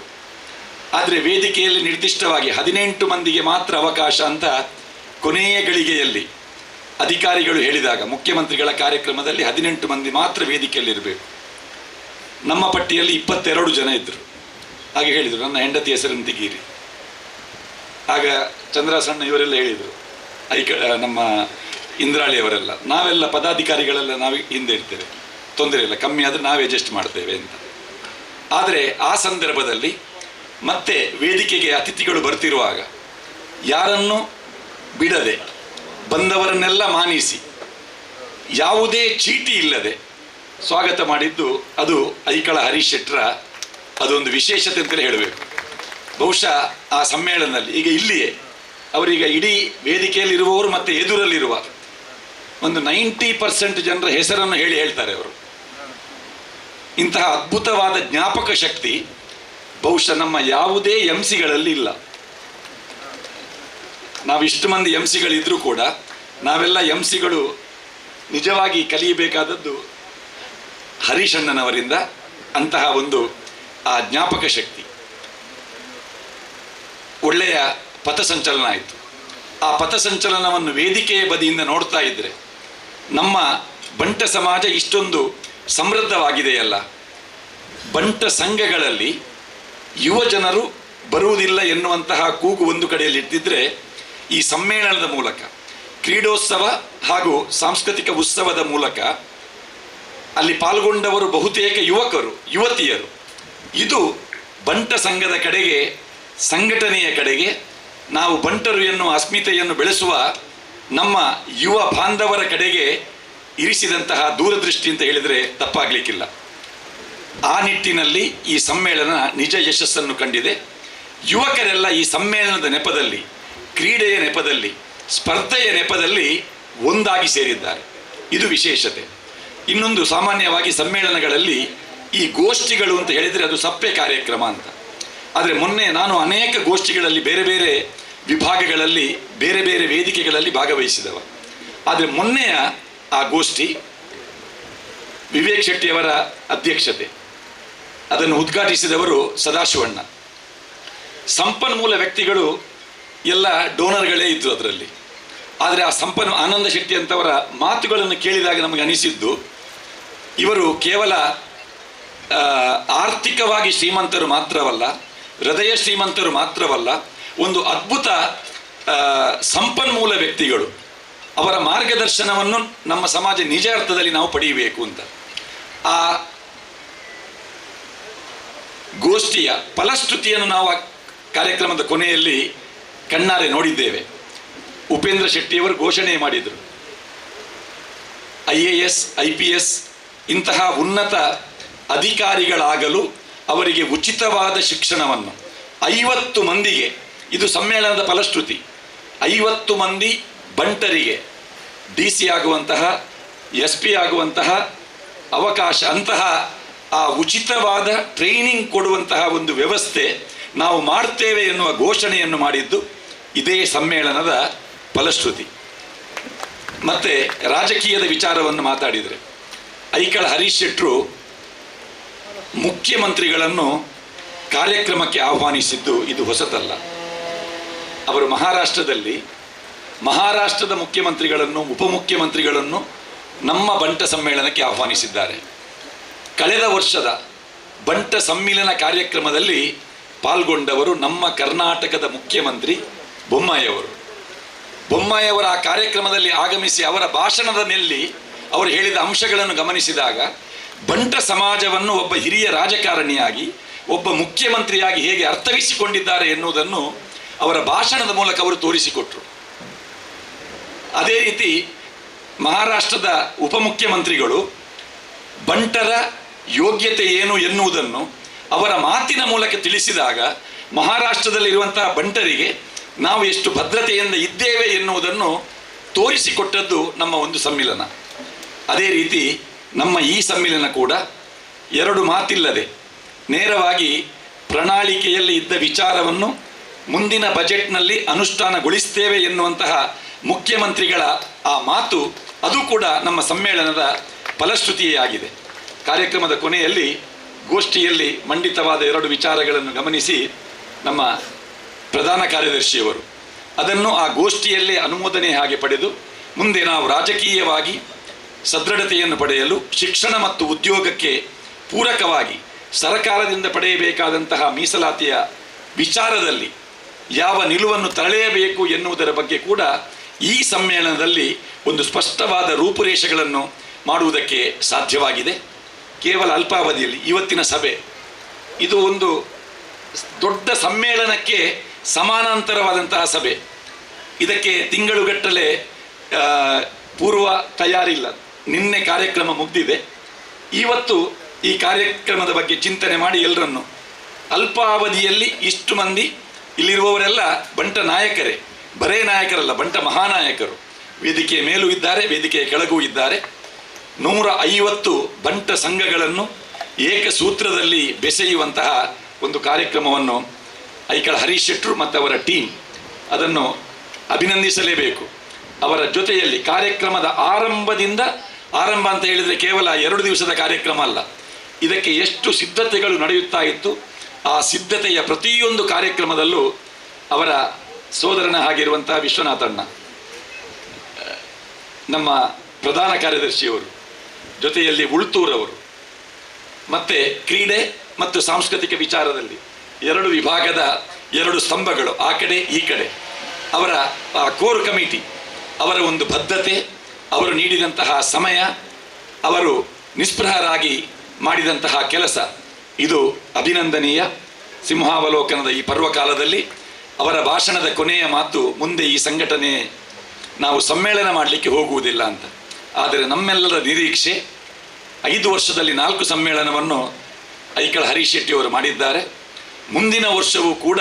ಆದರೆ ವೇದಿಕೆಯಲ್ಲಿ ನಿರ್ದಿಷ್ಟವಾಗಿ 18 ಮಂದಿಗೆ ಮಾತ್ರ ಅವಕಾಶ ಅಂತ ಕೊನೆಯ ಗಳಿಗೆಯಲ್ಲಿ ಅಧಿಕಾರಿಗಳು ಹೇಳಿದಾಗ, ಮುಖ್ಯಮಂತ್ರಿಗಳ ಕಾರ್ಯಕ್ರಮದಲ್ಲಿ 18 ಮಂದಿ ಮಾತ್ರ ವೇದಿಕೆಯಲ್ಲಿರಬೇಕು. ನಮ್ಮ ಪಟ್ಟಿಯಲ್ಲಿ 22 ಜನ ಇದ್ದರು. ಹಾಗೆ ಹೇಳಿದರು, ನನ್ನ ಹೆಂಡತಿ ಹೆಸರನ್ನು ತೆಗೀರಿ. ಆಗ ಚಂದ್ರಸಣ್ಣ ಇವರೆಲ್ಲ ಹೇಳಿದರು, ನಮ್ಮ ಇಂದ್ರಾಳಿಯವರೆಲ್ಲ, ನಾವೆಲ್ಲ ಪದಾಧಿಕಾರಿಗಳೆಲ್ಲ ನಾವು ಹಿಂದೆ ಇರ್ತೇವೆ, ತೊಂದರೆ ಇಲ್ಲ, ಕಮ್ಮಿ ಆದರೆ ನಾವೇ ಅಡ್ಜಸ್ಟ್ ಮಾಡ್ತೇವೆ ಅಂತ. ಆದರೆ ಆ ಸಂದರ್ಭದಲ್ಲಿ ಮತ್ತೆ ವೇದಿಕೆಗೆ ಅತಿಥಿಗಳು ಬರ್ತಿರುವಾಗ ಯಾರನ್ನು ಬಿಡದೆ, ಬಂದವರನ್ನೆಲ್ಲ ಮಾನಿಸಿ, ಯಾವುದೇ ಚೀಟಿ ಇಲ್ಲದೆ ಸ್ವಾಗತ ಮಾಡಿದ್ದು ಅದು ಐಕಳ ಹರೀಶ್ ಶೆಟ್ಟರ ಅದೊಂದು ವಿಶೇಷತೆ ಅಂತಲೇ ಹೇಳಬೇಕು. ಬಹುಶಃ ಆ ಸಮ್ಮೇಳನದಲ್ಲಿ ಈಗ ಇಲ್ಲಿಯೇ ಅವರೀಗ ಇಡೀ ವೇದಿಕೆಯಲ್ಲಿರುವವರು ಮತ್ತು ಎದುರಲ್ಲಿರುವ ಒಂದು 90% ಜನರ ಹೆಸರನ್ನು ಹೇಳ್ತಾರೆ ಅವರು. ಇಂತಹ ಅದ್ಭುತವಾದ ಜ್ಞಾಪಕ ಶಕ್ತಿ ಬಹುಶಃ ನಮ್ಮ ಯಾವುದೇ ಎಂಸಿಗಳಲ್ಲಿ ಇಲ್ಲ. ನಾವಿಷ್ಟು ಮಂದಿ ಎಂಸಿಗಳಿದ್ರೂ ಕೂಡ ನಾವೆಲ್ಲ ಎಂಸಿಗಳು ನಿಜವಾಗಿ ಕಲಿಯಬೇಕಾದದ್ದು ಹರೀಶ್ ಅಣ್ಣನವರಿಂದ ಅಂತಹ ಒಂದು ಆ ಜ್ಞಾಪಕ ಶಕ್ತಿ. ಒಳ್ಳೆಯ ಪಥಸಂಚಲನ ಆಯಿತು. ಆ ಪಥಸಂಚಲನವನ್ನು ವೇದಿಕೆಯ ಬದಿಯಿಂದ ನೋಡ್ತಾ ಇದ್ದರೆ ನಮ್ಮ ಬಂಟ ಸಮಾಜ ಇಷ್ಟೊಂದು ಸಮೃದ್ಧವಾಗಿದೆಯಲ್ಲ. ಬಂಟ ಸಂಘಗಳಲ್ಲಿ ಯುವ ಜನರು ಬರುವುದಿಲ್ಲ ಎನ್ನುವಂತಹ ಕೂಗು ಒಂದು ಕಡೆಯಲ್ಲಿ ಇಟ್ಟಿದ್ರೆ, ಈ ಸಮ್ಮೇಳನದ ಮೂಲಕ ಕ್ರೀಡೋತ್ಸವ ಹಾಗೂ ಸಾಂಸ್ಕೃತಿಕ ಉತ್ಸವದ ಮೂಲಕ ಅಲ್ಲಿ ಪಾಲ್ಗೊಂಡವರು ಬಹುತೇಕ ಯುವಕರು ಯುವತಿಯರು. ಇದು ಬಂಟ ಸಂಘದ ಕಡೆಗೆ, ಸಂಘಟನೆಯ ಕಡೆಗೆ, ನಾವು ಬಂಟರು ಎನ್ನುವ ಅಸ್ಮಿತೆಯನ್ನು ಬೆಳೆಸುವ ನಮ್ಮ ಯುವ ಬಾಂಧವರ ಕಡೆಗೆ ಇರಿಸಿದಂತಹ ದೂರದೃಷ್ಟಿ ಅಂತ ಹೇಳಿದರೆ ತಪ್ಪಾಗಲಿಕ್ಕಿಲ್ಲ. ಆ ನಿಟ್ಟಿನಲ್ಲಿ ಈ ಸಮ್ಮೇಳನ ನಿಜ ಯಶಸ್ಸನ್ನು ಕಂಡಿದೆ. ಯುವಕರೆಲ್ಲ ಈ ಸಮ್ಮೇಳನದ ನೆಪದಲ್ಲಿ, ಕ್ರೀಡೆಯ ನೆಪದಲ್ಲಿ, ಸ್ಪರ್ಧೆಯ ನೆಪದಲ್ಲಿ ಒಂದಾಗಿ ಸೇರಿದ್ದಾರೆ. ಇದು ವಿಶೇಷತೆ. ಇನ್ನೊಂದು, ಸಾಮಾನ್ಯವಾಗಿ ಸಮ್ಮೇಳನಗಳಲ್ಲಿ ಈ ಗೋಷ್ಠಿಗಳು ಅಂತ ಹೇಳಿದರೆ ಅದು ಸಪ್ಪೆ ಕಾರ್ಯಕ್ರಮ ಅಂತ. ಆದರೆ ಮೊನ್ನೆ ನಾನು ಅನೇಕ ಗೋಷ್ಠಿಗಳಲ್ಲಿ ಬೇರೆ ಬೇರೆ ವಿಭಾಗಗಳಲ್ಲಿ ಬೇರೆ ಬೇರೆ ವೇದಿಕೆಗಳಲ್ಲಿ ಭಾಗವಹಿಸಿದವ. ಆದರೆ ಮೊನ್ನೆಯ ಆ ಗೋಷ್ಠಿ ವಿವೇಕ್ ಶೆಟ್ಟಿಯವರ ಅಧ್ಯಕ್ಷತೆ, ಅದನ್ನು ಉದ್ಘಾಟಿಸಿದವರು ಸದಾಶಿವಣ್ಣ. ಸಂಪನ್ಮೂಲ ವ್ಯಕ್ತಿಗಳು ಎಲ್ಲ ಡೋನರ್ಗಳೇ ಇದ್ದರು ಅದರಲ್ಲಿ. ಆದರೆ ಆ ಆನಂದ ಶೆಟ್ಟಿ ಅಂತವರ ಮಾತುಗಳನ್ನು ಕೇಳಿದಾಗ ನಮಗೆ ಅನಿಸಿದ್ದು, ಇವರು ಕೇವಲ ಆರ್ಥಿಕವಾಗಿ ಶ್ರೀಮಂತರು ಮಾತ್ರವಲ್ಲ, ಹೃದಯ ಶ್ರೀಮಂತರು ಮಾತ್ರವಲ್ಲ, ಒಂದು ಅದ್ಭುತ ಸಂಪನ್ಮೂಲ ವ್ಯಕ್ತಿಗಳು. ಅವರ ಮಾರ್ಗದರ್ಶನವನ್ನು ನಮ್ಮ ಸಮಾಜ ನಿಜ ಅರ್ಥದಲ್ಲಿ ನಾವು ಪಡೆಯಬೇಕು ಅಂತ. ಆ ಗೋಷ್ಠಿಯ ಫಲಶ್ರುತಿಯನ್ನು ನಾವು ಆ ಕಾರ್ಯಕ್ರಮದ ಕೊನೆಯಲ್ಲಿ ಕಣ್ಣಾರೆ ನೋಡಿದ್ದೇವೆ. ಉಪೇಂದ್ರ ಶೆಟ್ಟಿಯವರು ಘೋಷಣೆ ಮಾಡಿದರು, IAS IPS ಇಂತಹ ಉನ್ನತ ಅಧಿಕಾರಿಗಳಾಗಲು ಅವರಿಗೆ ಉಚಿತವಾದ ಶಿಕ್ಷಣವನ್ನು 50 ಮಂದಿಗೆ, ಇದು ಸಮ್ಮೇಳನದ ಫಲಶ್ರುತಿ, 50 ಮಂದಿ ಬಂಟರಿಗೆ DC ಆಗುವಂತಹ, SP ಆಗುವಂತಹ ಅವಕಾಶ, ಅಂತಹ ಆ ಉಚಿತವಾದ ಟ್ರೈನಿಂಗ್ ಕೊಡುವಂತಹ ಒಂದು ವ್ಯವಸ್ಥೆ ನಾವು ಮಾಡ್ತೇವೆ ಎನ್ನುವ ಘೋಷಣೆಯನ್ನು ಮಾಡಿದ್ದು ಇದೇ ಸಮ್ಮೇಳನದ ಫಲಶ್ರುತಿ. ಮತ್ತು ರಾಜಕೀಯದ ವಿಚಾರವನ್ನು ಮಾತಾಡಿದರೆ, ಐಕಳ ಹರೀಶ್ ಶೆಟ್ಟರು ಮುಖ್ಯಮಂತ್ರಿಗಳನ್ನು ಕಾರ್ಯಕ್ರಮಕ್ಕೆ ಆಹ್ವಾನಿಸಿದ್ದು ಇದು ಹೊಸತಲ್ಲ. ಅವರು ಮಹಾರಾಷ್ಟ್ರದ ಮುಖ್ಯಮಂತ್ರಿಗಳನ್ನು, ಉಪಮುಖ್ಯಮಂತ್ರಿಗಳನ್ನು ನಮ್ಮ ಬಂಟ ಸಮ್ಮೇಳನಕ್ಕೆ ಆಹ್ವಾನಿಸಿದ್ದಾರೆ. ಕಳೆದ ವರ್ಷದ ಬಂಟ ಸಮ್ಮಿಲನ ಕಾರ್ಯಕ್ರಮದಲ್ಲಿ ಪಾಲ್ಗೊಂಡವರು ನಮ್ಮ ಕರ್ನಾಟಕದ ಮುಖ್ಯಮಂತ್ರಿ ಬೊಮ್ಮಾಯಿಯವರು ಆ ಕಾರ್ಯಕ್ರಮದಲ್ಲಿ ಆಗಮಿಸಿ ಅವರ ಭಾಷಣದಲ್ಲಿ ಅವರು ಹೇಳಿದ ಅಂಶಗಳನ್ನು ಗಮನಿಸಿದಾಗ ಬಂಟ ಸಮಾಜವನ್ನು ಒಬ್ಬ ಹಿರಿಯ ರಾಜಕಾರಣಿಯಾಗಿ, ಒಬ್ಬ ಮುಖ್ಯಮಂತ್ರಿಯಾಗಿ ಹೇಗೆ ಅರ್ಥೈಸಿಕೊಂಡಿದ್ದಾರೆ ಎನ್ನುವುದನ್ನು ಅವರ ಭಾಷಣದ ಮೂಲಕ ಅವರು ತೋರಿಸಿಕೊಟ್ರು. ಅದೇ ರೀತಿ ಮಹಾರಾಷ್ಟ್ರದ ಉಪಮುಖ್ಯಮಂತ್ರಿಗಳು ಬಂಟರ ಯೋಗ್ಯತೆ ಏನು ಎನ್ನುವುದನ್ನು ಅವರ ಮಾತಿನ ಮೂಲಕ ತಿಳಿಸಿದಾಗ ಮಹಾರಾಷ್ಟ್ರದಲ್ಲಿರುವಂತಹ ಬಂಟರಿಗೆ ನಾವು ಎಷ್ಟು ಭದ್ರತೆಯಿಂದ ಇದ್ದೇವೆ ಎನ್ನುವುದನ್ನು ತೋರಿಸಿಕೊಟ್ಟದ್ದು ನಮ್ಮ ಒಂದು ಸಮ್ಮಿಲನ. ಅದೇ ರೀತಿ ನಮ್ಮ ಈ ಸಮ್ಮಿಲನ ಕೂಡ ಎರಡು ಮಾತಿಲ್ಲದೆ ನೇರವಾಗಿ ಪ್ರಣಾಳಿಕೆಯಲ್ಲಿ ಇದ್ದ ವಿಚಾರವನ್ನು ಮುಂದಿನ ಬಜೆಟ್ನಲ್ಲಿ ಅನುಷ್ಠಾನಗೊಳಿಸ್ತೇವೆ ಎನ್ನುವಂತಹ ಮುಖ್ಯಮಂತ್ರಿಗಳ ಆ ಮಾತು, ಅದು ಕೂಡ ನಮ್ಮ ಸಮ್ಮೇಳನದ ಫಲಶ್ರುತಿಯೇ ಆಗಿದೆ. ಕಾರ್ಯಕ್ರಮದ ಕೊನೆಯಲ್ಲಿ ಗೋಷ್ಠಿಯಲ್ಲಿ ಮಂಡಿತವಾದ 2 ವಿಚಾರಗಳನ್ನು ಗಮನಿಸಿ ನಮ್ಮ ಪ್ರಧಾನ ಕಾರ್ಯದರ್ಶಿಯವರು ಅದನ್ನು ಆ ಗೋಷ್ಠಿಯಲ್ಲೇ ಅನುಮೋದನೆ ಹಾಗೆ ಪಡೆದು, ಮುಂದೆ ನಾವು ರಾಜಕೀಯವಾಗಿ ಸದೃಢತೆಯನ್ನು ಪಡೆಯಲು ಶಿಕ್ಷಣ ಮತ್ತು ಉದ್ಯೋಗಕ್ಕೆ ಪೂರಕವಾಗಿ ಸರ್ಕಾರದಿಂದ ಪಡೆಯಬೇಕಾದಂತಹ ಮೀಸಲಾತಿಯ ವಿಚಾರದಲ್ಲಿ ಯಾವ ನಿಲುವನ್ನು ತಳೆಯಬೇಕು ಎನ್ನುವುದರ ಬಗ್ಗೆ ಕೂಡ ಈ ಸಮ್ಮೇಳನದಲ್ಲಿ ಒಂದು ಸ್ಪಷ್ಟವಾದ ರೂಪುರೇಷೆಗಳನ್ನು ಮಾಡುವುದಕ್ಕೆ ಸಾಧ್ಯವಾಗಿದೆ. ಕೇವಲ ಅಲ್ಪಾವಧಿಯಲ್ಲಿ ಇವತ್ತಿನ ಸಭೆ ಇದು ಒಂದು ದೊಡ್ಡ ಸಮ್ಮೇಳನಕ್ಕೆ ಸಮಾನಾಂತರವಾದಂತಹ ಸಭೆ. ಇದಕ್ಕೆ ತಿಂಗಳುಗಟ್ಟಲೆ ಪೂರ್ವ ತಯಾರಿಲ್ಲ. ನಿನ್ನೆ ಕಾರ್ಯಕ್ರಮ ಮುಗಿದಿದೆ. ಇವತ್ತು ಈ ಕಾರ್ಯಕ್ರಮದ ಬಗ್ಗೆ ಚಿಂತನೆ ಮಾಡಿ ಎಲ್ಲರನ್ನು ಅಲ್ಪಾವಧಿಯಲ್ಲಿ ಇಷ್ಟು ಮಂದಿ ಇಲ್ಲಿರುವವರೆಲ್ಲ ಬಂಟ ನಾಯಕರೇ, ಬರೇ ನಾಯಕರಲ್ಲ, ಬಂಟ ಮಹಾನಾಯಕರು. ವೇದಿಕೆಯ ಮೇಲೂ ಇದ್ದಾರೆ, ವೇದಿಕೆಯ ಕೆಳಗೂ ಇದ್ದಾರೆ. 150 ಬಂಟ ಸಂಘಗಳನ್ನು ಏಕಸೂತ್ರದಲ್ಲಿ ಬೆಸೆಯುವಂತಹ ಒಂದು ಕಾರ್ಯಕ್ರಮವನ್ನು ಐಕಳ ಹರೀಶ್ ಶೆಟ್ಟರು ಮತ್ತು ಅವರ ಟೀಮ್ ಅದನ್ನು ಅಭಿನಂದಿಸಲೇಬೇಕು. ಅವರ ಜೊತೆಯಲ್ಲಿ ಕಾರ್ಯಕ್ರಮದ ಆರಂಭ ಅಂತ ಹೇಳಿದರೆ ಕೇವಲ 2 ದಿವಸದ ಕಾರ್ಯಕ್ರಮ ಅಲ್ಲ, ಇದಕ್ಕೆ ಎಷ್ಟು ಸಿದ್ಧತೆಗಳು ನಡೆಯುತ್ತಾ ಇತ್ತು. ಆ ಸಿದ್ಧತೆಯ ಪ್ರತಿಯೊಂದು ಕಾರ್ಯಕ್ರಮದಲ್ಲೂ ಅವರ ಸೋದರನ ಹಾಗಿರುವಂತಹ ವಿಶ್ವನಾಥಣ್ಣ, ನಮ್ಮ ಪ್ರಧಾನ ಕಾರ್ಯದರ್ಶಿಯವರು, ಜೊತೆಯಲ್ಲಿ ಉಳ್ತೂರವರು, ಮತ್ತು ಕ್ರೀಡೆ ಮತ್ತು ಸಾಂಸ್ಕೃತಿಕ ವಿಚಾರದಲ್ಲಿ 2 ವಿಭಾಗದ 2 ಸ್ತಂಭಗಳು, ಆ ಕಡೆ ಈ ಕಡೆ, ಅವರ ಕೋರ್ ಕಮಿಟಿ, ಅವರ ಒಂದು ಬದ್ಧತೆ, ಅವರು ನೀಡಿದಂತಹ ಸಮಯ, ಅವರು ನಿಸ್ಪೃಹರಾಗಿ ಮಾಡಿದಂತಹ ಕೆಲಸ, ಇದು ಅಭಿನಂದನೀಯ. ಸಿಂಹಾವಲೋಕನದ ಈ ಪರ್ವಕಾಲದಲ್ಲಿ ಅವರ ಭಾಷಣದ ಕೊನೆಯ ಮಾತು, ಮುಂದೆ ಈ ಸಂಘಟನೆ ನಾವು ಸಮ್ಮೇಳನ ಮಾಡಲಿಕ್ಕೆ ಹೋಗುವುದಿಲ್ಲ ಅಂತ. ಆದರೆ ನಮ್ಮೆಲ್ಲರ ನಿರೀಕ್ಷೆ 5 ವರ್ಷದಲ್ಲಿ 4 ಸಮ್ಮೇಳನವನ್ನು ಐಕಳ ಹರೀಶ್ ಶೆಟ್ಟಿಯವರು ಮಾಡಿದ್ದಾರೆ. ಮುಂದಿನ ವರ್ಷವೂ ಕೂಡ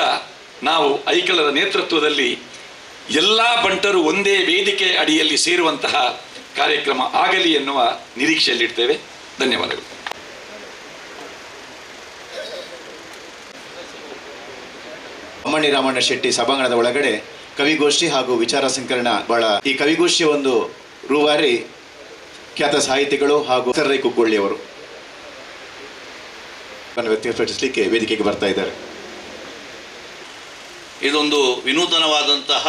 ನಾವು ಐಕಳರ ನೇತೃತ್ವದಲ್ಲಿ ಎಲ್ಲ ಬಂಟರು ಒಂದೇ ವೇದಿಕೆ ಅಡಿಯಲ್ಲಿ ಸೇರುವಂತಹ ಕಾರ್ಯಕ್ರಮ ಆಗಲಿ ಎನ್ನುವ ನಿರೀಕ್ಷೆಯಲ್ಲಿಡ್ತೇವೆ. ಧನ್ಯವಾದಗಳು. ಅಮ್ಮಣ್ಣಿ ರಾಮಣ್ಣ ಶೆಟ್ಟಿ ಸಭಾಂಗಣದ ಒಳಗಡೆ ಕವಿಗೋಷ್ಠಿ ಹಾಗೂ ವಿಚಾರ ಸಂಕಿರಣ ಬಹಳ. ಈ ಕವಿಗೋಷ್ಠಿಯ ಒಂದು ರೂವಾರಿ ಖ್ಯಾತ ಸಾಹಿತಿಗಳು ಹಾಗೂ ರೈ ಕುಗ್ಗೊಳ್ಳಿಯವರು ವ್ಯಕ್ತಪಡಿಸಲಿಕ್ಕೆ ವೇದಿಕೆಗೆ ಬರ್ತಾ ಇದ್ದಾರೆ. ಇದೊಂದು ವಿನೂತನವಾದಂತಹ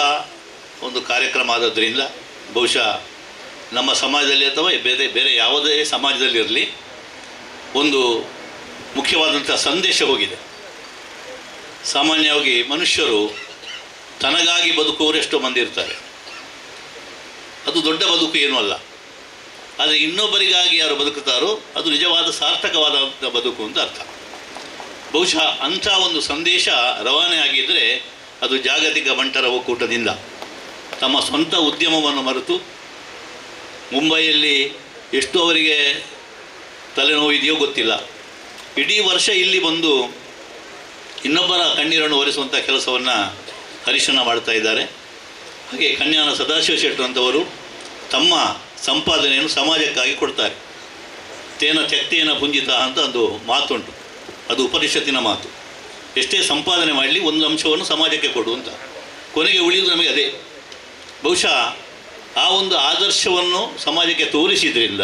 ಒಂದು ಕಾರ್ಯಕ್ರಮ ಆದದ್ದರಿಂದ ಬಹುಶಃ ನಮ್ಮ ಸಮಾಜದಲ್ಲಿ ಅಥವಾ ಬೇರೆ ಯಾವುದೇ ಸಮಾಜದಲ್ಲಿರಲಿ ಒಂದು ಮುಖ್ಯವಾದಂಥ ಸಂದೇಶ ಹೋಗಿದೆ. ಸಾಮಾನ್ಯವಾಗಿ ಮನುಷ್ಯರು ತನಗಾಗಿ ಬದುಕುವವರು ಎಷ್ಟೋ ಮಂದಿ ಇರ್ತಾರೆ. ಅದು ದೊಡ್ಡ ಬದುಕು ಏನೂ ಅಲ್ಲ. ಆದರೆ ಇನ್ನೊಬ್ಬರಿಗಾಗಿ ಯಾರು ಬದುಕುತ್ತಾರೋ ಅದು ನಿಜವಾದ ಸಾರ್ಥಕವಾದ ಬದುಕು ಅಂತ ಅರ್ಥ. ಬಹುಶಃ ಅಂಥ ಒಂದು ಸಂದೇಶ ರವಾನೆ ಆಗಿದ್ದರೆ ಅದು ಜಾಗತಿಕ ಬಂಟರ ಒಕ್ಕೂಟದಿಂದ ತಮ್ಮ ಸ್ವಂತ ಉದ್ಯಮವನ್ನು ಮರೆತು ಮುಂಬೈಯಲ್ಲಿ ಎಷ್ಟು ಅವರಿಗೆ ತಲೆನೋವಿದೆಯೋ ಗೊತ್ತಿಲ್ಲ, ಇಡೀ ವರ್ಷ ಇಲ್ಲಿ ಬಂದು ಇನ್ನೊಬ್ಬರ ಕಣ್ಣೀರನ್ನು ಒರೆಸುವಂಥ ಕೆಲಸವನ್ನು ಹರೀಶಣ್ಣ ಮಾಡ್ತಾ ಇದ್ದಾರೆ. ಹಾಗೆ ಕನ್ಯಾನ ಸದಾಶಿವ ಶೆಟ್ಟರು ಅಂತವರು ತಮ್ಮ ಸಂಪಾದನೆಯನ್ನು ಸಮಾಜಕ್ಕಾಗಿ ಕೊಡ್ತಾರೆ. ತೇನ ತ್ಯಕ್ತೇನ ಪುಂಜಿತ ಅಂತ ಒಂದು ಮಾತುಂಟು, ಅದು ಉಪನಿಷತ್ತಿನ ಮಾತು. ಎಷ್ಟೇ ಸಂಪಾದನೆ ಮಾಡಲಿ ಒಂದು ಅಂಶವನ್ನು ಸಮಾಜಕ್ಕೆ ಕೊಡು ಅಂತ. ಕೊನೆಗೆ ಉಳಿಯುವುದು ನಮಗೆ ಅದೇ. ಬಹುಶಃ ಆ ಒಂದು ಆದರ್ಶವನ್ನು ಸಮಾಜಕ್ಕೆ ತೋರಿಸಿದ್ರಿಂದ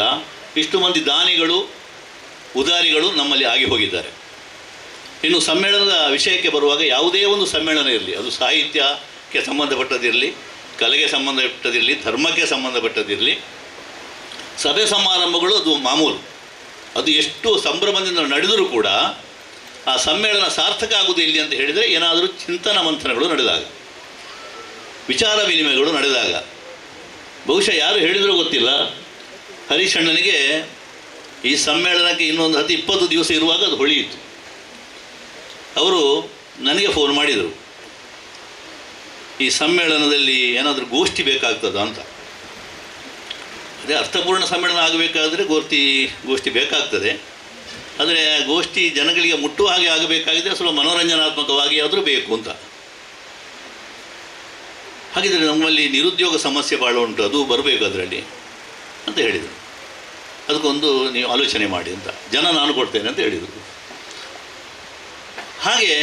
ಇಷ್ಟು ಮಂದಿ ದಾನಿಗಳು ಉದಾರಿಗಳು ನಮ್ಮಲ್ಲಿ ಆಗಿ ಹೋಗಿದ್ದಾರೆ. ಇನ್ನು ಸಮ್ಮೇಳನದ ವಿಷಯಕ್ಕೆ ಬರುವಾಗ ಯಾವುದೇ ಒಂದು ಸಮ್ಮೇಳನ ಇರಲಿ, ಅದು ಸಾಹಿತ್ಯಕ್ಕೆ ಸಂಬಂಧಪಟ್ಟದಿರಲಿ, ಕಲೆಗೆ ಸಂಬಂಧಪಟ್ಟದಿರಲಿ, ಧರ್ಮಕ್ಕೆ ಸಂಬಂಧಪಟ್ಟದಿರಲಿ, ಸಭೆ ಸಮಾರಂಭಗಳು ಅದು ಮಾಮೂಲು. ಅದು ಎಷ್ಟು ಸಂಭ್ರಮದಿಂದ ನಡೆದರೂ ಕೂಡ ಆ ಸಮ್ಮೇಳನ ಸಾರ್ಥಕ ಆಗುವುದು ಎಲ್ಲಿ ಅಂತ ಹೇಳಿದರೆ ಏನಾದರೂ ಚಿಂತನ ಮಂಥನಗಳು ನಡೆದಾಗ, ವಿಚಾರ ವಿನಿಮಯಗಳು ನಡೆದಾಗ. ಬಹುಶಃ ಯಾರು ಹೇಳಿದರೂ ಗೊತ್ತಿಲ್ಲ, ಹರೀಶಣ್ಣನಿಗೆ ಈ ಸಮ್ಮೇಳನಕ್ಕೆ ಇನ್ನೊಂದು 10-20 ದಿವಸ ಇರುವಾಗ ಅದು ಹೊಳೆಯಿತು. ಅವರು ನನಗೆ ಫೋನ್ ಮಾಡಿದರು, ಈ ಸಮ್ಮೇಳನದಲ್ಲಿ ಏನಾದರೂ ಗೋಷ್ಠಿ ಬೇಕಾಗ್ತದ ಅಂತ. ಅದೇ ಅರ್ಥಪೂರ್ಣ ಸಮ್ಮೇಳನ ಆಗಬೇಕಾದ್ರೆ ಗೋಷ್ಠಿ ಬೇಕಾಗ್ತದೆ. ಆದರೆ ಗೋಷ್ಠಿ ಜನಗಳಿಗೆ ಮುಟ್ಟುವ ಹಾಗೆ ಆಗಬೇಕಾಗಿದೆ, ಸ್ವಲ್ಪ ಮನೋರಂಜನಾತ್ಮಕವಾಗಿ ಆದರೂ ಬೇಕು ಅಂತ. ಹಾಗಿದ್ರೆ ನಮ್ಮಲ್ಲಿ ನಿರುದ್ಯೋಗ ಸಮಸ್ಯೆ ಭಾಳ ಉಂಟು, ಅದು ಬರಬೇಕು ಅದರಲ್ಲಿ ಅಂತ ಹೇಳಿದರು. ಅದಕ್ಕೊಂದು ನೀವು ಆಲೋಚನೆ ಮಾಡಿ ಅಂತ. ನಾನು ಕೊಡ್ತೇನೆ ಅಂತ ಹೇಳಿದರು. ಹಾಗೆ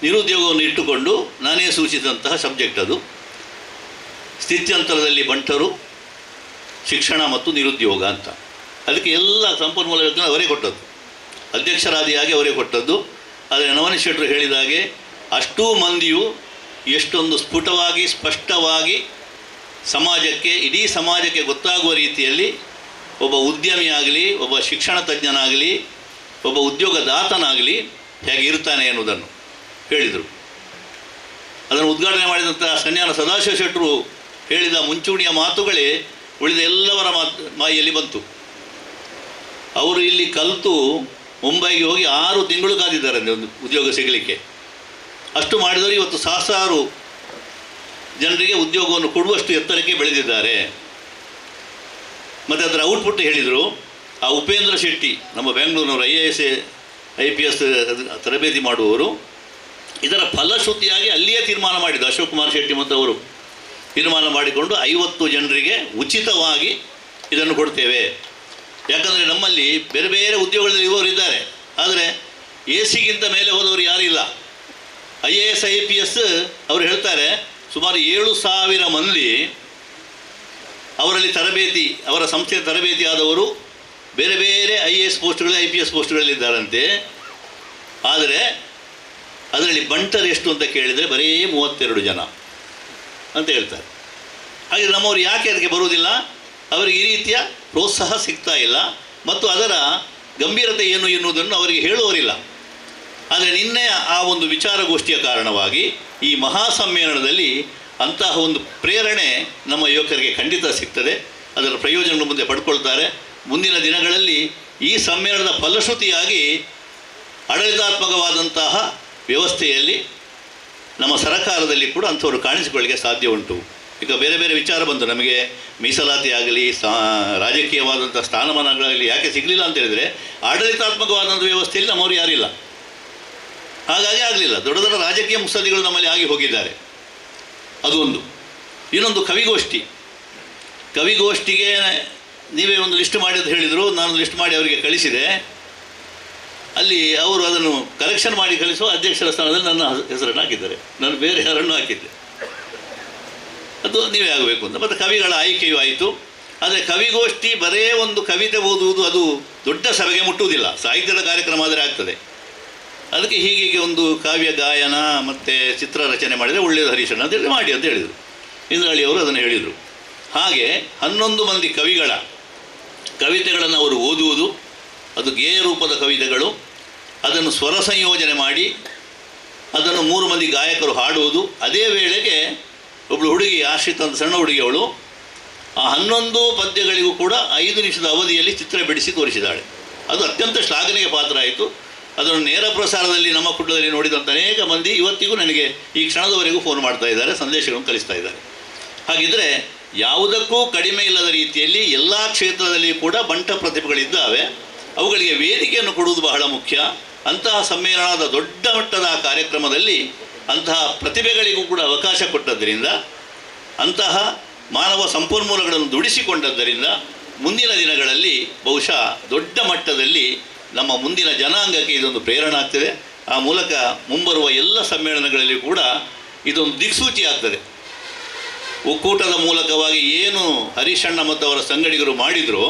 ನಿರುದ್ಯೋಗವನ್ನು ಇಟ್ಟುಕೊಂಡು ನಾನೇ ಸೂಚಿಸಿದಂತಹ ಸಬ್ಜೆಕ್ಟ್ ಅದು ಸ್ಥಿತ್ಯಂತರದಲ್ಲಿ ಬಂಟರು, ಶಿಕ್ಷಣ ಮತ್ತು ನಿರುದ್ಯೋಗ ಅಂತ. ಅದಕ್ಕೆ ಎಲ್ಲ ಸಂಪನ್ಮೂಲಗಳನ್ನು ಅವರೇ ಕೊಟ್ಟದ್ದು, ಅಧ್ಯಕ್ಷರಾದಿಯಾಗಿ ಅವರೇ ಕೊಟ್ಟದ್ದು. ಆದರೆ ನವನಿ ಶೆಟ್ಟರು ಹೇಳಿದ ಹಾಗೆ ಅಷ್ಟೂ ಮಂದಿಯು ಎಷ್ಟೊಂದು ಸ್ಫುಟವಾಗಿ ಸ್ಪಷ್ಟವಾಗಿ ಸಮಾಜಕ್ಕೆ, ಇಡೀ ಸಮಾಜಕ್ಕೆ ಗೊತ್ತಾಗುವ ರೀತಿಯಲ್ಲಿ ಒಬ್ಬ ಉದ್ಯಮಿಯಾಗಲಿ, ಒಬ್ಬ ಶಿಕ್ಷಣ ತಜ್ಞನಾಗಲಿ, ಒಬ್ಬ ಉದ್ಯೋಗದಾತನಾಗಲಿ ಹೇಗೆ ಇರ್ತಾನೆ ಎನ್ನುವುದನ್ನು ಹೇಳಿದರು. ಅದನ್ನು ಉದ್ಘಾಟನೆ ಮಾಡಿದಂಥ ಕನ್ಯಾನ ಸದಾಶಿವ ಶೆಟ್ಟರು ಹೇಳಿದ ಮುಂಚೂಣಿಯ ಮಾತುಗಳೇ ಉಳಿದ ಎಲ್ಲವರ ಮಾಯಲ್ಲಿ ಬಂತು. ಅವರು ಇಲ್ಲಿ ಕಲಿತು ಮುಂಬೈಗೆ ಹೋಗಿ 6 ತಿಂಗಳು ಕಾದಿದ್ದಾರೆ ಒಂದು ಉದ್ಯೋಗ ಸಿಗಲಿಕ್ಕೆ. ಅಷ್ಟು ಮಾಡಿದವರು ಇವತ್ತು ಸಹಸ್ರಾರು ಜನರಿಗೆ ಉದ್ಯೋಗವನ್ನು ಕೊಡುವಷ್ಟು ಎತ್ತರಕ್ಕೆ ಬೆಳೆದಿದ್ದಾರೆ. ಮತ್ತು ಅದರ ಔಟ್ಪುಟ್ ಹೇಳಿದರು, ಆ ಉಪೇಂದ್ರ ಶೆಟ್ಟಿ ನಮ್ಮ ಬೆಂಗಳೂರಿನವರು IAS IPS ತರಬೇತಿ ಮಾಡುವವರು ಇದರ ಫಲಶ್ರುತಿಯಾಗಿ ಅಲ್ಲಿಯೇ ತೀರ್ಮಾನ ಮಾಡಿದ್ದು. ಅಶೋಕ್ ಕುಮಾರ್ ಶೆಟ್ಟಿ ಮತ್ತು ಅವರು ತೀರ್ಮಾನ ಮಾಡಿಕೊಂಡು 50 ಜನರಿಗೆ ಉಚಿತವಾಗಿ ಇದನ್ನು ಕೊಡ್ತೇವೆ. ಯಾಕಂದರೆ ನಮ್ಮಲ್ಲಿ ಬೇರೆ ಬೇರೆ ಉದ್ಯೋಗಗಳಲ್ಲಿ ಇರುವವರು ಇದ್ದಾರೆ, ಆದರೆ AC ಗಿಂತ ಮೇಲೆ ಹೋದವರು ಯಾರಿಲ್ಲ. IAS IPS ಅವರು ಹೇಳ್ತಾರೆ ಸುಮಾರು 7,000 ಮಂದಿ ಅವರಲ್ಲಿ ತರಬೇತಿ, ಅವರ ಸಂಸ್ಥೆಯ ತರಬೇತಿ ಆದವರು ಬೇರೆ ಬೇರೆ IAS ಪೋಸ್ಟ್ಗಳಲ್ಲಿ IPS ಪೋಸ್ಟ್ಗಳಲ್ಲಿದ್ದಾರಂತೆ. ಆದರೆ ಅದರಲ್ಲಿ ಬಂಟರ್ ಎಷ್ಟು ಅಂತ ಕೇಳಿದರೆ ಬರೀ 32 ಜನ ಅಂತ ಹೇಳ್ತಾರೆ. ಹಾಗೆ ನಮ್ಮವರು ಯಾಕೆ ಅದಕ್ಕೆ ಬರುವುದಿಲ್ಲ? ಅವರಿಗೆ ಈ ರೀತಿಯ ಪ್ರೋತ್ಸಾಹ ಸಿಗ್ತಾ ಇಲ್ಲ ಮತ್ತು ಅದರ ಗಂಭೀರತೆ ಏನು ಎನ್ನುವುದನ್ನು ಅವರಿಗೆ ಹೇಳುವವರಿಲ್ಲ. ಆದರೆ ನಿನ್ನೆ ಆ ಒಂದು ವಿಚಾರಗೋಷ್ಠಿಯ ಕಾರಣವಾಗಿ ಈ ಮಹಾ ಸಮ್ಮೇಳನದಲ್ಲಿ ಅಂತಹ ಒಂದು ಪ್ರೇರಣೆ ನಮ್ಮ ಯುವಕರಿಗೆ ಖಂಡಿತ ಸಿಗ್ತದೆ. ಅದರ ಪ್ರಯೋಜನಗಳು ಮುಂದೆ ಪಡ್ಕೊಳ್ತಾರೆ. ಮುಂದಿನ ದಿನಗಳಲ್ಲಿ ಈ ಸಮ್ಮೇಳನದ ಫಲಶ್ರುತಿಯಾಗಿ ಆಡಳಿತಾತ್ಮಕವಾದಂತಹ ವ್ಯವಸ್ಥೆಯಲ್ಲಿ ನಮ್ಮ ಸರಕಾರದಲ್ಲಿ ಕೂಡ ಅಂಥವರು ಕಾಣಿಸಿಕೊಳ್ಳಿಕ್ಕೆ ಸಾಧ್ಯ ಉಂಟು. ಈಗ ಬೇರೆ ಬೇರೆ ವಿಚಾರ ಬಂತು, ನಮಗೆ ಮೀಸಲಾತಿ ಆಗಲಿ ರಾಜಕೀಯವಾದಂಥ ಸ್ಥಾನಮಾನಗಳಾಗಲಿ ಯಾಕೆ ಸಿಗಲಿಲ್ಲ ಅಂತ ಹೇಳಿದರೆ ಆಡಳಿತಾತ್ಮಕವಾದಂಥ ವ್ಯವಸ್ಥೆಯಲ್ಲಿ ನಮ್ಮವರು ಯಾರಿಲ್ಲ, ಹಾಗಾಗಿ ಆಗಲಿಲ್ಲ. ದೊಡ್ಡ ದೊಡ್ಡ ರಾಜಕೀಯ ಮುತ್ಸದ್ದಿಗಳು ನಮ್ಮಲ್ಲಿ ಆಗಿ ಹೋಗಿದ್ದಾರೆ. ಅದು ಒಂದು. ಇನ್ನೊಂದು ಕವಿಗೋಷ್ಠಿಗೆ ನೀವೇ ಒಂದು ಲಿಸ್ಟ್ ಮಾಡಿ ಅಂತ ಹೇಳಿದರು. ನಾನು ಲಿಸ್ಟ್ ಮಾಡಿ ಅವರಿಗೆ ಕಳಿಸಿದೆ. ಅಲ್ಲಿ ಅವರು ಅದನ್ನು ಕರೆಕ್ಷನ್ ಮಾಡಿ ಕಳಿಸುವ ಅಧ್ಯಕ್ಷರ ಸ್ಥಾನದಲ್ಲಿ ನನ್ನ ಹೆಸರನ್ನು ಹಾಕಿದ್ದಾರೆ. ನಾನು ಬೇರೆ ಯಾರನ್ನು ಹಾಕಿದ್ದೆ. ಅದು ನೀವೇ ಆಗಬೇಕು ಅಂತ. ಮತ್ತು ಕವಿಗಳ ಆಯ್ಕೆಯೂ ಆಯಿತು. ಆದರೆ ಕವಿಗೋಷ್ಠಿ ಬರೇ ಒಂದು ಕವಿತೆ ಓದುವುದು ಅದು ದೊಡ್ಡ ಸಭೆಗೆ ಮುಟ್ಟುವುದಿಲ್ಲ. ಸಾಹಿತ್ಯದ ಕಾರ್ಯಕ್ರಮ ಆದರೆ ಆಗ್ತದೆ. ಅದಕ್ಕೆ ಹೀಗೆ ಒಂದು ಕಾವ್ಯ ಗಾಯನ ಮತ್ತು ಚಿತ್ರ ರಚನೆ ಮಾಡಿದರೆ ಒಳ್ಳೆಯದು ಹರೀಶಣ್ಣ ಅಂತೇಳಿ ಮಾಡಿ ಅಂತ ಹೇಳಿದರು. ಇಂದ್ರಾಳಿಯವರು ಅದನ್ನು ಹೇಳಿದರು. ಹಾಗೆ 11 ಮಂದಿ ಕವಿಗಳ ಕವಿತೆಗಳನ್ನು ಅವರು ಓದುವುದು, ಅದು ಗೇಯ ರೂಪದ ಕವಿತೆಗಳು, ಅದನ್ನು ಸ್ವರ ಸಂಯೋಜನೆ ಮಾಡಿ ಅದನ್ನು 3 ಮಂದಿ ಗಾಯಕರು ಹಾಡುವುದು. ಅದೇ ವೇಳೆಗೆ ಒಬ್ಬಳು ಹುಡುಗಿ, ಆಶ್ರಿತ ಅಂತ ಸಣ್ಣ ಹುಡುಗಿಯವಳು, ಆ 11 ಪದ್ಯಗಳಿಗೂ ಕೂಡ 5 ನಿಮಿಷದ ಅವಧಿಯಲ್ಲಿ ಚಿತ್ರ ಬಿಡಿಸಿ ತೋರಿಸಿದ್ದಾಳೆ. ಅದು ಅತ್ಯಂತ ಶ್ಲಾಘನೆಗೆ ಪಾತ್ರ ಆಯಿತು. ಅದನ್ನು ನೇರ ಪ್ರಸಾರದಲ್ಲಿ ನಮ್ಮ ಕುಟುಂಬದಲ್ಲಿ ನೋಡಿದಂಥ ಅನೇಕ ಮಂದಿ ಇವತ್ತಿಗೂ ನನಗೆ ಈ ಕ್ಷಣದವರೆಗೂ ಫೋನ್ ಮಾಡ್ತಾ ಇದ್ದಾರೆ, ಸಂದೇಶಗಳನ್ನು ಕಳಿಸ್ತಾ ಇದ್ದಾರೆ. ಹಾಗಿದ್ದರೆ ಯಾವುದಕ್ಕೂ ಕಡಿಮೆ ಇಲ್ಲದ ರೀತಿಯಲ್ಲಿ ಎಲ್ಲ ಕ್ಷೇತ್ರದಲ್ಲಿ ಕೂಡ ಬಂಟ ಪ್ರತಿಭೆಗಳಿದ್ದಾವೆ. ಅವುಗಳಿಗೆ ವೇದಿಕೆಯನ್ನು ಕೊಡುವುದು ಬಹಳ ಮುಖ್ಯ. ಅಂತಹ ಸಮ್ಮೇಳನದ ದೊಡ್ಡ ಮಟ್ಟದ ಕಾರ್ಯಕ್ರಮದಲ್ಲಿ ಅಂತಹ ಪ್ರತಿಭೆಗಳಿಗೂ ಕೂಡ ಅವಕಾಶ ಕೊಟ್ಟದ್ದರಿಂದ, ಅಂತಹ ಮಾನವ ಸಂಪನ್ಮೂಲಗಳನ್ನು ದುಡಿಸಿಕೊಂಡದ್ದರಿಂದ ಮುಂದಿನ ದಿನಗಳಲ್ಲಿ ಬಹುಶಃ ದೊಡ್ಡ ಮಟ್ಟದಲ್ಲಿ ನಮ್ಮ ಮುಂದಿನ ಜನಾಂಗಕ್ಕೆ ಇದೊಂದು ಪ್ರೇರಣೆ ಆಗ್ತದೆ. ಆ ಮೂಲಕ ಮುಂಬರುವ ಎಲ್ಲ ಸಮ್ಮೇಳನಗಳಲ್ಲಿ ಕೂಡ ಇದೊಂದು ದಿಕ್ಸೂಚಿ ಆಗ್ತದೆ. ಒಕ್ಕೂಟದ ಮೂಲಕವಾಗಿ ಏನು ಹರೀಶಣ್ಣ ಮತ್ತು ಅವರ ಸಂಗಡಿಗರು ಮಾಡಿದರೋ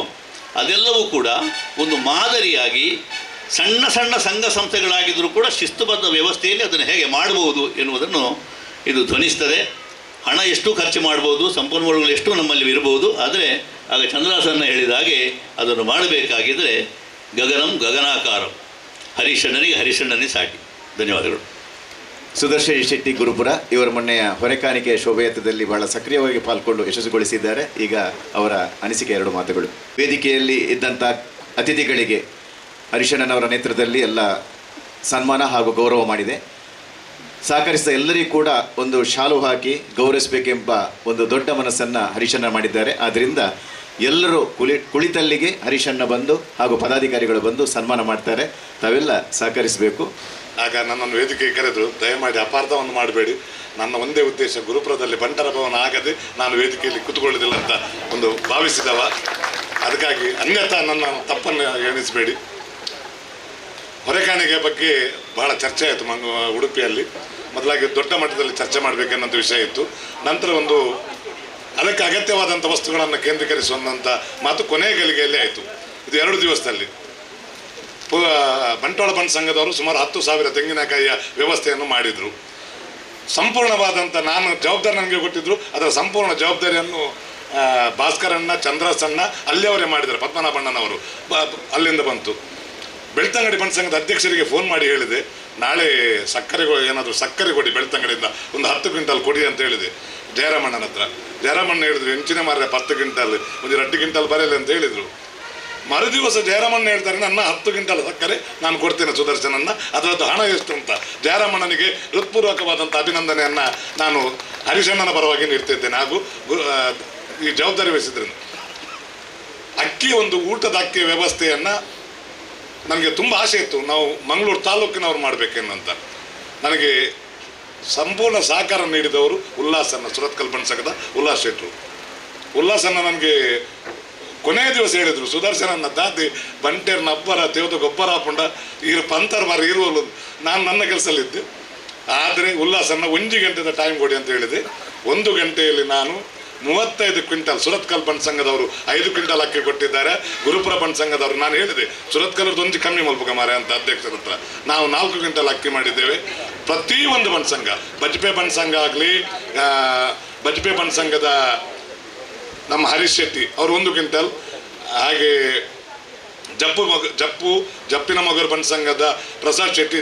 ಅದೆಲ್ಲವೂ ಕೂಡ ಒಂದು ಮಾದರಿಯಾಗಿ ಸಣ್ಣ ಸಣ್ಣ ಸಂಘ ಸಂಸ್ಥೆಗಳಾಗಿದ್ದರೂ ಕೂಡ ಶಿಸ್ತುಬದ್ಧ ವ್ಯವಸ್ಥೆಯಲ್ಲಿ ಅದನ್ನು ಹೇಗೆ ಮಾಡಬಹುದು ಎನ್ನುವುದನ್ನು ಇದು ಧ್ವನಿಸ್ತದೆ. ಹಣ ಎಷ್ಟು ಖರ್ಚು ಮಾಡ್ಬೋದು, ಸಂಪನ್ಮೂಲಗಳು ಎಷ್ಟು ನಮ್ಮಲ್ಲಿ ಇರಬಹುದು, ಆದರೆ ಆಗ ಚಂದ್ರಾಸನ್ನ ಹೇಳಿದ ಹಾಗೆ ಅದನ್ನು ಮಾಡಬೇಕಾಗಿದ್ದರೆ ಗಗನಂ ಗಗನಾಕಾರಂ, ಹರೀಶಣ್ಣನೇ ಸಾಟಿ. ಧನ್ಯವಾದಗಳು. ಸುದರ್ಶನ್ ಶೆಟ್ಟಿ ಗುರುಪುರ ಇವರ ಮೊನ್ನೆಯ ಹೊರೆಕಾಣಿಕೆ ಶೋಭಾಯಾತ್ರದಲ್ಲಿ ಬಹಳ ಸಕ್ರಿಯವಾಗಿ ಪಾಲ್ಗೊಂಡು ಯಶಸ್ಸುಗೊಳಿಸಿದ್ದಾರೆ. ಈಗ ಅವರ ಅನಿಸಿಕೆ 2 ಮಾತುಗಳು. ವೇದಿಕೆಯಲ್ಲಿ ಇದ್ದಂಥ ಅತಿಥಿಗಳಿಗೆ ಹರೀಶಣ್ಣನವರ ನೇತೃತ್ವದಲ್ಲಿ ಎಲ್ಲ ಸನ್ಮಾನ ಹಾಗೂ ಗೌರವ ಮಾಡಿದೆ. ಸಹಕರಿಸಿದ ಎಲ್ಲರಿಗೂ ಕೂಡ ಒಂದು ಶಾಲು ಹಾಕಿ ಗೌರವಿಸಬೇಕೆಂಬ ಒಂದು ದೊಡ್ಡ ಮನಸ್ಸನ್ನು ಹರೀಶಣ್ಣ ಮಾಡಿದ್ದಾರೆ. ಆದ್ದರಿಂದ ಎಲ್ಲರೂ ಕುಳಿತಲ್ಲಿಗೆ ಹರೀಶಣ್ಣ ಬಂದು ಹಾಗೂ ಪದಾಧಿಕಾರಿಗಳು ಬಂದು ಸನ್ಮಾನ ಮಾಡ್ತಾರೆ. ತಾವೆಲ್ಲ ಸಹಕರಿಸಬೇಕು. ಆಗ ನನ್ನನ್ನು ವೇದಿಕೆಗೆ ಕರೆದು ದಯಮಾಡಿ ಅಪಾರ್ಥವನ್ನು ಮಾಡಬೇಡಿ, ನನ್ನ ಒಂದೇ ಉದ್ದೇಶ ಗುರುಪುರದಲ್ಲಿ ಬಂಟರ ಭವನ ಆಗದೆ ನಾನು ವೇದಿಕೆಯಲ್ಲಿ ಕೂತ್ಕೊಳ್ಳೋದಿಲ್ಲ ಅಂತ ಒಂದು ಭಾವಿಸಿದವ. ಅದಕ್ಕಾಗಿ ಅನ್ಯಥಾ ನನ್ನ ತಪ್ಪನ್ನು ಎಣಿಸಬೇಡಿ. ಹೊರೆಕಾಣಿಕೆ ಬಗ್ಗೆ ಬಹಳ ಚರ್ಚೆ ಆಯಿತು ಉಡುಪಿಯಲ್ಲಿ. ಮೊದಲಾಗಿ ದೊಡ್ಡ ಮಟ್ಟದಲ್ಲಿ ಚರ್ಚೆ ಮಾಡಬೇಕೆನ್ನೋಂಥ ವಿಷಯ ಇತ್ತು. ನಂತರ ಒಂದು ಅದಕ್ಕೆ ಅಗತ್ಯವಾದಂಥ ವಸ್ತುಗಳನ್ನು ಕೇಂದ್ರೀಕರಿಸುವಂಥ ಮಾತು ಕೊನೆಯ ಗಳಿಗೆಯಲ್ಲಿ ಆಯಿತು. ಇದು 2 ದಿವಸದಲ್ಲಿ ಬಂಟ್ವಾಳ ಬಂಡ್ ಸಂಘದವರು ಸುಮಾರು 10,000 ತೆಂಗಿನಕಾಯಿಯ ವ್ಯವಸ್ಥೆಯನ್ನು ಮಾಡಿದರು. ಸಂಪೂರ್ಣವಾದಂಥ ನಾನು ಜವಾಬ್ದಾರಿ ನನಗೆ ಕೊಟ್ಟಿದ್ದರು. ಅದರ ಸಂಪೂರ್ಣ ಜವಾಬ್ದಾರಿಯನ್ನು ಭಾಸ್ಕರಣ್ಣ, ಚಂದ್ರಸಣ್ಣ ಅಲ್ಲಿಯವರೇ ಮಾಡಿದ್ದಾರೆ. ಪದ್ಮನಾಭಣ್ಣನವರು ಅಲ್ಲಿಂದ ಬಂತು. ಬೆಳ್ತಂಗಡಿ ಬಂಡ್ ಸಂಘದ ಅಧ್ಯಕ್ಷರಿಗೆ ಫೋನ್ ಮಾಡಿ ಹೇಳಿದೆ, ನಾಳೆ ಸಕ್ಕರೆ ಕೊಡಿ ಬೆಳ್ತಂಗಡಿಯಿಂದ ಒಂದು 10 ಕ್ವಿಂಟಲ್ ಕೊಡಿ ಅಂತ ಹೇಳಿದೆ ಜಯರಾಮಣ್ಣನ ಹತ್ರ. ಜಯರಾಮಣ್ಣ ಹೇಳಿದ್ರು, ಹೆಂಚಿನ ಮಾರ್ರೆ 10 ಕ್ವಿಂಟಲ್ ಒಂದು 2 ಕ್ವಿಂಟಲ್ ಬರಲಿ ಅಂತ ಹೇಳಿದರು. ಮರುದಿವಸ ಜಯರಾಮಣ್ಣ ಹೇಳ್ತಾರೆ, ನನ್ನ 10 ಕ್ವಿಂಟಲ್ ಸಕ್ಕರೆ ನಾನು ಕೊಡ್ತೇನೆ ಸುದರ್ಶನನ್ನ, ಅದರದ್ದು ಹಣ ಎಷ್ಟು ಅಂತ. ಜಯರಾಮಣ್ಣನಿಗೆ ಹೃತ್ಪೂರ್ವಕವಾದಂಥ ಅಭಿನಂದನೆಯನ್ನು ನಾನು ಹರೀಶಣ್ಣನ ಪರವಾಗಿ ನೀಡ್ತಿದ್ದೇನೆ ಹಾಗೂ ಈ ಜವಾಬ್ದಾರಿ ವಹಿಸಿದ್ರಿಂದ. ಅಕ್ಕಿ ಒಂದು ಊಟದ ಅಕ್ಕಿ ವ್ಯವಸ್ಥೆಯನ್ನು ನನಗೆ ತುಂಬ ಆಸೆ ಇತ್ತು, ನಾವು ಮಂಗಳೂರು ತಾಲೂಕಿನವ್ರು ಮಾಡಬೇಕೆನ್ನಂತ. ನನಗೆ ಸಂಪೂರ್ಣ ಸಹಕಾರ ನೀಡಿದವರು ಉಲ್ಲಾಸನ್ನ, ಸುರತ್ಕಲ್ ಬಣ್ಸಕದ ಉಲ್ಲಾಸ್ ಶೆಟ್ರು. ಉಲ್ಲಾಸನ್ನ ನನಗೆ ಕೊನೆಯ ದಿವಸ ಹೇಳಿದರು, ಸುದರ್ಶನನ್ನ ದಾದಿ ಬಂಟೇರ್ನ ಅಬ್ಬರ ತೇವದ ಗೊಬ್ಬರ ಹಾಕೊಂಡ ಈಗ ಪಂತರ್ ಮಾರ ಇರುವಲು. ನಾನು ನನ್ನ ಕೆಲಸದಲ್ಲಿದ್ದೆ. ಆದರೆ ಉಲ್ಲಾಸನ್ನ 1 ಗಂಟೆದ ಟೈಮ್ ಕೊಡಿ ಅಂತ ಹೇಳಿದೆ. 1 ಗಂಟೆಯಲ್ಲಿ ನಾನು 35 ಕ್ವಿಂಟಲ್, ಸುರತ್ಕಲ್ ಬಣ್ ಸಂಘದವರು 5 ಕ್ವಿಂಟಲ್ ಅಕ್ಕಿ ಕೊಟ್ಟಿದ್ದಾರೆ, ಗುರುಪುರ ಬಣ್ ಸಂಘದವರು. ನಾನು ಹೇಳಿದೆ ಸುರತ್ಕಲ್ರದ್ದು ಒಂಜಿ ಕಮ್ಮಿ ಮಲ್ಪಕ ಮಾರೆ ಅಂತ ಅಧ್ಯಕ್ಷರ ಹತ್ರ. ನಾವು 4 ಕ್ವಿಂಟಲ್ ಅಕ್ಕಿ ಮಾಡಿದ್ದೇವೆ. ಪ್ರತಿಯೊಂದು ಬಣ್ ಸಂಘ, ಬಜ್ಪೆ ಬಣ್ ಸಂಘ ಆಗಲಿ, ಬಜ್ಪೆ ಬಣ್ ಸಂಘದ ನಮ್ಮ ಹರೀಶ್ ಶೆಟ್ಟಿ ಅವರು 1 ಕ್ವಿಂಟಲ್, ಹಾಗೆ ಜಪ್ಪಿನ ಮಗರು ಬಣ್ ಸಂಘದ ಪ್ರಸಾದ್ ಶೆಟ್ಟಿ,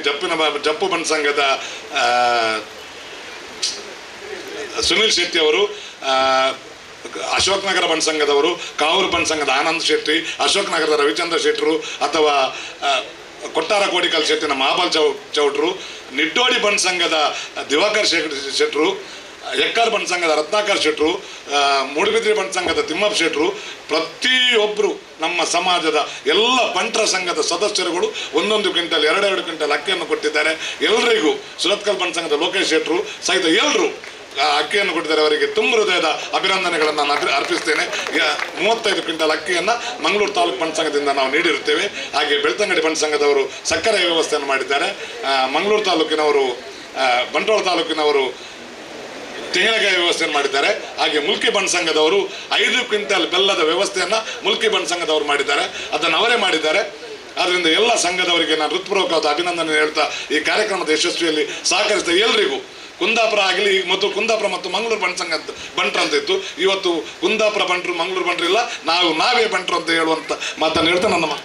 ಜಪ್ಪು ಬಣ್ ಸಂಘದ ಸುನಿಲ್ ಶೆಟ್ಟಿ ಅವರು, ಅಶೋಕ್ ನಗರ ಬಣ್ ಸಂಘದವರು, ಕಾವೂರು ಬಣ್ ಸಂಘದ ಆನಂದ್ ಶೆಟ್ಟಿ, ಅಶೋಕ್ ನಗರದ ರವಿಚಂದ್ರ ಶೆಟ್ಟರು ಅಥವಾ ಕೊಟ್ಟಾರ ಕೋಡಿಕಲ್ ಶೆಟ್ಟಿನ ಮಹಾಬಲ್ ಚೌಟ್ರು, ನಿಡ್ಡೋಡಿ ಬಣ್ ಸಂಘದ ದಿವಾಕರ್ ಶೆಟ್ರು, ಎಕ್ಕಾರ್ ಬಣ್ ಸಂಘದ ರತ್ನಾಕರ್ ಶೆಟ್ರು, ಮೂಡುಬಿದ್ರಿ ಬಣ್ ಸಂಘದ ತಿಮ್ಮಪ್ಪ ಶೆಟ್ರು, ಪ್ರತಿಯೊಬ್ಬರು ನಮ್ಮ ಸಮಾಜದ ಎಲ್ಲ ಬಂಟ್ರ ಸಂಘದ ಸದಸ್ಯರುಗಳು 1 ಕ್ವಿಂಟಲ್ 2 ಕ್ವಿಂಟಲ್ ಅಕ್ಕಿಯನ್ನು ಕೊಟ್ಟಿದ್ದಾರೆ. ಎಲ್ಲರಿಗೂ ಸುರತ್ಕಲ್ ಬಣ್ ಸಂಘದ ಲೋಕೇಶ್ ಶೆಟ್ರು ಸಹಿತ ಎಲ್ಲರೂ ಅಕ್ಕಿಯನ್ನು ಕೊಟ್ಟಿದ್ದಾರೆ. ಅವರಿಗೆ ತುಂಬ ಹೃದಯದ ಅಭಿನಂದನೆಗಳನ್ನು ನಾನು ಅರ್ಪಿಸ್ತೇನೆ. 35 ಕ್ವಿಂಟಲ್ ಅಕ್ಕಿಯನ್ನು ಮಂಗಳೂರು ತಾಲೂಕು ಬಣ್ ಸಂಘದಿಂದ ನಾವು ನೀಡಿರುತ್ತೇವೆ. ಹಾಗೆ ಬೆಳ್ತಂಗಡಿ ಬಣ್ ಸಂಘದವರು ಸಕ್ಕರೆ ವ್ಯವಸ್ಥೆಯನ್ನು ಮಾಡಿದ್ದಾರೆ. ಮಂಗಳೂರು ತಾಲೂಕಿನವರು, ಬಂಟ್ವಾಳ ತಾಲೂಕಿನವರು ತೆಂಗಿನಕಾಯಿ ವ್ಯವಸ್ಥೆಯನ್ನು ಮಾಡಿದ್ದಾರೆ. ಹಾಗೆ ಮುಲ್ಕಿ ಬಣ್ ಸಂಘದವರು 5 ಕ್ವಿಂಟಲ್ ಬೆಲ್ಲದ ವ್ಯವಸ್ಥೆಯನ್ನು ಮುಲ್ಕಿ ಬಣ್ ಸಂಘದವರು ಮಾಡಿದ್ದಾರೆ, ಅದನ್ನು ಅವರೇ ಮಾಡಿದ್ದಾರೆ. ಆದ್ದರಿಂದ ಎಲ್ಲ ಸಂಘದವರಿಗೆ ನಾನು ಹೃತ್ಪೂರ್ವಕವಾದ ಅಭಿನಂದನೆ ಹೇಳ್ತಾ ಈ ಕಾರ್ಯಕ್ರಮದ ಯಶಸ್ವಿಯಲ್ಲಿ ಸಹಕರಿಸಿದ ಎಲ್ಲರಿಗೂ, ಕುಂದಾಪುರ ಆಗಲಿ, ಮೊದಲು ಕುಂದಾಪುರ ಮತ್ತು ಮಂಗಳೂರು ಬಣ್ ಸಂಘ ಬಂಟ್ರು ಅಂತ ಇತ್ತು, ಇವತ್ತು ಕುಂದಾಪುರ ಬಂಟ್ರು ಮಂಗಳೂರು ಬಂಟ್ರು ಇಲ್ಲ, ನಾವೇ ಬಂಟ್ರು ಅಂತ ಹೇಳುವಂಥ ಮಾತನ್ನು ಹೇಳ್ತಾ ನನ್ನ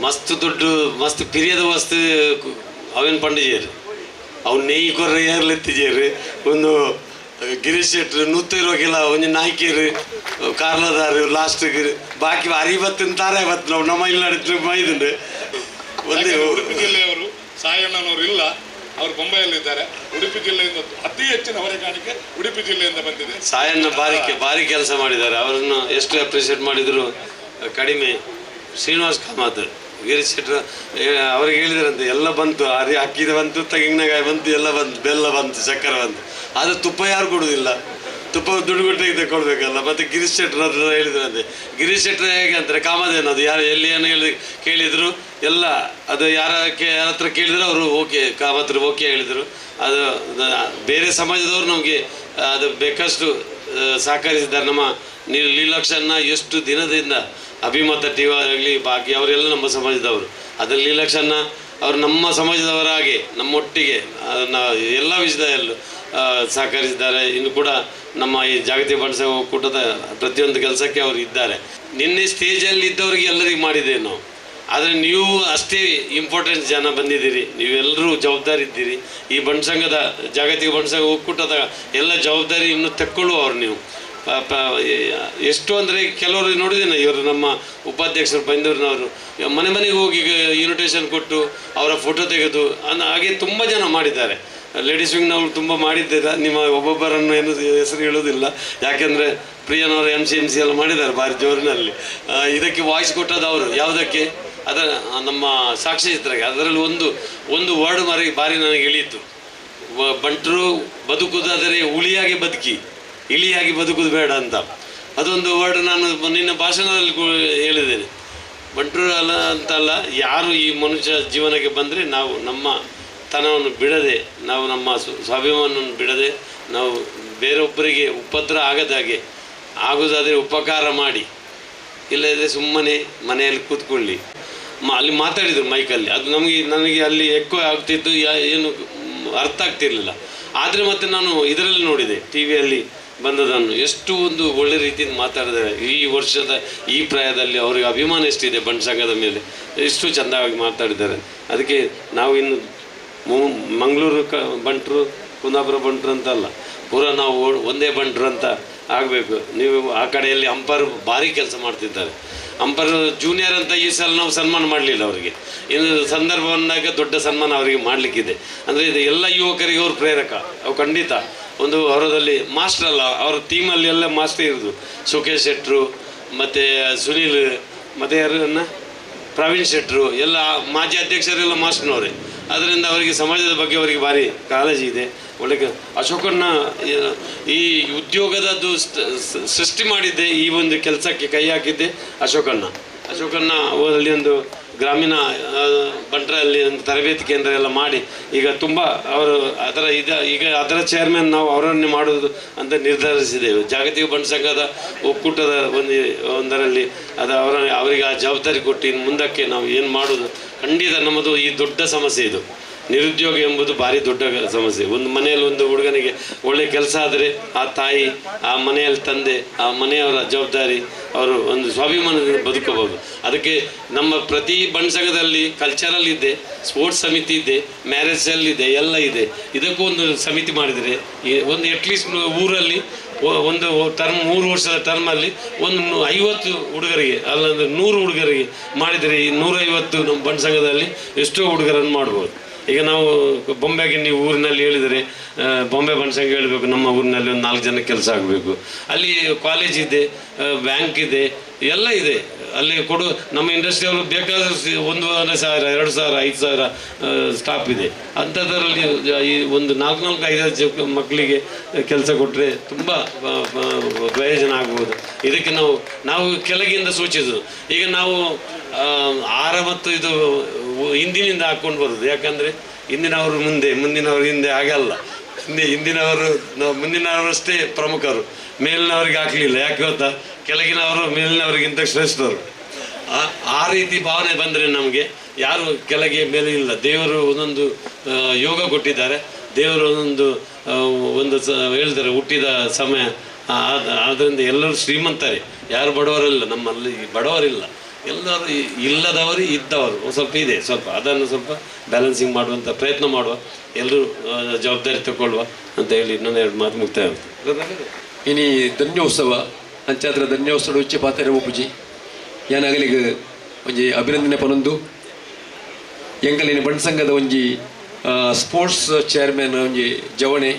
ಮಸ್ತ್ ದೊಡ್ಡ ಮಸ್ತ್ ಪಿರಿಯದ ವಸ್ತು ಅವೇನು ಪಂಡಿಜೇರು ಅವ್ನು ನೆಯ್ಯಿ ಕೊರ್ರೆ ಏರ್ಲೆತ್ತಿಜೇರು ಒಂದು ಗಿರೀಶ್ ಶೆಟ್ರು ನೂತ್ತು ಇರುವಾಗೆಲ್ಲ ಒಂದು ನಾಯ್ಕೇರು ಕಾರ್ಲದಾರು ಲಾಸ್ಟಿಗೆ ಬಾಕಿ 60 ತಾರೆ 50 ನಾವು ನಮ್ಮ ಇಲ್ಲಿ ನಡೀತು ಮೈದುಂಡು ಒಂದೇ ಉಡುಪಿ ಜಿಲ್ಲೆಯವರು ಸಾಯಣ್ಣನವರು ಇಲ್ಲ, ಅವರು ಬೊಂಬೈಯಲ್ಲಿದ್ದಾರೆ. ಉಡುಪಿ ಜಿಲ್ಲೆಯಿಂದ ಅತಿ ಹೆಚ್ಚಿನ ಹೊರೆಗಾಣಿಕೆ ಉಡುಪಿ ಜಿಲ್ಲೆಯಿಂದ ಬಂದಿದೆ. ಸಾಯಣ್ಣ ಭಾರಿ ಕೆಲಸ ಮಾಡಿದ್ದಾರೆ, ಅವರನ್ನು ಎಷ್ಟು ಅಪ್ರಿಷಿಯೇಟ್ ಮಾಡಿದ್ರು ಕಡಿಮೆ. ಶ್ರೀನಿವಾಸ್ ಕಾಮತ್ ಗಿರೀಶ್ ಶೆಟ್ರು ಅವ್ರಿಗೆ ಹೇಳಿದ್ರಂತೆ ಎಲ್ಲ ಬಂತು, ಅಕ್ಕಿದ ಬಂತು, ತೆಂಗಿನಕಾಯಿ ಬಂತು, ಎಲ್ಲ ಬಂತು, ಬೆಲ್ಲ ಬಂತು, ಸಕ್ಕರೆ ಬಂತು, ಆದರೆ ತುಪ್ಪ ಯಾರು ಕೊಡೋದಿಲ್ಲ. ತುಪ್ಪ ದುಡ್ಡು ಕೊಟ್ಟು ಕೊಡಬೇಕಲ್ಲ. ಮತ್ತು ಗಿರೀಶ್ ಶೆಟ್ರ್ ಹತ್ರ ಹೇಳಿದ್ರಂತೆ. ಗಿರೀಶ್ ಶೆಟ್ರ್ ಹೇಗೆ ಅಂತಾರೆ ಕಾಮಧೇನದು ಯಾರು ಎಲ್ಲಿ ಏನು ಕೇಳಿದರು ಎಲ್ಲ ಅದು ಯಾರ ಹತ್ರ ಕೇಳಿದ್ರು ಅವರು ಓಕೆ ಕಾಮತ್ರ ಓಕೆ ಹೇಳಿದರು. ಅದು ಬೇರೆ ಸಮಾಜದವರು ನಮಗೆ ಅದು ಬೇಕಷ್ಟು ಸಹಕರಿಸಿದ್ದಾರೆ. ನಮ್ಮ ಲೀಲಾಕ್ಷನ್ನ ಎಷ್ಟು ದಿನದಿಂದ ಅಭಿಮತ ಟಿ ವಿ ಆಗಲಿ ಬಾಕಿ ಅವರೆಲ್ಲ ನಮ್ಮ ಸಮಾಜದವರು. ಅದು ಲೀಲಾಕ್ಷನ್ನ ಅವರು ನಮ್ಮ ಸಮಾಜದವರಾಗಿ ನಮ್ಮೊಟ್ಟಿಗೆ ಎಲ್ಲ ವಿಷಯದಲ್ಲೂ ಸಹಕರಿಸಿದ್ದಾರೆ. ಇನ್ನು ಕೂಡ ನಮ್ಮ ಈ ಜಾಗತಿಕ ಬಣ್ಣ ಒಕ್ಕೂಟದ ಪ್ರತಿಯೊಂದು ಕೆಲಸಕ್ಕೆ ಅವರು ಇದ್ದಾರೆ. ನಿನ್ನೆ ಸ್ಟೇಜಲ್ಲಿ ಇದ್ದವ್ರಿಗೆ ಎಲ್ಲರಿಗೂ ಮಾಡಿದ್ದೇವೆ ನಾವು, ಆದರೆ ನೀವು ಅಷ್ಟೇ ಇಂಪಾರ್ಟೆಂಟ್ ಜನ ಬಂದಿದ್ದೀರಿ, ನೀವೆಲ್ಲರೂ ಜವಾಬ್ದಾರಿ ಇದ್ದೀರಿ. ಈ ಬಣ್ಣಸಂಘದ ಜಾಗತಿಕ ಬಣ್ಣಸಂಘ ಒಕ್ಕೂಟದ ಎಲ್ಲ ಜವಾಬ್ದಾರಿ ಇನ್ನು ತೆಕ್ಕೊಳ್ಳುವವರು ನೀವು. ಎಷ್ಟು ಅಂದರೆ ಕೆಲವರು ನೋಡಿದ್ದೇನೆ, ಇವರು ನಮ್ಮ ಉಪಾಧ್ಯಕ್ಷರು ಬಂದೂರಿನವರು ಮನೆಗೆ ಹೋಗಿ ಇನ್ವಿಟೇಷನ್ ಕೊಟ್ಟು ಅವರ ಫೋಟೋ ತೆಗೆದು ಹಾಗೆ ತುಂಬ ಜನ ಮಾಡಿದ್ದಾರೆ. ಲೇಡೀಸ್ ವಿಂಗ್ನವರು ತುಂಬ ಮಾಡಿದ್ದಾರೆ. ನಿಮ್ಮ ಒಬ್ಬೊಬ್ಬರನ್ನು ಏನು ಹೆಸರು ಹೇಳೋದಿಲ್ಲ, ಯಾಕೆಂದರೆ ಪ್ರಿಯನವರು MC ಎಲ್ಲ ಮಾಡಿದ್ದಾರೆ ಭಾರಿ ಜೋರಿನಲ್ಲಿ. ಇದಕ್ಕೆ ವಾಯ್ಸ್ ಕೊಟ್ಟದ್ದು ಅವರು ಯಾವುದಕ್ಕೆ, ಅದರ ನಮ್ಮ ಸಾಕ್ಷ್ಯಚಿತ್ರಕ್ಕೆ. ಅದರಲ್ಲಿ ಒಂದು ವರ್ಡ್ ಭಾರಿ ನನಗೆ ಇಳಿಯಿತು. ಬಂಟರು ಬದುಕುವುದಾದರೆ ಹುಲಿಯಾಗಿ ಬದುಕಿ, ಇಲಿಯಾಗಿ ಬದುಕುವುದು ಬೇಡ ಅಂತ. ಅದೊಂದು ವರ್ಡ್ ನಾನು ನಿನ್ನ ಭಾಷಣದಲ್ಲಿ ಹೇಳಿದ್ದೇನೆ. ಬಂಟರು ಅಲ್ಲ ಅಂತಲ್ಲ, ಯಾರು ಈ ಮನುಷ್ಯ ಜೀವನಕ್ಕೆ ಬಂದರೆ ನಾವು ನಮ್ಮ ತನವನ್ನು ಬಿಡದೆ, ನಾವು ನಮ್ಮ ಸ್ವಾಭಿಮಾನವನ್ನು ಬಿಡದೆ, ನಾವು ಬೇರೊಬ್ಬರಿಗೆ ಉಪದ್ರ ಆಗದಾಗೆ ಆಗೋದಾದರೆ ಉಪಕಾರ ಮಾಡಿ, ಇಲ್ಲದೆ ಸುಮ್ಮನೆ ಮನೆಯಲ್ಲಿ ಕೂತ್ಕೊಳ್ಳಿ. ಅಲ್ಲಿ ಮಾತಾಡಿದರು ಮೈಕಲ್ಲಿ, ಅದು ನನಗೆ ಅಲ್ಲಿ ಎಕ್ಕೋ ಆಗ್ತಿತ್ತು, ಏನು ಅರ್ಥ ಆಗ್ತಿರ್ಲಿಲ್ಲ. ಆದರೆ ಮತ್ತೆ ನಾನು ಇದರಲ್ಲಿ ನೋಡಿದೆ, TV ಯಲ್ಲಿ ಬಂದದನ್ನು, ಎಷ್ಟು ಒಂದು ಒಳ್ಳೆ ರೀತಿಯಿಂದ ಮಾತಾಡಿದ್ದಾರೆ. ಈ ವರ್ಷದ ಈ ಪ್ರಾಯದಲ್ಲಿ ಅವರಿಗೆ ಅಭಿಮಾನ ಎಷ್ಟಿದೆ ಬಣ್ಣ ಸಂಘದ ಮೇಲೆ, ಎಷ್ಟು ಚೆಂದವಾಗಿ ಮಾತಾಡಿದ್ದಾರೆ. ಅದಕ್ಕೆ ನಾವು ಇನ್ನು ಮಂಗಳೂರು ಬಂಟರು ಕುಂದಾಪುರ ಬಂಟರು ಅಂತಲ್ಲ, ಪೂರ ನಾವು ಒಂದೇ ಬಂಟರು ಅಂತ ಆಗಬೇಕು. ನೀವು ಆ ಕಡೆಯಲ್ಲಿ ಅಂಪರ್ ಭಾರಿ ಕೆಲಸ ಮಾಡ್ತಿದ್ದಾರೆ. ಅಂಪರ್ ಜೂನಿಯರ್ ಅಂತ ಈ ಸಲ ನಾವು ಸನ್ಮಾನ ಮಾಡಲಿಲ್ಲ ಅವರಿಗೆ. ಇನ್ನು ಸಂದರ್ಭ ಬಂದಾಗ ದೊಡ್ಡ ಸನ್ಮಾನ ಅವರಿಗೆ ಮಾಡಲಿಕ್ಕಿದೆ. ಅಂದರೆ ಇದು ಎಲ್ಲ ಯುವಕರಿಗೆ ಅವರು ಪ್ರೇರಕ. ಅವು ಖಂಡಿತ ಒಂದು ಅವರದಲ್ಲಿ ಮಾಸ್ಟರ್ ಅಲ್ಲ, ಅವರ ಟೀಮಲ್ಲಿ ಎಲ್ಲ ಮಾಸ್ಟರ್ ಇರೋದು. ಸುಖೇಶ್ ಶೆಟ್ರು ಮತ್ತು ಸುನೀಲ್ ಮತ್ತು ಯಾರನ್ನ ಪ್ರವೀಣ್ ಶೆಟ್ರು ಎಲ್ಲ ಮಾಜಿ ಅಧ್ಯಕ್ಷರೆಲ್ಲ ಮಾಸ್ಟರ್ನವರೇ. ಅದರಿಂದ ಅವರಿಗೆ ಸಮಾಜದ ಬಗ್ಗೆ ಅವರಿಗೆ ಭಾರಿ ಕಾಳಜಿ ಇದೆ. ಒಳ್ಳೆ ಅಶೋಕಣ್ಣ ಈ ಉದ್ಯೋಗದದ್ದು ಸೃಷ್ಟಿ ಮಾಡಿದ್ದೆ, ಈ ಒಂದು ಕೆಲಸಕ್ಕೆ ಕೈ ಹಾಕಿದ್ದೆ ಅಶೋಕಣ್ಣ. ಅಲ್ಲಿ ಒಂದು ಗ್ರಾಮೀಣ ಬಂಟರಲ್ಲಿ ಒಂದು ತರಬೇತಿ ಕೇಂದ್ರ ಎಲ್ಲ ಮಾಡಿ ಈಗ ತುಂಬ ಅವರು ಈಗ ಅದರ ಚೇರ್ಮನ್ ನಾವು ಅವರನ್ನೇ ಮಾಡೋದು ಅಂತ ನಿರ್ಧರಿಸಿದ್ದೇವೆ. ಜಾಗತಿಕ ಬಣ್ಣ ಸಂಘದ ಒಕ್ಕೂಟದ ಒಂದರಲ್ಲಿ ಅವರಿಗೆ ಆ ಜವಾಬ್ದಾರಿ ಕೊಟ್ಟು ಇನ್ನು ಮುಂದಕ್ಕೆ ನಾವು ಏನು ಮಾಡೋದು. ಖಂಡಿತ ನಮ್ಮದು ಈ ದೊಡ್ಡ ಸಮಸ್ಯೆ ಇದು, ನಿರುದ್ಯೋಗ ಎಂಬುದು ಭಾರಿ ದೊಡ್ಡ ಸಮಸ್ಯೆ. ಒಂದು ಮನೆಯಲ್ಲಿ ಒಂದು ಹುಡುಗನಿಗೆ ಒಳ್ಳೆ ಕೆಲಸ ಆದರೆ ಆ ತಾಯಿ, ಆ ಮನೆಯಲ್ಲಿ ತಂದೆ, ಆ ಮನೆಯವರ ಜವಾಬ್ದಾರಿ, ಅವರು ಒಂದು ಸ್ವಾಭಿಮಾನದಿಂದ ಬದುಕಬಹುದು. ಅದಕ್ಕೆ ನಮ್ಮ ಪ್ರತಿ ಬಣ್ಣ ಸಂಘದಲ್ಲಿ ಕಲ್ಚರಲ್ ಇದೆ, ಸ್ಪೋರ್ಟ್ಸ್ ಸಮಿತಿ ಇದೆ, ಮ್ಯಾರೇಜ್ ಸೆಲ್ ಇದೆ, ಎಲ್ಲ ಇದೆ. ಇದಕ್ಕೂ ಒಂದು ಸಮಿತಿ ಮಾಡಿದರೆ ಒಂದು ಅಟ್ಲೀಸ್ಟ್ ಊರಲ್ಲಿ ಒಂದು ಟರ್ಮ್ 3 ವರ್ಷದ ಟರ್ಮಲ್ಲಿ ಒಂದು 50 ಹುಡುಗರಿಗೆ ಅಲ್ಲಂದ್ರೆ 100 ಹುಡುಗರಿಗೆ ಮಾಡಿದರೆ ಈ 150 ನಮ್ಮ ಬಣ್ಣ ಸಂಘದಲ್ಲಿ ಎಷ್ಟೋ ಹುಡುಗರನ್ನು ಮಾಡ್ಬೋದು. ಈಗ ನಾವು ಬೊಂಬೆಗೆ ನೀವು ಊರಿನಲ್ಲಿ ಹೇಳಿದರೆ ಬಾಂಬೆ ಬಣ್ಣ ಸಂಘ ಹೇಳಬೇಕು, ನಮ್ಮ ಊರಿನಲ್ಲಿ ಒಂದು 4 ಜನಕ್ಕೆ ಕೆಲಸ ಆಗಬೇಕು. ಅಲ್ಲಿ ಕಾಲೇಜ್ ಇದೆ, ಬ್ಯಾಂಕ್ ಇದೆ, ಎಲ್ಲ ಇದೆ. ಅಲ್ಲಿ ನಮ್ಮ ಇಂಡಸ್ಟ್ರಿಯವರು ಬೇಕಾದಷ್ಟು 1,500, 2,000, 5,000 ಸ್ಟಾಫ್ ಇದೆ. ಅಂಥದ್ರಲ್ಲಿ ಈ ಒಂದು 4-5 ಮಕ್ಕಳಿಗೆ ಕೆಲಸ ಕೊಟ್ಟರೆ ತುಂಬ ಪ್ರಯೋಜನ ಆಗ್ಬೋದು. ಇದಕ್ಕೆ ನಾವು ಕೆಳಗಿಂದ ಸೂಚಿಸೋದು. ಈಗ ನಾವು ಆಹಾರ ಮತ್ತು ಇದು ಹಿಂದಿನಿಂದ ಹಾಕ್ಕೊಂಡು ಬರೋದು. ಯಾಕಂದರೆ ಹಿಂದಿನವರು ಮುಂದಿನವರು ಹಿಂದೆ ಆಗಲ್ಲ. ಮುಂದಿನವರಷ್ಟೇ ಪ್ರಮುಖರು, ಮೇಲಿನವ್ರಿಗೆ ಹಾಕಲಿಲ್ಲ. ಯಾಕೆ ಗೊತ್ತಾ, ಕೆಳಗಿನವರು ಮೇಲಿನವರಿಗಿಂತ ಶ್ರೇಷ್ಠರು. ಆ ರೀತಿ ಭಾವನೆ ಬಂದರೆ ನಮಗೆ ಯಾರು ಕೆಳಗೆ ಮೇಲೆ ಇಲ್ಲ. ದೇವರು ಒಂದೊಂದು ಯೋಗ ಕೊಟ್ಟಿದ್ದಾರೆ, ದೇವರು ಒಂದು ಹೇಳ್ತಾರೆ ಹುಟ್ಟಿದ ಸಮಯ. ಆದ್ದರಿಂದ ಎಲ್ಲರೂ ಶ್ರೀಮಂತರೇ, ಯಾರು ಬಡವರಿಲ್ಲ. ನಮ್ಮಲ್ಲಿ ಬಡವರಿಲ್ಲ, ಎಲ್ಲರೂ ಇಲ್ಲದವರು ಇದ್ದವರು ಒಂದು ಸ್ವಲ್ಪ ಇದೆ, ಸ್ವಲ್ಪ ಅದನ್ನು ಸ್ವಲ್ಪ ಬ್ಯಾಲೆನ್ಸಿಂಗ್ ಮಾಡುವಂಥ ಪ್ರಯತ್ನ ಮಾಡುವ, ಎಲ್ಲರೂ ಜವಾಬ್ದಾರಿ ತಗೊಳ್ಳುವ ಅಂತ ಹೇಳಿ ನನ್ನ ಎರಡು ಮಾತು ಮುಕ್ತಾಯ ಆಗ್ತದೆ. ಇನಿ ಧನ್ಯೋತ್ಸವ ಅಂಚಾತ್ರ ಧನ್ಯೋತ್ಸವ ಉಚ್ಚ ಪಾತ್ರ ಒಪ್ಪುಜಿ ಏನಾಗಲಿಗೆ ಒಂಜಿ ಅಭಿನಂದನೆ ಪನೊಂದು ಎಂಕಲಿನ ಬಣ್ಣ ಸಂಘದ ಒಂಜಿ ಸ್ಪೋರ್ಟ್ಸ್ ಚೇರ್ಮನ್ ಒಂಜಿ ಜವಣೆ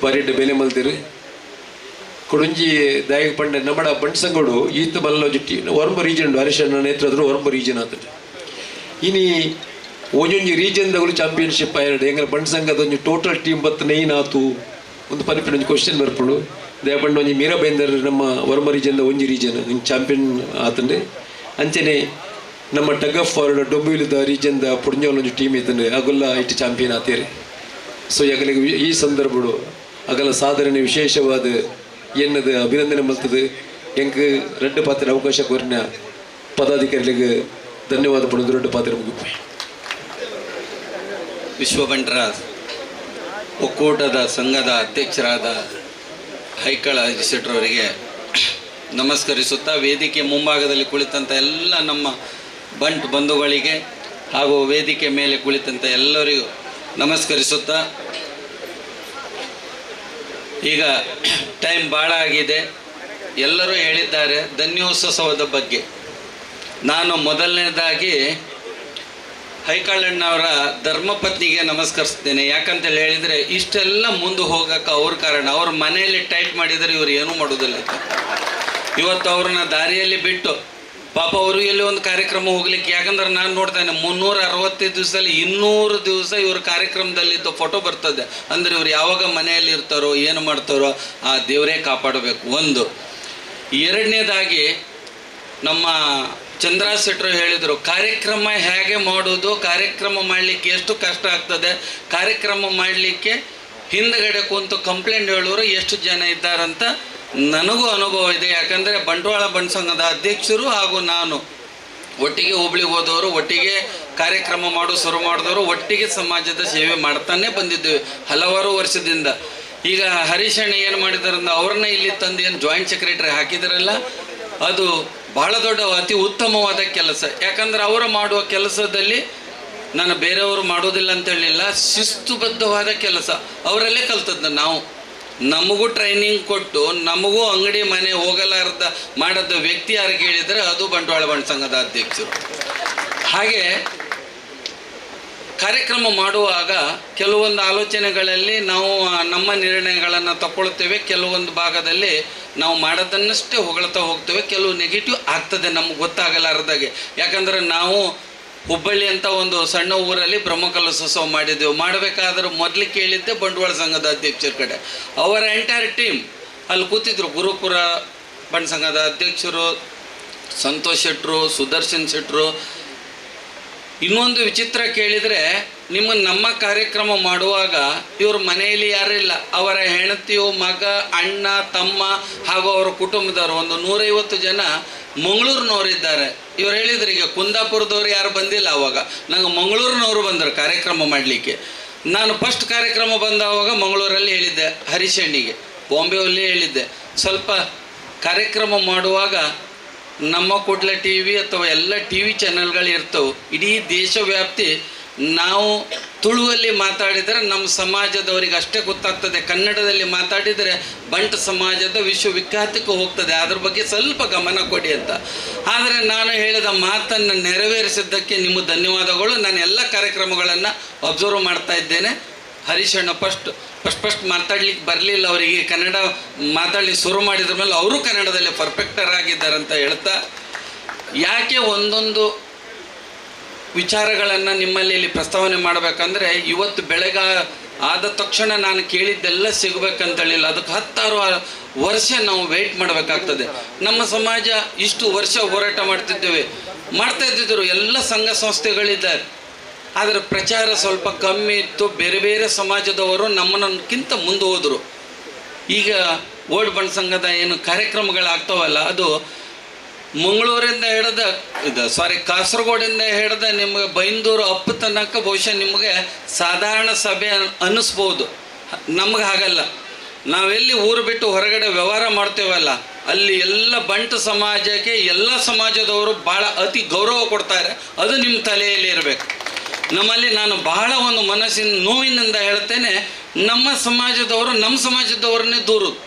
ಪರೇಡ್ ಬೆಲೆ ಮಲ್ದಿರು ಕೊಡುಂಜಿ ದಾಯಕ ಪಂಡ ನಮ್ಮಡ ಬಣ್ಣ ಸಂಘಡು ಈತ ಬಲ್ಲ ಜುಟ್ಟಿ ಒರಂಬ ರೀಜನ್ ಹರಿಶಣ್ಣ ನೇತೃತ್ವದ ಒರಂಬ ರೀಜನ್ ಆಗ್ತದೆ. ಇನಿ ಒಂಜೊಂಜಿ ರೀಜನ್ದಗಳು ಚಾಂಪಿಯನ್ಶಿಪ್ ಆಯ್ತು ಎಂಗಲ ಬಣ್ಣ ಸಂಘದ ಒಂಜಿ ಟೋಟಲ್ ಟೀಮ್ ಬತ್ತು ನೈನ್ ಆತು ಒಂದು ಪನಿಪಿನ ಒಂಜಿ ಕ್ವಶನ್ ಬರ್ಪುಡು ದಯಪಂಡ ಒಂಜಿ ಮೀರಾಬೇಂದರ್ ನಮ್ಮ ವರ್ಮ ರೀಜನ್ದ ಒಂಜಿ ರೀಜನ್ ಹಿಂಗೆ ಚಾಂಪಿಯನ್ ಆತಂಡೆ ಅಂಚನೆ ನಮ್ಮ ಟಗ್ ಆಫ್ ಫಾರ್ಡ್ ಡೊಂಬಿಲಿದ ರೀಜನ್ದ ಪುಡ್ಜೋಲ್ ಒಂಜಿ ಟೀಮ್ ಇತ್ತಂಡೆ ಅಗಲ್ಲ ಇಟ್ಟು ಚಾಂಪಿಯನ್ ಆತೇರಿ. ಸೊ ಅಗಲಿಗೆ ಈ ಸಂದರ್ಭಡು ಅಗಲ ಸಾಧನೆ ವಿಶೇಷವಾದ ಎನ್ನದು ಅಭಿನಂದನೆ ಮಲ್ತದೆ ಎಂಕ್ ರೆಡ್ಡು ಪಾತ್ರ ಅವಕಾಶ ಕೋರಿನ ಪದಾಧಿಕಾರಿಗಳಿಗೆ ಧನ್ಯವಾದ ಪಡೋದು ರೆಡ್ಡು ಪಾತ್ರ ಮುಗಿಪು. ವಿಶ್ವ ಬಂಟರ ಒಕ್ಕೂಟದ ಸಂಘದ ಅಧ್ಯಕ್ಷರಾದ ಹೈಕಳ ಶೆಟ್ಟರವರಿಗೆ ನಮಸ್ಕರಿಸುತ್ತಾ, ವೇದಿಕೆ ಮುಂಭಾಗದಲ್ಲಿ ಕುಳಿತಂಥ ಎಲ್ಲ ನಮ್ಮ ಬಂಟ್ ಬಂಧುಗಳಿಗೆ ಹಾಗೂ ವೇದಿಕೆ ಮೇಲೆ ಕುಳಿತಂಥ ಎಲ್ಲರಿಗೂ ನಮಸ್ಕರಿಸುತ್ತಾ, ಈಗ ಟೈಮ್ ಭಾಳ ಆಗಿದೆ, ಎಲ್ಲರೂ ಹೇಳಿದ್ದಾರೆ ಧನ್ಯೋತ್ಸವದ ಬಗ್ಗೆ. ನಾನು ಮೊದಲನೇದಾಗಿ ಹೈಕಳಣ್ಣವರ ಧರ್ಮಪತ್ನಿಗೆ ನಮಸ್ಕರಿಸ್ತೇನೆ. ಯಾಕಂತೇಳಿ ಹೇಳಿದರೆ ಇಷ್ಟೆಲ್ಲ ಮುಂದೆ ಹೋಗೋಕೆ ಅವ್ರ ಕಾರಣ. ಅವ್ರ ಮನೆಯಲ್ಲಿ ಟೈಟ್ ಮಾಡಿದರೆ ಇವರು ಏನೂ ಮಾಡೋದಿಲ್ಲ. ಇವತ್ತು ಅವ್ರನ್ನ ದಾರಿಯಲ್ಲಿ ಬಿಟ್ಟು ಪಾಪ ಅವರು ಎಲ್ಲಿ ಒಂದು ಕಾರ್ಯಕ್ರಮ ಹೋಗ್ಲಿಕ್ಕೆ, ಯಾಕಂದ್ರೆ ನಾನು ನೋಡ್ತೇನೆ 365 ದಿವಸದಲ್ಲಿ 200 ದಿವಸ ಇವ್ರ ಕಾರ್ಯಕ್ರಮದಲ್ಲಿದ್ದ ಫೋಟೋ ಬರ್ತದೆ. ಅಂದರೆ ಇವ್ರು ಯಾವಾಗ ಮನೆಯಲ್ಲಿ ಇರ್ತಾರೋ ಏನು ಮಾಡ್ತಾರೋ ಆ ದೇವರೇ ಕಾಪಾಡಬೇಕು. ಒಂದು. ಎರಡನೇದಾಗಿ ನಮ್ಮ ಚಂದ್ರಾಸ್ ಶೆಟ್ಟರು ಹೇಳಿದರು, ಕಾರ್ಯಕ್ರಮ ಹೇಗೆ ಮಾಡೋದು, ಕಾರ್ಯಕ್ರಮ ಮಾಡಲಿಕ್ಕೆ ಎಷ್ಟು ಕಷ್ಟ ಆಗ್ತದೆ, ಕಾರ್ಯಕ್ರಮ ಮಾಡಲಿಕ್ಕೆ ಹಿಂದಗಡೆ ಕುಂತು ಕಂಪ್ಲೇಂಟ್ ಹೇಳೋರು ಎಷ್ಟು ಜನ ಇದ್ದಾರಂತ ನನಗೂ ಅನುಭವ ಇದೆ. ಯಾಕಂದರೆ ಬಂಟ್ವಾಳ ಬಣ್ಣ ಸಂಘದ ಅಧ್ಯಕ್ಷರು ಹಾಗೂ ನಾನು ಒಟ್ಟಿಗೆ ಹುಬ್ಳಿಗೆ ಹೋದವರು, ಒಟ್ಟಿಗೆ ಕಾರ್ಯಕ್ರಮ ಶುರು ಮಾಡಿದವರು, ಒಟ್ಟಿಗೆ ಸಮಾಜದ ಸೇವೆ ಮಾಡ್ತಾನೆ ಬಂದಿದ್ದೇವೆ ಹಲವಾರು ವರ್ಷದಿಂದ. ಈಗ ಹರೀಶಣ್ಣ ಏನು ಮಾಡಿದಾರಂದ್ರೆ ಅವ್ರನ್ನ ಇಲ್ಲಿ ತಂದು ಏನು ಜಾಯಿಂಟ್ ಸೆಕ್ರೆಟರಿ ಹಾಕಿದಾರಲ್ಲ, ಅದು ಬಹಳ ದೊಡ್ಡ ಅತಿ ಉತ್ತಮವಾದ ಕೆಲಸ. ಯಾಕಂದ್ರೆ ಅವರು ಮಾಡುವ ಕೆಲಸದಲ್ಲಿ ನಾನು ಬೇರೆಯವರು ಮಾಡೋದಿಲ್ಲ ಅಂತ ಹೇಳಿಲ್ಲ, ಶಿಸ್ತುಬದ್ಧವಾದ ಕೆಲಸ ಅವರಲ್ಲೇ ಕಲ್ತದ್ದು. ನಾವು ನಮಗೂ ಟ್ರೈನಿಂಗ್ ಕೊಟ್ಟು ನಮಗೂ ಅಂಗಡಿ ಮನೆ ಹೋಗಲಾರ್ದ ಮಾಡದ ವ್ಯಕ್ತಿ ಯಾರು ಕೇಳಿದರೆ ಅದು ಬಂಟ್ವಾಳ ಬಣ್ಣ ಸಂಘದ ಅಧ್ಯಕ್ಷರು. ಹಾಗೆ ಕಾರ್ಯಕ್ರಮ ಮಾಡುವಾಗ ಕೆಲವೊಂದು ಆಲೋಚನೆಗಳಲ್ಲಿ ನಾವು ನಮ್ಮ ನಿರ್ಣಯಗಳನ್ನು ತಗೊಳ್ತೇವೆ, ಕೆಲವೊಂದು ಭಾಗದಲ್ಲಿ ನಾವು ಮಾಡೋದನ್ನಷ್ಟೇ ಹೊಗಳ್ತಾ ಹೋಗ್ತೇವೆ, ಕೆಲವು ನೆಗೆಟಿವ್ ಆಗ್ತದೆ ನಮ್ಗೆ ಗೊತ್ತಾಗಲಾರ್ದಾಗೆ. ಯಾಕಂದರೆ ನಾವು ಹುಬ್ಬಳ್ಳಿ ಅಂತ ಒಂದು ಸಣ್ಣ ಊರಲ್ಲಿ ಬ್ರಹ್ಮಕಲಶೋತ್ಸವ ಮಾಡಿದ್ದೆವು. ಮಾಡಬೇಕಾದ್ರೆ ಮೊದಲು ಕೇಳಿದ್ದೆ ಬಂಟ್ವಾಳ ಸಂಘದ ಅಧ್ಯಕ್ಷರ ಕಡೆ. ಅವರ ಎಂಟೈರ್ ಟೀಮ್ ಅಲ್ಲಿ ಕೂತಿದ್ರು. ಗುರುಪುರ ಬಣ್ಣ ಸಂಘದ ಅಧ್ಯಕ್ಷರು ಸಂತೋಷ್ ಶೆಟ್ಟರು, ಸುದರ್ಶನ್ ಶೆಟ್ಟರು. ಇನ್ನೊಂದು ವಿಚಿತ್ರ ಕೇಳಿದರೆ, ನಮ್ಮ ಕಾರ್ಯಕ್ರಮ ಮಾಡುವಾಗ ಇವರು ಮನೆಯಲ್ಲಿ ಯಾರಿಲ್ಲ, ಅವರ ಹೆಂಡತಿಯು, ಮಗ, ಅಣ್ಣ, ತಮ್ಮ ಹಾಗೂ ಅವರ ಕುಟುಂಬದವರು ಒಂದು 150 ಜನ ಮಂಗಳೂರಿನವರಿದ್ದಾರೆ. ಇವ್ರು ಹೇಳಿದ್ರು, ಈಗ ಕುಂದಾಪುರದವ್ರು ಯಾರು ಬಂದಿಲ್ಲ. ಅವಾಗ ನಂಗೆ ಮಂಗಳೂರಿನವರು ಬಂದರು ಕಾರ್ಯಕ್ರಮ ಮಾಡಲಿಕ್ಕೆ. ನಾನು ಫಸ್ಟ್ ಕಾರ್ಯಕ್ರಮ ಬಂದಾವಾಗ ಮಂಗಳೂರಲ್ಲಿ ಹೇಳಿದ್ದೆ ಹರೀಶಣ್ಣಿಗೆ, ಬಾಂಬೆಯಲ್ಲಿ ಹೇಳಿದ್ದೆ, ಸ್ವಲ್ಪ ಕಾರ್ಯಕ್ರಮ ಮಾಡುವಾಗ ನಮ್ಮ ಕೂಡಲ ಟಿ ವಿ ಅಥವಾ ಎಲ್ಲ ಟಿ ವಿ ಚಾನೆಲ್ಗಳು ಇರ್ತವೆ, ಇಡೀ ದೇಶವ್ಯಾಪ್ತಿ ನಾವು ತುಳುವಲ್ಲಿ ಮಾತಾಡಿದರೆ ನಮ್ಮ ಸಮಾಜದವರಿಗೆ ಅಷ್ಟೇ ಗೊತ್ತಾಗ್ತದೆ, ಕನ್ನಡದಲ್ಲಿ ಮಾತಾಡಿದರೆ ಬಂಟ ಸಮಾಜದ ವಿಶ್ವವಿಖ್ಯಾತಕ್ಕೆ ಹೋಗ್ತದೆ, ಅದ್ರ ಬಗ್ಗೆ ಸ್ವಲ್ಪ ಗಮನ ಕೊಡಿ ಅಂತ. ಆದರೆ ನಾನು ಹೇಳಿದ ಮಾತನ್ನು ನೆರವೇರಿಸಿದ್ದಕ್ಕೆ ನಿಮ್ಮ ಧನ್ಯವಾದಗಳು. ನಾನು ಎಲ್ಲ ಕಾರ್ಯಕ್ರಮಗಳನ್ನು ಅಬ್ಸರ್ವ್ ಮಾಡ್ತಾ ಇದ್ದೇನೆ. ಹರೀಶಣ್ಣ ಫಸ್ಟ್ ಮಾತಾಡ್ಲಿಕ್ಕೆ ಬರಲಿಲ್ಲ, ಅವರಿಗೆ ಕನ್ನಡ ಮಾತಾಡ್ಲಿಕ್ಕೆ ಶುರು ಮಾಡಿದ್ರ ಮೇಲೆ ಅವರು ಕನ್ನಡದಲ್ಲಿ ಪರ್ಫೆಕ್ಟರ್ ಆಗಿದ್ದಾರೆ ಅಂತ ಹೇಳ್ತಾ, ಯಾಕೆ ಒಂದೊಂದು ವಿಚಾರಗಳನ್ನು ನಿಮ್ಮಲ್ಲಿ ಇಲ್ಲಿ ಪ್ರಸ್ತಾವನೆ ಮಾಡಬೇಕಂದ್ರೆ, ಇವತ್ತು ಬೆಳಗ್ಗೆ ಆದ ತಕ್ಷಣ ನಾನು ಕೇಳಿದ್ದೆಲ್ಲ ಸಿಗಬೇಕಂತೇಳಿಲ್ಲ, ಅದಕ್ಕೆ 10 ವರ್ಷ ನಾವು ವೆಯ್ಟ್ ಮಾಡಬೇಕಾಗ್ತದೆ. ನಮ್ಮ ಸಮಾಜ ಇಷ್ಟು ವರ್ಷ ಹೋರಾಟ ಮಾಡ್ತಾ ಇದ್ದಿದ್ರು, ಎಲ್ಲ ಸಂಘ ಸಂಸ್ಥೆಗಳಿದ್ದಾರೆ, ಆದರೆ ಪ್ರಚಾರ ಸ್ವಲ್ಪ ಕಮ್ಮಿ ಇತ್ತು. ಬೇರೆ ಬೇರೆ ಸಮಾಜದವರು ನಮ್ಮನ್ನಕ್ಕಿಂತ ಮುಂದೆ ಹೋದರು. ಈಗ ಓಲ್ಡ್ ಬಣ್ಣ ಸಂಘದ ಏನು ಕಾರ್ಯಕ್ರಮಗಳಾಗ್ತಾವಲ್ಲ, ಅದು ಮಂಗಳೂರಿಂದ ಕಾಸರಗೋಡಿಂದ ಹಿಡಿದ ನಿಮಗೆ ಬೈಂದೂರು ಅಪ್ಪು ತನಕ ಬಹುಶಃ ನಿಮಗೆ ಸಾಧಾರಣ ಸಭೆ ಅನ್ನಿಸ್ಬೋದು. ನಮ್ಗೆ ಹಾಗಲ್ಲ. ನಾವೆಲ್ಲಿ ಊರು ಬಿಟ್ಟು ಹೊರಗಡೆ ವ್ಯವಹಾರ ಮಾಡ್ತೇವಲ್ಲ, ಅಲ್ಲಿ ಎಲ್ಲ ಬಂಟ ಸಮಾಜಕ್ಕೆ ಎಲ್ಲ ಸಮಾಜದವರು ಭಾಳ ಅತಿ ಗೌರವ ಕೊಡ್ತಾರೆ. ಅದು ನಿಮ್ಮ ತಲೆಯಲ್ಲಿ ಇರಬೇಕು. ನಮ್ಮಲ್ಲಿ ನಾನು ಬಹಳ ಒಂದು ಮನಸ್ಸಿನ ನೋವಿನಿಂದ ಹೇಳ್ತೇನೆ, ನಮ್ಮ ಸಮಾಜದವರು ನಮ್ಮ ಸಮಾಜದವ್ರನ್ನೇ ದೂರುದು.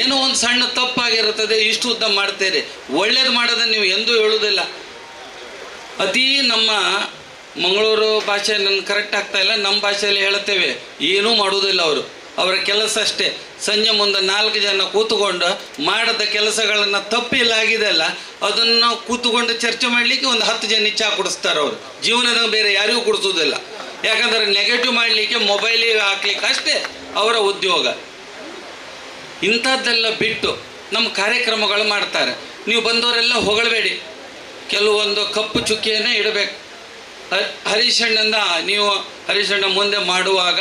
ಏನೋ ಒಂದು ಸಣ್ಣ ತಪ್ಪಾಗಿರುತ್ತದೆ, ಇಷ್ಟು ಉದ್ದ ಮಾಡ್ತೀರಿ, ಒಳ್ಳೇದು ಮಾಡೋದನ್ನು ನೀವು ಎಂದೂ ಹೇಳುವುದಿಲ್ಲ. ಅತೀ ನಮ್ಮ ಮಂಗಳೂರು ಭಾಷೆ ನನ್ನ ಕರೆಕ್ಟ್ ಆಗ್ತಾ ಇಲ್ಲ, ನಮ್ಮ ಭಾಷೆಯಲ್ಲಿ ಹೇಳ್ತೇವೆ, ಏನೂ ಮಾಡುವುದಿಲ್ಲ ಅವರು. ಅವರ ಕೆಲಸ ಅಷ್ಟೇ, ಸಂಜೆ ಮುಂದೆ 4 ಜನ ಕೂತ್ಕೊಂಡು ಮಾಡಿದ ಕೆಲಸಗಳನ್ನು ತಪ್ಪಿಲ್ಲಾಗಿದೆಲ್ಲ ಅದನ್ನು ಕೂತ್ಕೊಂಡು ಚರ್ಚೆ ಮಾಡಲಿಕ್ಕೆ ಒಂದು 10 ಜನ ಚಹಾ ಕುಡಿಸ್ತಾರೆ ಅವರು. ಜೀವನದಾಗ ಬೇರೆ ಯಾರಿಗೂ ಕುಡಿಸೋದಿಲ್ಲ. ಯಾಕಂದರೆ ನೆಗೆಟಿವ್ ಮಾಡಲಿಕ್ಕೆ ಮೊಬೈಲಿಗೆ ಹಾಕ್ಲಿಕ್ಕೆ ಅಷ್ಟೇ ಅವರ ಉದ್ಯೋಗ. ಇಂಥದ್ದೆಲ್ಲ ಬಿಟ್ಟು ನಮ್ಮ ಕಾರ್ಯಕ್ರಮಗಳು ಮಾಡ್ತಾರೆ. ನೀವು ಬಂದವರೆಲ್ಲ ಹೊಗಳಬೇಡಿ, ಕೆಲವೊಂದು ಕಪ್ಪು ಚುಕ್ಕಿಯನ್ನೇ ಇಡಬೇಕು. ಹರೀಶಣ್ಣಂದ ನೀವು ಹರೀಶಣ್ಣ ಮುಂದೆ ಮಾಡುವಾಗ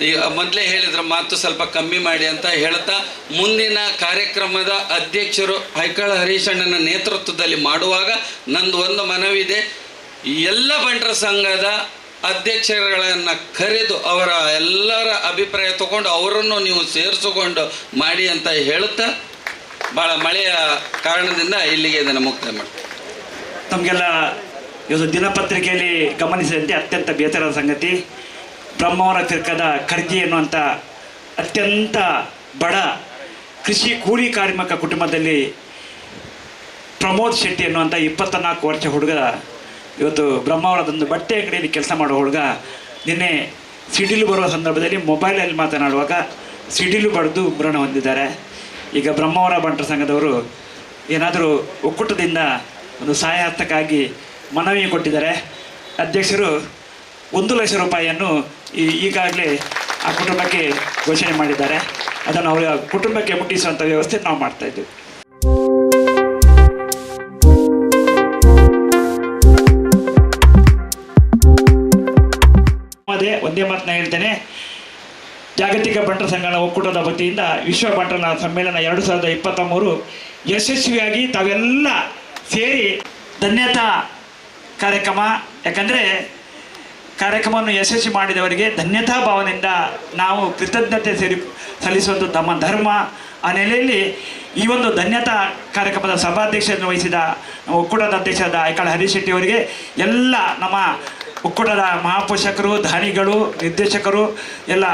ಈಗ ಮೊದಲೇ ಹೇಳಿದ್ರೆ ಮಾತು ಸ್ವಲ್ಪ ಕಮ್ಮಿ ಮಾಡಿ ಅಂತ ಹೇಳ್ತಾ, ಮುಂದಿನ ಕಾರ್ಯಕ್ರಮದ ಅಧ್ಯಕ್ಷರು ಹೈಕಳ ಹರೀಶಣ್ಣನ ನೇತೃತ್ವದಲ್ಲಿ ಮಾಡುವಾಗ ನಂದು ಒಂದು ಮನವಿದೆ, ಎಲ್ಲ ಬಂಟರ ಸಂಘದ ಅಧ್ಯಕ್ಷರುಗಳನ್ನು ಕರೆದು ಅವರ ಎಲ್ಲರ ಅಭಿಪ್ರಾಯ ತಗೊಂಡು ಅವರನ್ನು ನೀವು ಸೇರಿಸಿಕೊಂಡು ಮಾಡಿ ಅಂತ ಹೇಳುತ್ತಾ, ಭಾಳ ಮಳೆಯ ಕಾರಣದಿಂದ ಇಲ್ಲಿಗೆ ಇದನ್ನು ಮುಕ್ತಾಯ ಮಾಡ್ತೀವಿ. ನಮಗೆಲ್ಲ ಇವತ್ತು ದಿನಪತ್ರಿಕೆಯಲ್ಲಿ ಗಮನಿಸಿದಂತೆ ಅತ್ಯಂತ ಬೇಸರದ ಸಂಗತಿ, ಬ್ರಹ್ಮಾವರ ಫಿರ್ಕದ ಖರ್ಜಿ ಎನ್ನುವಂಥ ಅತ್ಯಂತ ಬಡ ಕೃಷಿ ಕೂಲಿ ಕಾರ್ಮಿಕ ಕುಟುಂಬದಲ್ಲಿ ಪ್ರಮೋದ್ ಶೆಟ್ಟಿ ಎನ್ನುವಂಥ 24 ವರ್ಷ ಹುಡುಗ ಇವತ್ತು ಬ್ರಹ್ಮಾವರದೊಂದು ಬಟ್ಟೆ ಅಂಗಡಿಯಲ್ಲಿ ಕೆಲಸ ಮಾಡೋ ಹುಡುಗ ನಿನ್ನೆ ಸಿಡಿಲು ಬರುವ ಸಂದರ್ಭದಲ್ಲಿ ಮೊಬೈಲಲ್ಲಿ ಮಾತನಾಡುವಾಗ ಸಿಡಿಲು ಬಡಿದು ಮರಣ ಹೊಂದಿದ್ದಾರೆ. ಈಗ ಬ್ರಹ್ಮಾವರ ಬಂಟರ ಸಂಘದವರು ಏನಾದರೂ ಒಕ್ಕೂಟದಿಂದ ಒಂದು ಸಹಾಯಾರ್ಥಕ್ಕಾಗಿ ಮನವಿ ಕೊಟ್ಟಿದ್ದಾರೆ. ಅಧ್ಯಕ್ಷರು 1 ಲಕ್ಷ ರೂಪಾಯಿಯನ್ನು ಈಗಾಗಲೇ ಆ ಕುಟುಂಬಕ್ಕೆ ಘೋಷಣೆ ಮಾಡಿದ್ದಾರೆ. ಅದನ್ನು ಅವರ ಕುಟುಂಬಕ್ಕೆ ಮುಟ್ಟಿಸುವಂಥ ವ್ಯವಸ್ಥೆ ನಾವು ಮಾಡ್ತಾಯಿದ್ದೀವಿ. ಒಂದೇ ಮಾತನ್ನ ಹೇಳ್ತೇನೆ, ಜಾಗತಿಕ ಬಂಟರ ಸಂಘಗಳ ಒಕ್ಕೂಟದ ವತಿಯಿಂದ ವಿಶ್ವ ಬಂಟರ ಸಮ್ಮೇಳನ 2023 ಯಶಸ್ವಿಯಾಗಿ ತಾವೆಲ್ಲ ಸೇರಿ ಧನ್ಯತಾ ಕಾರ್ಯಕ್ರಮ, ಯಾಕಂದರೆ ಕಾರ್ಯಕ್ರಮವನ್ನು ಯಶಸ್ವಿ ಮಾಡಿದವರಿಗೆ ಧನ್ಯತಾ ಭಾವನೆಯಿಂದ ನಾವು ಕೃತಜ್ಞತೆ ಸಲ್ಲಿಸುವುದು ನಮ್ಮ ಧರ್ಮ. ಆ ನೆಲೆಯಲ್ಲಿ ಈ ಒಂದು ಧನ್ಯತಾ ಕಾರ್ಯಕ್ರಮದ ಸಭಾಧ್ಯಕ್ಷತೆಯನ್ನು ವಹಿಸಿದ ಒಕ್ಕೂಟದ ಅಧ್ಯಕ್ಷರಾದ ಐಕಾಳ ಹರೀಶ್ ಶೆಟ್ಟಿ ಅವರಿಗೆ, ಎಲ್ಲ ನಮ್ಮ ಒಕ್ಕೂಟದ ಮಹಾಪೋಷಕರು, ದಾನಿಗಳು, ನಿರ್ದೇಶಕರು, ಎಲ್ಲ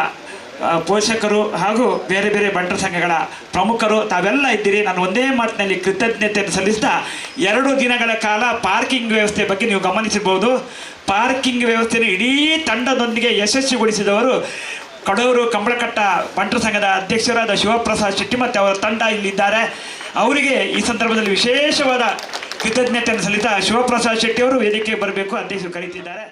ಪೋಷಕರು ಹಾಗೂ ಬೇರೆ ಬೇರೆ ಬಂಟರ ಸಂಘಗಳ ಪ್ರಮುಖರು ತಾವೆಲ್ಲ ಇದ್ದೀರಿ. ನಾನು ಒಂದೇ ಮಾತಿನಲ್ಲಿ ಕೃತಜ್ಞತೆಯನ್ನು ಸಲ್ಲಿಸ್ತಾ, 2 ದಿನಗಳ ಕಾಲ ಪಾರ್ಕಿಂಗ್ ವ್ಯವಸ್ಥೆ ಬಗ್ಗೆ ನೀವು ಗಮನಿಸಬಹುದು. ಪಾರ್ಕಿಂಗ್ ವ್ಯವಸ್ಥೆಯನ್ನು ಇಡೀ ತಂಡದೊಂದಿಗೆ ಯಶಸ್ವಿಗೊಳಿಸಿದವರು ಕಡೂರು ಕಂಬಳಕಟ್ಟ ಬಂಟರ ಸಂಘದ ಅಧ್ಯಕ್ಷರಾದ ಶಿವಪ್ರಸಾದ್ ಶೆಟ್ಟಿ ಮತ್ತು ಅವರ ತಂಡ ಇಲ್ಲಿದ್ದಾರೆ. ಅವರಿಗೆ ಈ ಸಂದರ್ಭದಲ್ಲಿ ವಿಶೇಷವಾದ ಕೃತಜ್ಞತೆಯನ್ನು ಸಲ್ಲಿಸ್ತಾ ಶಿವಪ್ರಸಾದ್ ಶೆಟ್ಟಿ ಅವರು ವೇದಿಕೆಗೆ ಬರಬೇಕು, ಅಧ್ಯಕ್ಷರು ಕರೀತಿದ್ದಾರೆ.